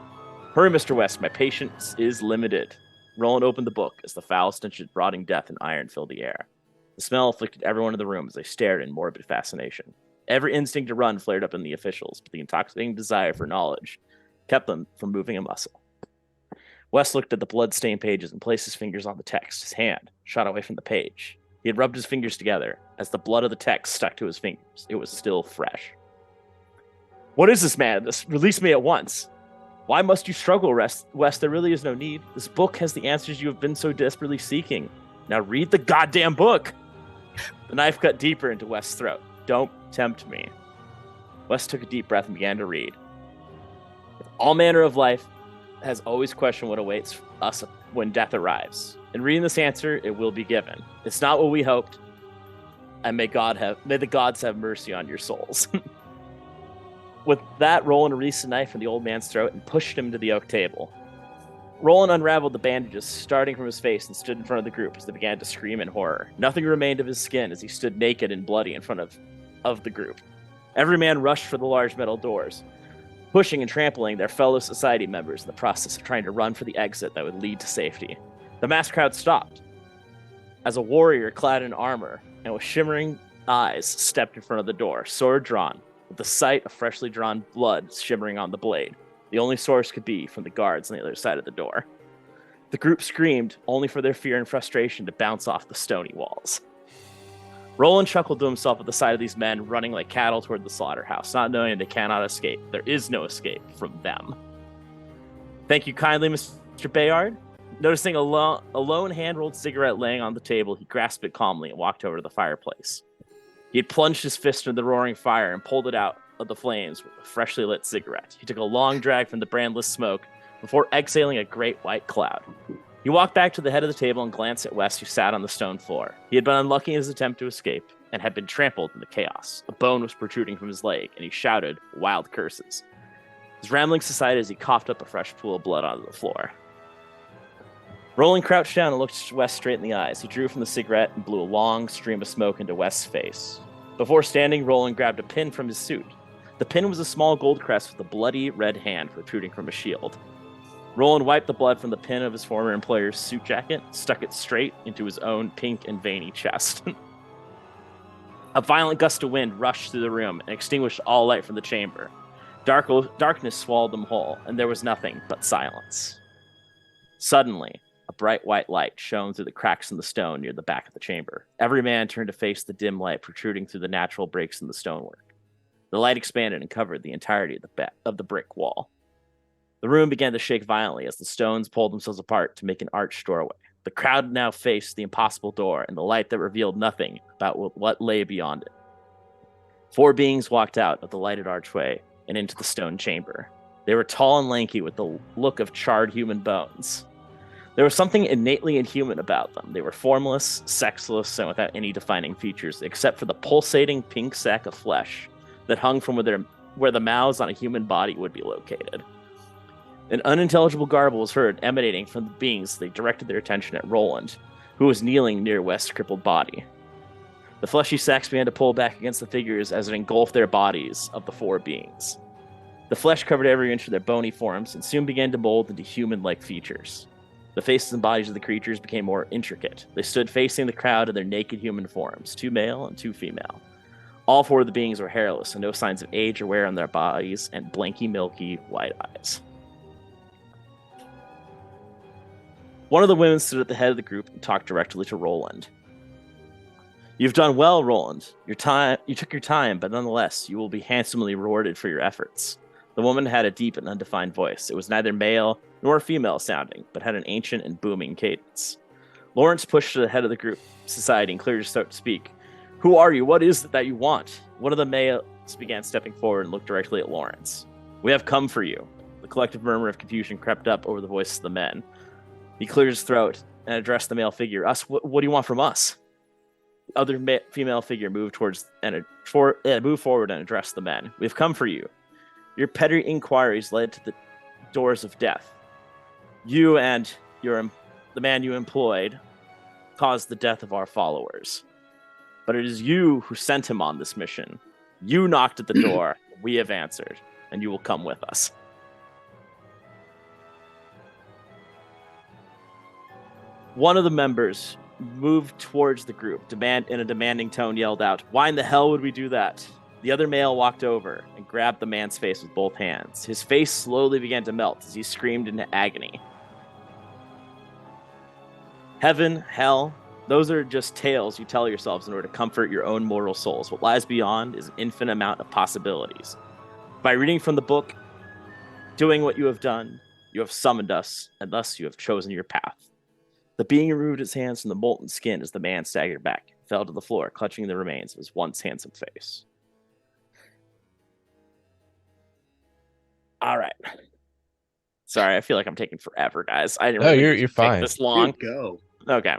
"Hurry, Mr. West, my patience is limited." Roland opened the book as the foul stench of rotting death and iron filled the air. The smell afflicted everyone in the room as they stared in morbid fascination. Every instinct to run flared up in the officials, but the intoxicating desire for knowledge kept them from moving a muscle. Wes looked at the blood-stained pages and placed his fingers on the text. His hand shot away from the page. He had rubbed his fingers together. As the blood of the text stuck to his fingers, it was still fresh. What is this, man? Release me at once. Why must you struggle, Wes? There really is no need. This book has the answers you have been so desperately seeking. Now read the goddamn book. The knife cut deeper into Wes' throat. Don't tempt me. Wes took a deep breath and began to read. All manner of life has always questioned what awaits us when death arrives. In reading this answer, it will be given. It's not what we hoped, and may the gods have mercy on your souls. With that, Roland released the knife from the old man's throat and pushed him to the oak table. Roland unraveled the bandages starting from his face and stood in front of the group as they began to scream in horror. Nothing remained of his skin as he stood naked and bloody in front of the group. Every man rushed for the large metal doors, pushing and trampling their fellow society members in the process of trying to run for the exit that would lead to safety. The mass crowd stopped as a warrior clad in armor and with shimmering eyes stepped in front of the door, sword drawn, with the sight of freshly drawn blood shimmering on the blade. The only source could be from the guards on the other side of the door. The group screamed, only for their fear and frustration to bounce off the stony walls. Roland chuckled to himself at the sight of these men running like cattle toward the slaughterhouse, not knowing they cannot escape. There is no escape from them. Thank you kindly, Mr. Bayard. Noticing a lone hand-rolled cigarette laying on the table, he grasped it calmly and walked over to the fireplace. He had plunged his fist into the roaring fire and pulled it out of the flames with a freshly lit cigarette. He took a long drag from the brandless smoke before exhaling a great white cloud. He walked back to the head of the table and glanced at Wes, who sat on the stone floor. He had been unlucky in his attempt to escape and had been trampled in the chaos. A bone was protruding from his leg, and he shouted wild curses. His ramblings subsided as he coughed up a fresh pool of blood onto the floor. Roland crouched down and looked Wes straight in the eyes. He drew from the cigarette and blew a long stream of smoke into Wes' face. Before standing, Roland grabbed a pin from his suit. The pin was a small gold crest with a bloody red hand protruding from a shield. Roland wiped the blood from the pin of his former employer's suit jacket, stuck it straight into his own pink and veiny chest. A violent gust of wind rushed through the room and extinguished all light from the chamber. Darkness swallowed them whole, and there was nothing but silence. Suddenly, a bright white light shone through the cracks in the stone near the back of the chamber. Every man turned to face the dim light protruding through the natural breaks in the stonework. The light expanded and covered the entirety of the brick wall. The room began to shake violently as the stones pulled themselves apart to make an arched doorway. The crowd now faced the impossible door and the light that revealed nothing about what lay beyond it. 4 beings walked out of the lighted archway and into the stone chamber. They were tall and lanky with the look of charred human bones. There was something innately inhuman about them. They were formless, sexless, and without any defining features, except for the pulsating pink sack of flesh that hung from where the mouths on a human body would be located. An unintelligible garble was heard emanating from the beings. They directed their attention at Roland, who was kneeling near Wes' crippled body. The fleshy sacks began to pull back against the figures as it engulfed their bodies of the 4 beings. The flesh covered every inch of their bony forms and soon began to mold into human-like features. The faces and bodies of the creatures became more intricate. They stood facing the crowd in their naked human forms, 2 male and 2 female. All 4 of the beings were hairless and no signs of age or wear on their bodies and blanky, milky, white eyes. One of the women stood at the head of the group and talked directly to Roland. You've done well, Roland. You took your time, but nonetheless, you will be handsomely rewarded for your efforts. The woman had a deep and undefined voice. It was neither male nor female sounding, but had an ancient and booming cadence. Lawrence pushed to the head of the group society and cleared his throat to speak. Who are you? What is it that you want? One of the males began stepping forward and looked directly at Lawrence. We have come for you. The collective murmur of confusion crept up over the voices of the men. He cleared his throat and addressed the male figure. Us? What do you want from us? The other female figure moved forward and addressed the men. We have come for you. Your petty inquiries led to the doors of death. You and the man you employed caused the death of our followers. But it is you who sent him on this mission. You knocked at the door. We have answered, and you will come with us. One of the members moved towards the group, in a demanding tone yelled out, "Why in the hell would we do that?" The other male walked over and grabbed the man's face with both hands. His face slowly began to melt as he screamed into agony. Heaven, hell, those are just tales you tell yourselves in order to comfort your own mortal souls. What lies beyond is an infinite amount of possibilities. By reading from the book, doing what you have done, you have summoned us, and thus you have chosen your path. The being removed his hands from the molten skin as the man staggered back, fell to the floor, clutching the remains of his once handsome face. All right. Sorry, I feel like I'm taking forever, guys. I didn't No, really you're take fine. this long. Dude, go. Okay.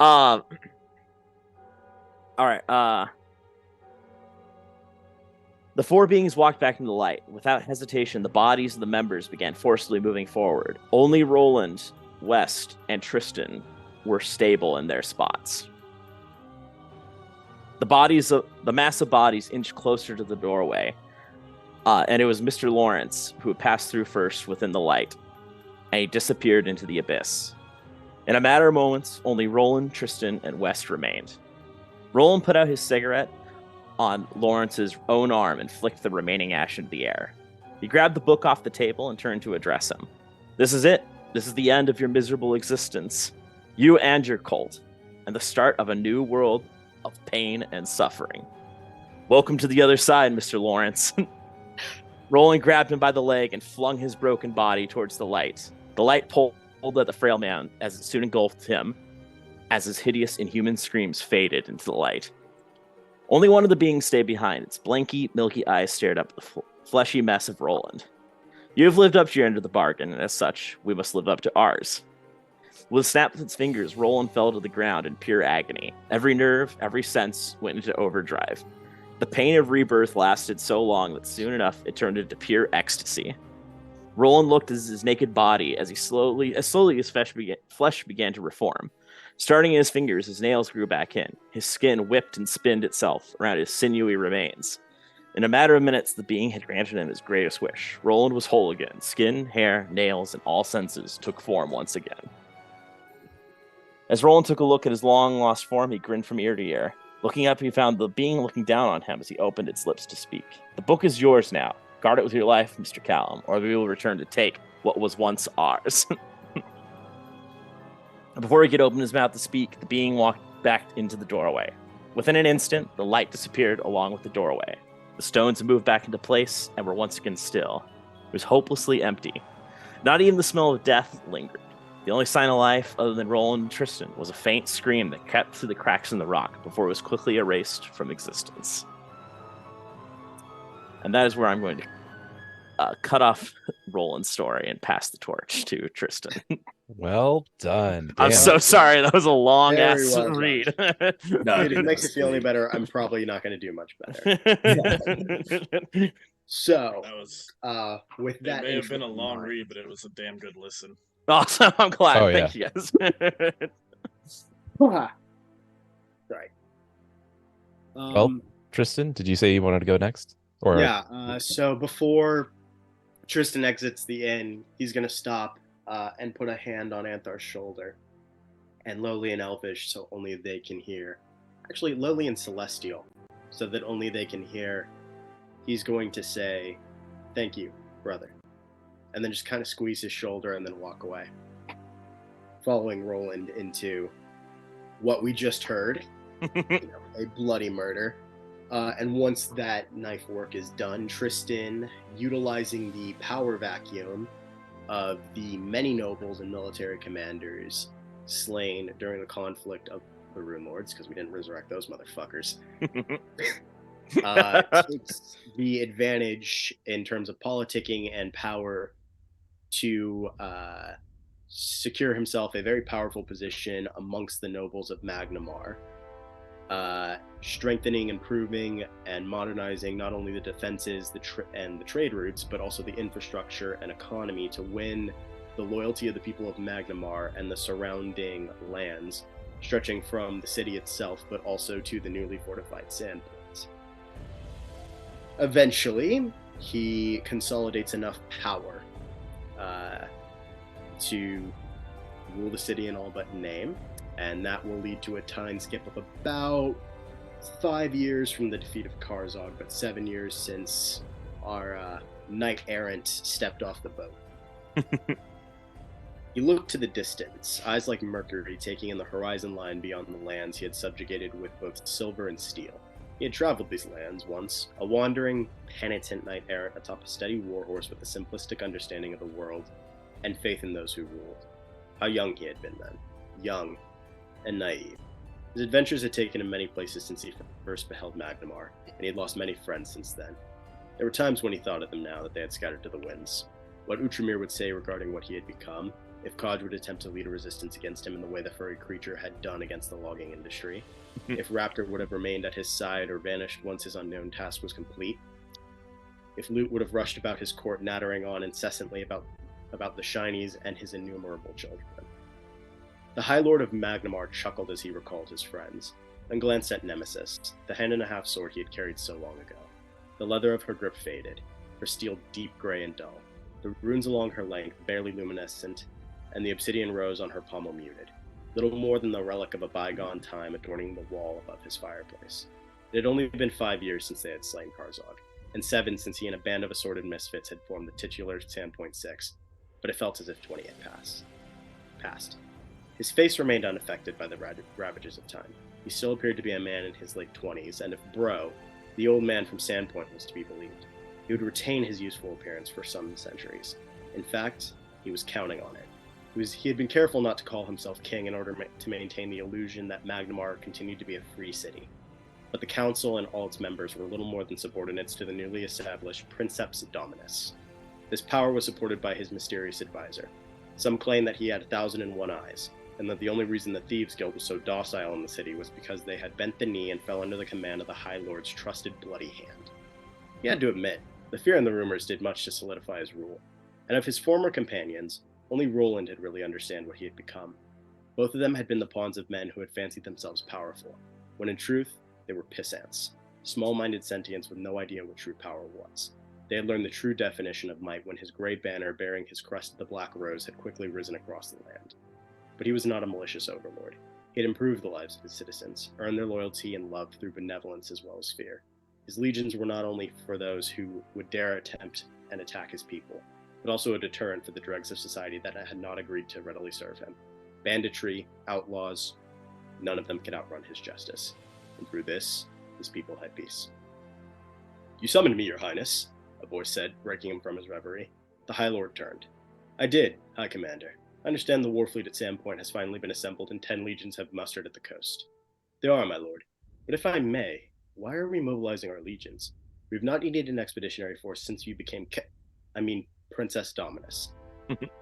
All right. The four beings walked back into the light. Without hesitation, the bodies of the members began forcibly moving forward. Only Roland, West, and Tristan were stable in their spots. The massive bodies inched closer to the doorway, and it was Mr. Lawrence who had passed through first within the light, and he disappeared into the abyss. In a matter of moments, only Roland, Tristan, and West remained. Roland put out his cigarette on Lawrence's own arm and flicked the remaining ash into the air. He grabbed the book off the table and turned to address him. "This is it. This is the end of your miserable existence. You and your cult, and the start of a new world of pain and suffering. Welcome to the other side, Mr. Lawrence." Roland grabbed him by the leg and flung his broken body towards the light. The light pulled at the frail man as it soon engulfed him, as his hideous, inhuman screams faded into the light. Only one of the beings stayed behind. Its blanky, milky eyes stared up at the fleshy mess of Roland. "You have lived up to your end of the bargain, and as such, we must live up to ours." With a snap of its fingers, Roland fell to the ground in pure agony. Every nerve, every sense went into overdrive. The pain of rebirth lasted so long that soon enough it turned into pure ecstasy. Roland looked at his naked body as slowly his flesh began to reform. Starting in his fingers, his nails grew back in. His skin whipped and spinned itself around his sinewy remains. In a matter of minutes, the being had granted him his greatest wish. Roland was whole again. Skin, hair, nails, and all senses took form once again. As Roland took a look at his long-lost form, he grinned from ear to ear. Looking up, he found the being looking down on him as he opened its lips to speak. "The book is yours now. Guard it with your life, Mr. Callum, or we will return to take what was once ours." Before he could open his mouth to speak, the being walked back into the doorway. Within an instant, the light disappeared along with the doorway. The stones moved back into place and were once again still. It was hopelessly empty. Not even the smell of death lingered. The only sign of life, other than Roland and Tristan, was a faint scream that crept through the cracks in the rock before it was quickly erased from existence. And that is where I'm going to cut off Roland's story and pass the torch to Tristan. Well done. I'm Damn. so sorry. That was a long Very ass well done. read. No, Dude, if it makes you feel any better, I'm probably not going to do much better. So, That was. with It that, may have intro been a in long mind- read, but it was a damn good listen. Awesome. I'm glad. Oh, Thank you guys. Sorry. Well, Tristan, did you say you wanted to go next? Or Yeah. So before Tristan exits the inn, he's gonna stop and put a hand on Anthar's shoulder, and lowly and elvish, so only they can hear. Actually, lowly and celestial, so that only they can hear. He's going to say, "Thank you, brother," and then just kind of squeeze his shoulder and then walk away, following Roland into what we just heard, a bloody murder. And once that knife work is done, Tristan, utilizing the power vacuum of the many nobles and military commanders slain during the conflict of the Runelords, because we didn't resurrect those motherfuckers, takes the advantage in terms of politicking and power to secure himself a very powerful position amongst the nobles of Magnamar, strengthening, improving, and modernizing not only the defenses and the trade routes, but also the infrastructure and economy to win the loyalty of the people of Magnamar and the surrounding lands, stretching from the city itself, but also to the newly fortified sandplains. Eventually, he consolidates enough power to rule the city in all but name, and that will lead to a time skip of about 5 years from the defeat of Karzog, but 7 years since our knight errant stepped off the boat. He looked to the distance, eyes like mercury taking in the horizon line beyond the lands he had subjugated with both silver and steel. He had traveled these lands once, a wandering, penitent knight errant atop a steady warhorse with a simplistic understanding of the world and faith in those who ruled. How young he had been then. Young and naive. His adventures had taken him many places since he first beheld Magnamar, and he had lost many friends since then. There were times when he thought of them now that they had scattered to the winds. What Outremer would say regarding what he had become, if Kodge would attempt to lead a resistance against him in the way the furry creature had done against the logging industry, if Raptor would have remained at his side or vanished once his unknown task was complete, if Lute would have rushed about his court nattering on incessantly about the shinies and his innumerable children. The High Lord of Magnamar chuckled as he recalled his friends, then glanced at Nemesis, the hand-and-a-half sword he had carried so long ago. The leather of her grip faded, her steel deep gray and dull, the runes along her length barely luminescent, and the obsidian rose on her pommel muted, little more than the relic of a bygone time adorning the wall above his fireplace. It had only been 5 years since they had slain Karzog, and 7 since he and a band of assorted misfits had formed the titular Sandpoint Six, but it felt as if 20 had passed. His face remained unaffected by the ravages of time. He still appeared to be a man in his late 20s, and if Bro, the old man from Sandpoint, was to be believed, he would retain his youthful appearance for some centuries. In fact, he was counting on it. He had been careful not to call himself king in order to maintain the illusion that Magnamar continued to be a free city. But the council and all its members were little more than subordinates to the newly established Princeps Dominus. This power was supported by his mysterious advisor. Some claim that he had 1,001 eyes, and that the only reason the Thieves Guild was so docile in the city was because they had bent the knee and fell under the command of the High Lord's trusted bloody hand. He had to admit, the fear and the rumors did much to solidify his rule, and of his former companions, only Roland had really understood what he had become. Both of them had been the pawns of men who had fancied themselves powerful, when in truth, they were pissants, small-minded sentients with no idea what true power was. They had learned the true definition of might when his gray banner bearing his crest of the Black Rose had quickly risen across the land. But he was not a malicious overlord. He had improved the lives of his citizens, earned their loyalty and love through benevolence as well as fear. His legions were not only for those who would dare attempt and attack his people, but also a deterrent for the dregs of society that had not agreed to readily serve him. Banditry, outlaws, none of them could outrun his justice. And through this, his people had peace. "You summoned me, your highness," a voice said, breaking him from his reverie. The High Lord turned. "I did, High Commander. I understand the war fleet at Sandpoint has finally been assembled and 10 legions have mustered at the coast." "They are, my lord. But if I may, why are we mobilizing our legions? We've not needed an expeditionary force since you became Princess Dominus.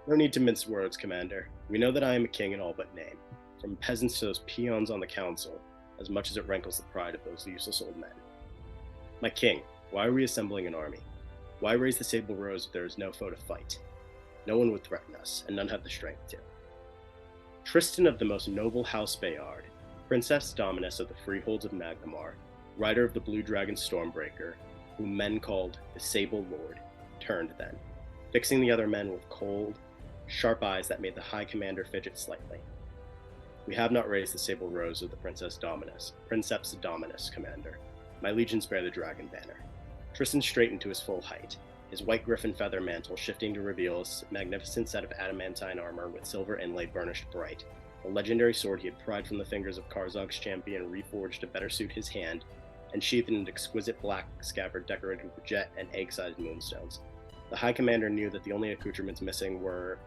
No need to mince words, Commander. We know that I am a king in all but name, from peasants to those peons on the council, as much as it rankles the pride of those useless old men. My king, why are we assembling an army? Why raise the sable rose if there is no foe to fight? No one would threaten us, and none have the strength to. Tristan of the most noble house Bayard, Princess Dominus of the freeholds of Magnamar, rider of the Blue Dragon Stormbreaker, whom men called the Sable Lord, turned then, fixing the other men with cold, sharp eyes that made the High Commander fidget slightly. "We have not raised the sable rose of the Princeps Dominus, Commander. My legions bear the dragon banner." Tristan straightened to his full height, his white griffin feather mantle shifting to reveal a magnificent set of adamantine armor with silver inlay burnished bright. The legendary sword he had pried from the fingers of Karzog's champion reforged to better suit his hand, and sheathed in an exquisite black scabbard decorated with jet and egg-sized moonstones. The High Commander knew that the only accoutrements missing were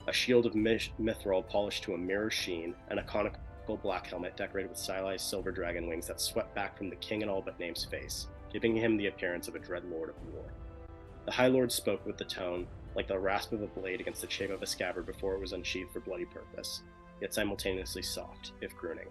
a shield of mithril polished to a mirror sheen, and a conical black helmet decorated with stylized silver dragon wings that swept back from the king in all but name's face, giving him the appearance of a dread lord of war. The High Lord spoke with the tone, like the rasp of a blade against the chafe of a scabbard before it was unsheathed for bloody purpose, yet simultaneously soft, if crooning.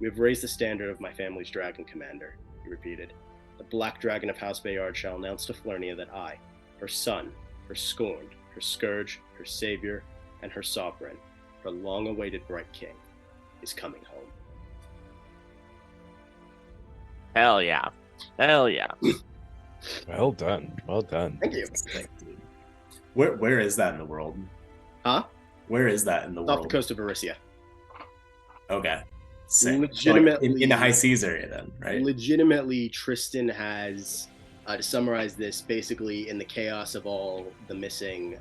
"We have raised the standard of my family's dragon, Commander," he repeated. "The black dragon of House Bayard shall announce to Flurnia that I, her son, her scorned, her scourge, her savior, and her sovereign, her long-awaited bright king, is coming home." Hell yeah. Hell yeah. Well done. Well done. Thank you. Where is that in the world? Huh? Where is that in the It's off the world? coast of Erysia. Okay. Sick. So, like, Legitimately, in the high seas area, then, right? Legitimately, Tristan has, to summarize this, basically in the chaos of all the missing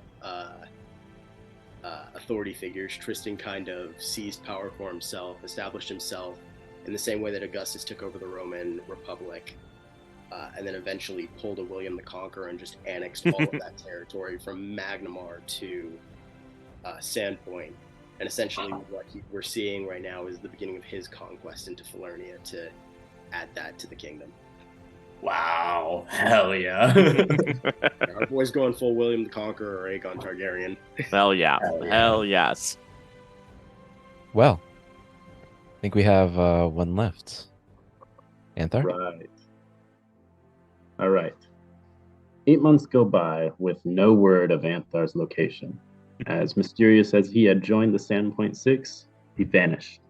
authority figures, Tristan kind of seized power for himself, established himself in the same way that Augustus took over the Roman Republic, and then eventually pulled a William the Conqueror and just annexed all of that territory from Magnamar to Sandpoint. And essentially, what we're seeing right now is the beginning of his conquest into Falernia to add that to the kingdom. Wow. Hell yeah. Our boy's going full William the Conqueror or Aegon Targaryen. Hell yeah. Hell yeah. Hell yes. Well, I think we have one left. Anthar? Right. All right. 8 months go by with no word of Anthar's location. As mysterious as he had joined the Sandpoint Six, he vanished.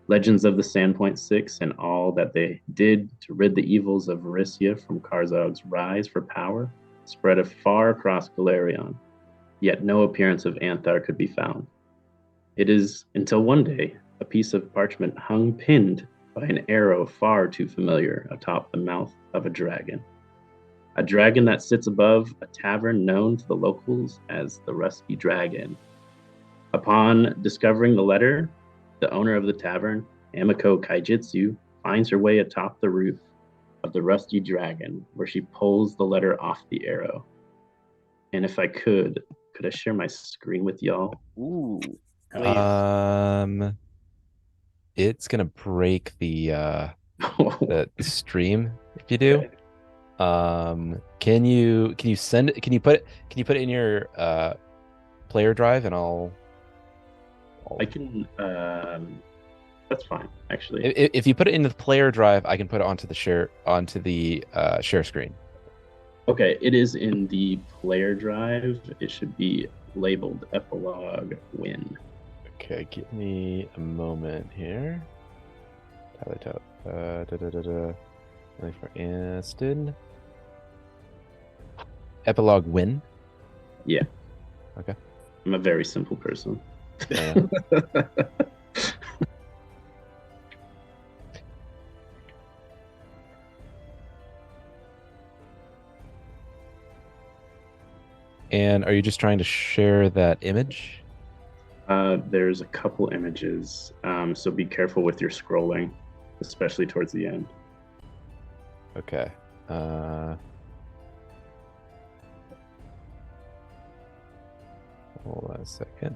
Legends of the Sandpoint Six and all that they did to rid the evils of Varissia from Karzog's rise for power spread far across Galerion, yet no appearance of Anthar could be found. It is until one day a piece of parchment hung pinned by an arrow far too familiar atop the mouth of a dragon that sits above a tavern known to the locals as the Rusty Dragon. Upon discovering the letter, the owner of the tavern, Amiko Kaijitsu, finds her way atop the roof of the Rusty Dragon, where she pulls the letter off the arrow. And if I could I share my screen with y'all? Ooh. It's gonna break the stream if you do. Can you send it? Can you put it in your player drive and I'll I can. That's fine, actually. if you put it in the player drive, I can put it onto the share screen. Okay, it is in the player drive. It should be labeled epilogue win. Okay, give me a moment here. Only for instant. Epilogue win. Yeah. Okay. I'm a very simple person. Yeah. And are you just trying to share that image? There's a couple images, so be careful with your scrolling, especially towards the end. Okay. Hold on a second.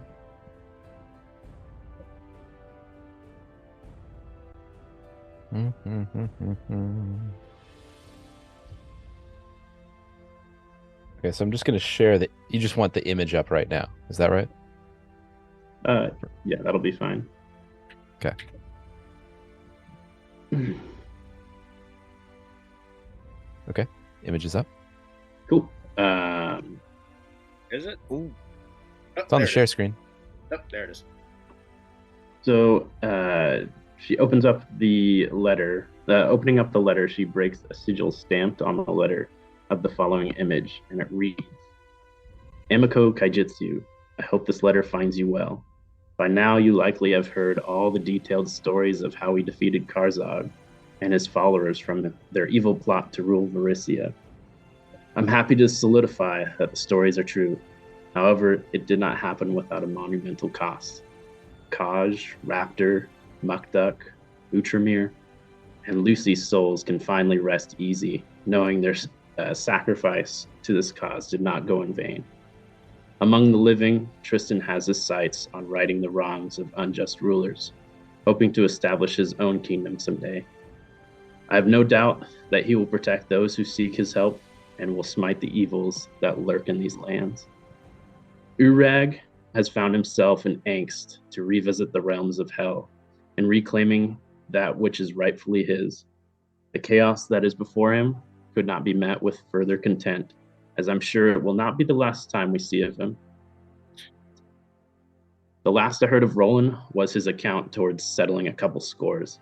Okay, so I'm just going to share that. You just want the image up right now. Is that right? Yeah, that'll be fine. Okay. Okay, image is up. Cool. Is it? Ooh. Oh, It's on the there it share is. screen. Oh, there it is. So she opens up the letter. Opening up the letter, she breaks a sigil stamped on the letter of the following image, and it reads, Amiko Kaijitsu, I hope this letter finds you well. By now you likely have heard all the detailed stories of how he defeated Karzog and his followers from their evil plot to rule Varissia. I'm happy to solidify that the stories are true. However, it did not happen without a monumental cost. Kaj, Raptor, Mukduk, Outramir, and Lucy's souls can finally rest easy, knowing their sacrifice to this cause did not go in vain. Among the living, Tristan has his sights on righting the wrongs of unjust rulers, hoping to establish his own kingdom someday. I have no doubt that he will protect those who seek his help and will smite the evils that lurk in these lands. Urag has found himself in angst to revisit the realms of hell and reclaiming that which is rightfully his. The chaos that is before him could not be met with further content, as I'm sure it will not be the last time we see of him. The last I heard of Roland was his account towards settling a couple scores.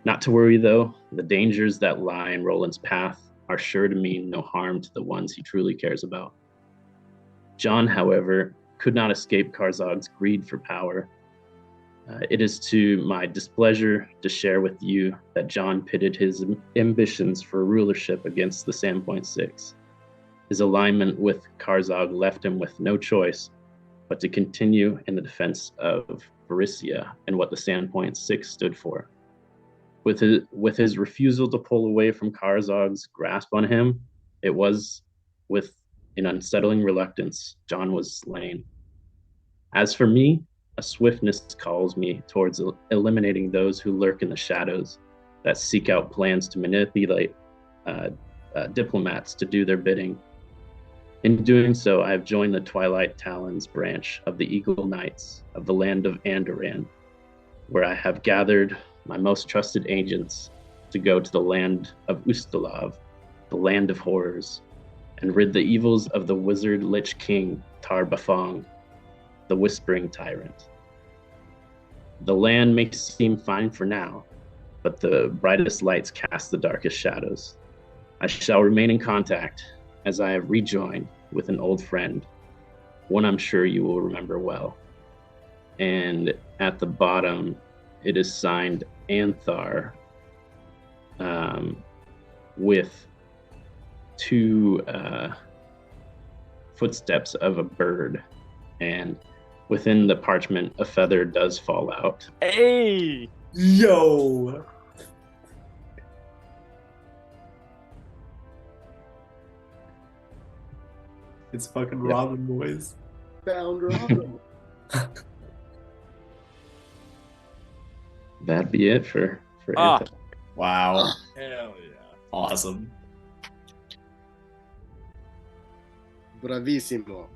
Not to worry, though, the dangers that lie in Roland's path are sure to mean no harm to the ones he truly cares about. John, however, could not escape Karzog's greed for power. It is to my displeasure to share with you that John pitted his ambitions for rulership against the Sandpoint Six. His alignment with Karzog left him with no choice but to continue in the defense of Varissia and what the Sandpoint Six stood for. With his refusal to pull away from Karzog's grasp on him, it was with an unsettling reluctance John was slain. As for me, a swiftness calls me towards eliminating those who lurk in the shadows, that seek out plans to manipulate diplomats to do their bidding. In doing so, I have joined the Twilight Talons branch of the Eagle Knights of the land of Andoran, where I have gathered my most trusted agents to go to the land of Ustalav, the land of horrors, and rid the evils of the wizard Lich King Tar Bafong, the Whispering Tyrant. The land may seem fine for now, but the brightest lights cast the darkest shadows. I shall remain in contact as I have rejoined with an old friend, one I'm sure you will remember well. And at the bottom, it is signed Anthar, with two footsteps of a bird, and within the parchment, a feather does fall out. Hey! Yo! It's fucking Robin, boys. Found Robin. That'd be it for Ah. Anthar. Wow. Hell yeah. Awesome. Bravissimo.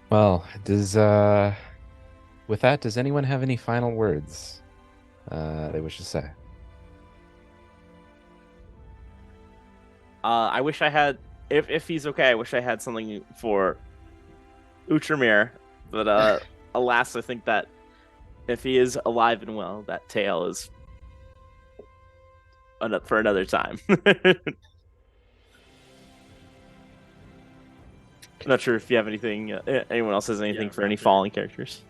Well, with that, does anyone have any final words they wish to say? I wish I had, if he's okay, I wish I had something for Outremer, but alas, I think that if he is alive and well, that tale is for another time. I'm not sure if you have anything. Anyone else has anything for any Raptor. fallen characters?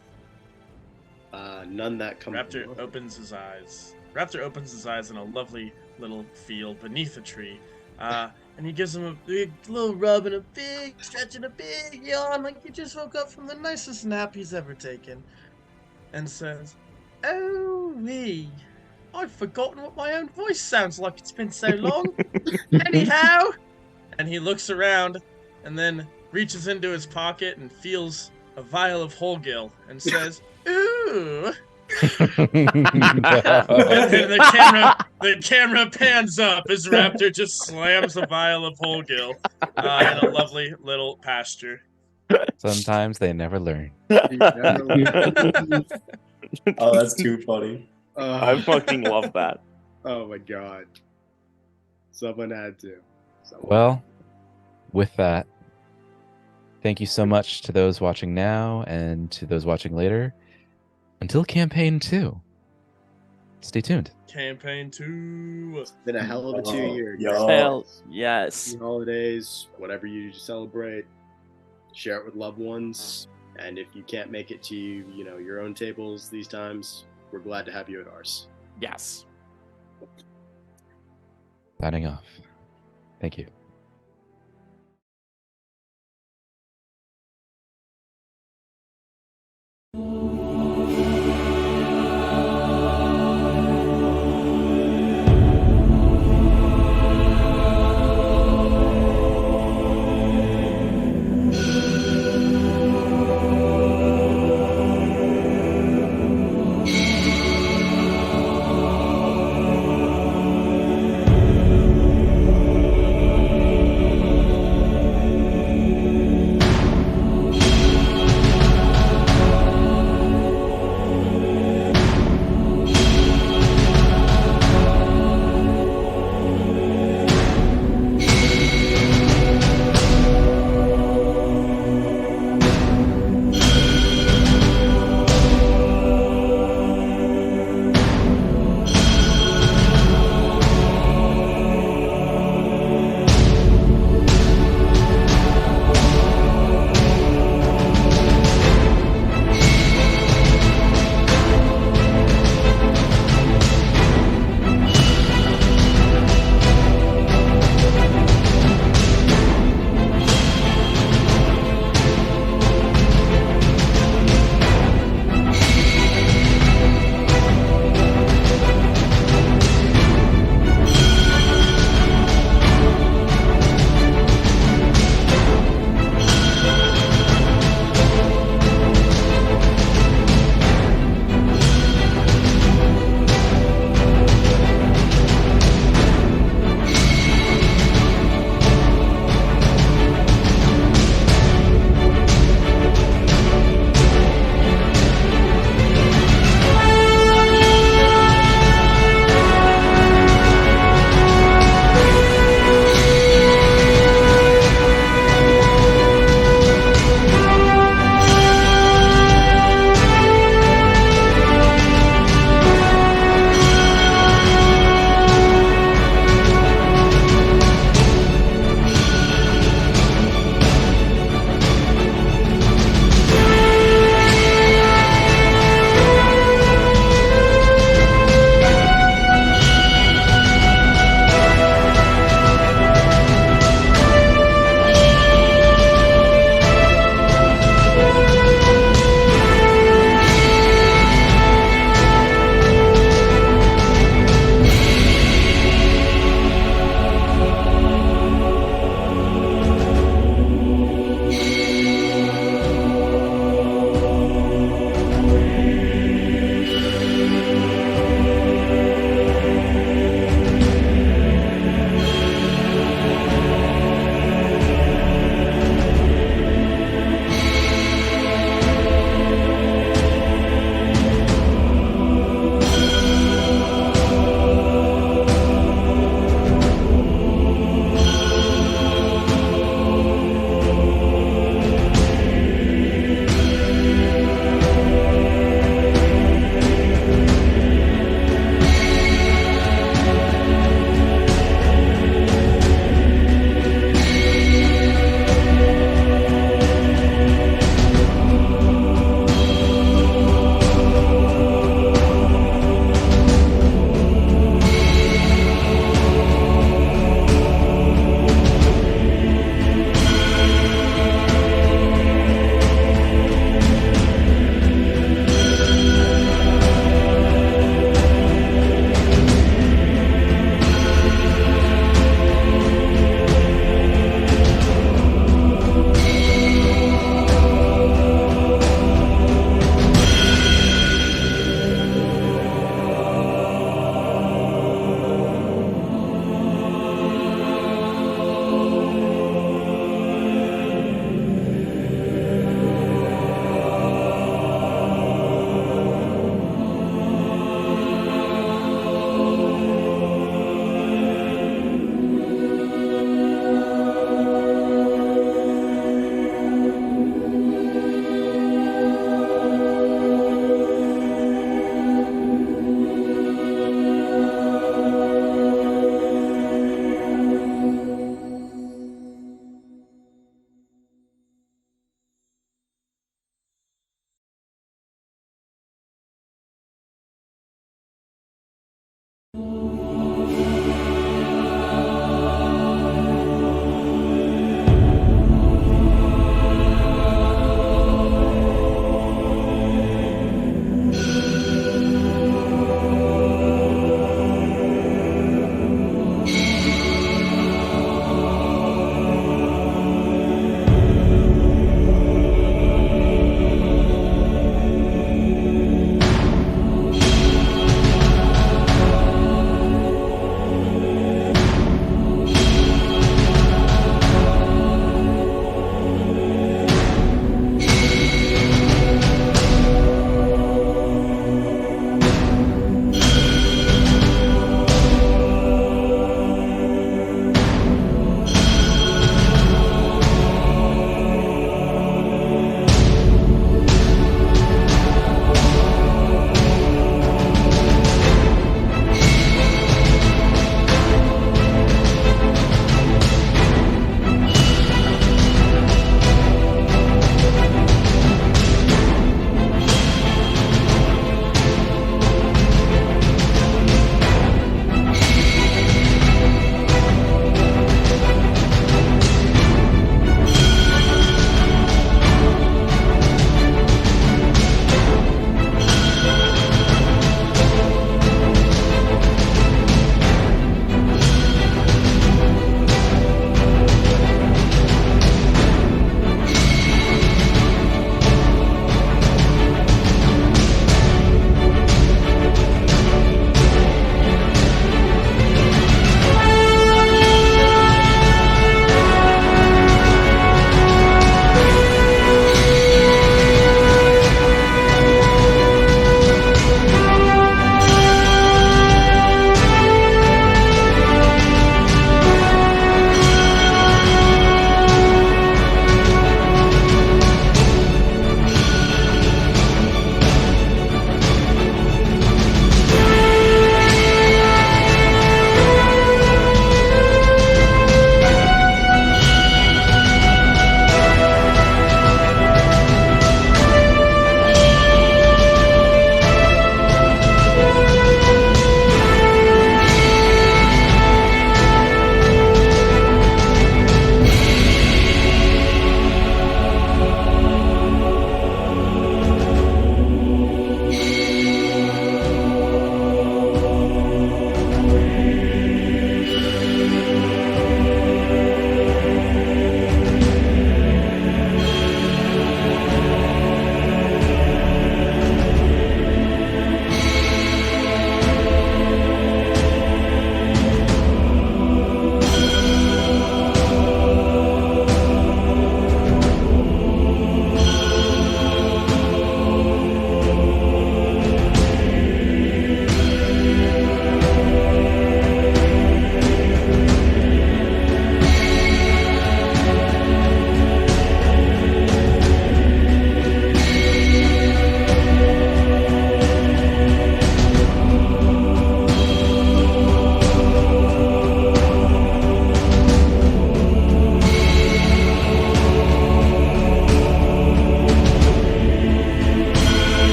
None that come. Raptor opens his eyes. Raptor opens his eyes in a lovely little field beneath a tree. And he gives him a big little rub and a big stretch and a big yawn, like he just woke up from the nicest nap he's ever taken. And says, "Oh me, I've forgotten what my own voice sounds like. It's been so long." Anyhow, and he looks around and then reaches into his pocket and feels a vial of Holgill and says, "Ooh." And then the camera pans up as Raptor just slams a vial of Holgill in a lovely little pasture. Sometimes they never learn. Oh, that's too funny. I fucking love that. Oh my god. Someone had to. Well, with that, thank you so much to those watching now and to those watching later. Until campaign 2. Stay tuned. Campaign 2. It's been a hell of a 2 year. yo. Hell yes. Holidays, whatever you celebrate, share it with loved ones. And if you can't make it to your own tables these times, we're glad to have you at ours. Yes. Signing off. Thank you.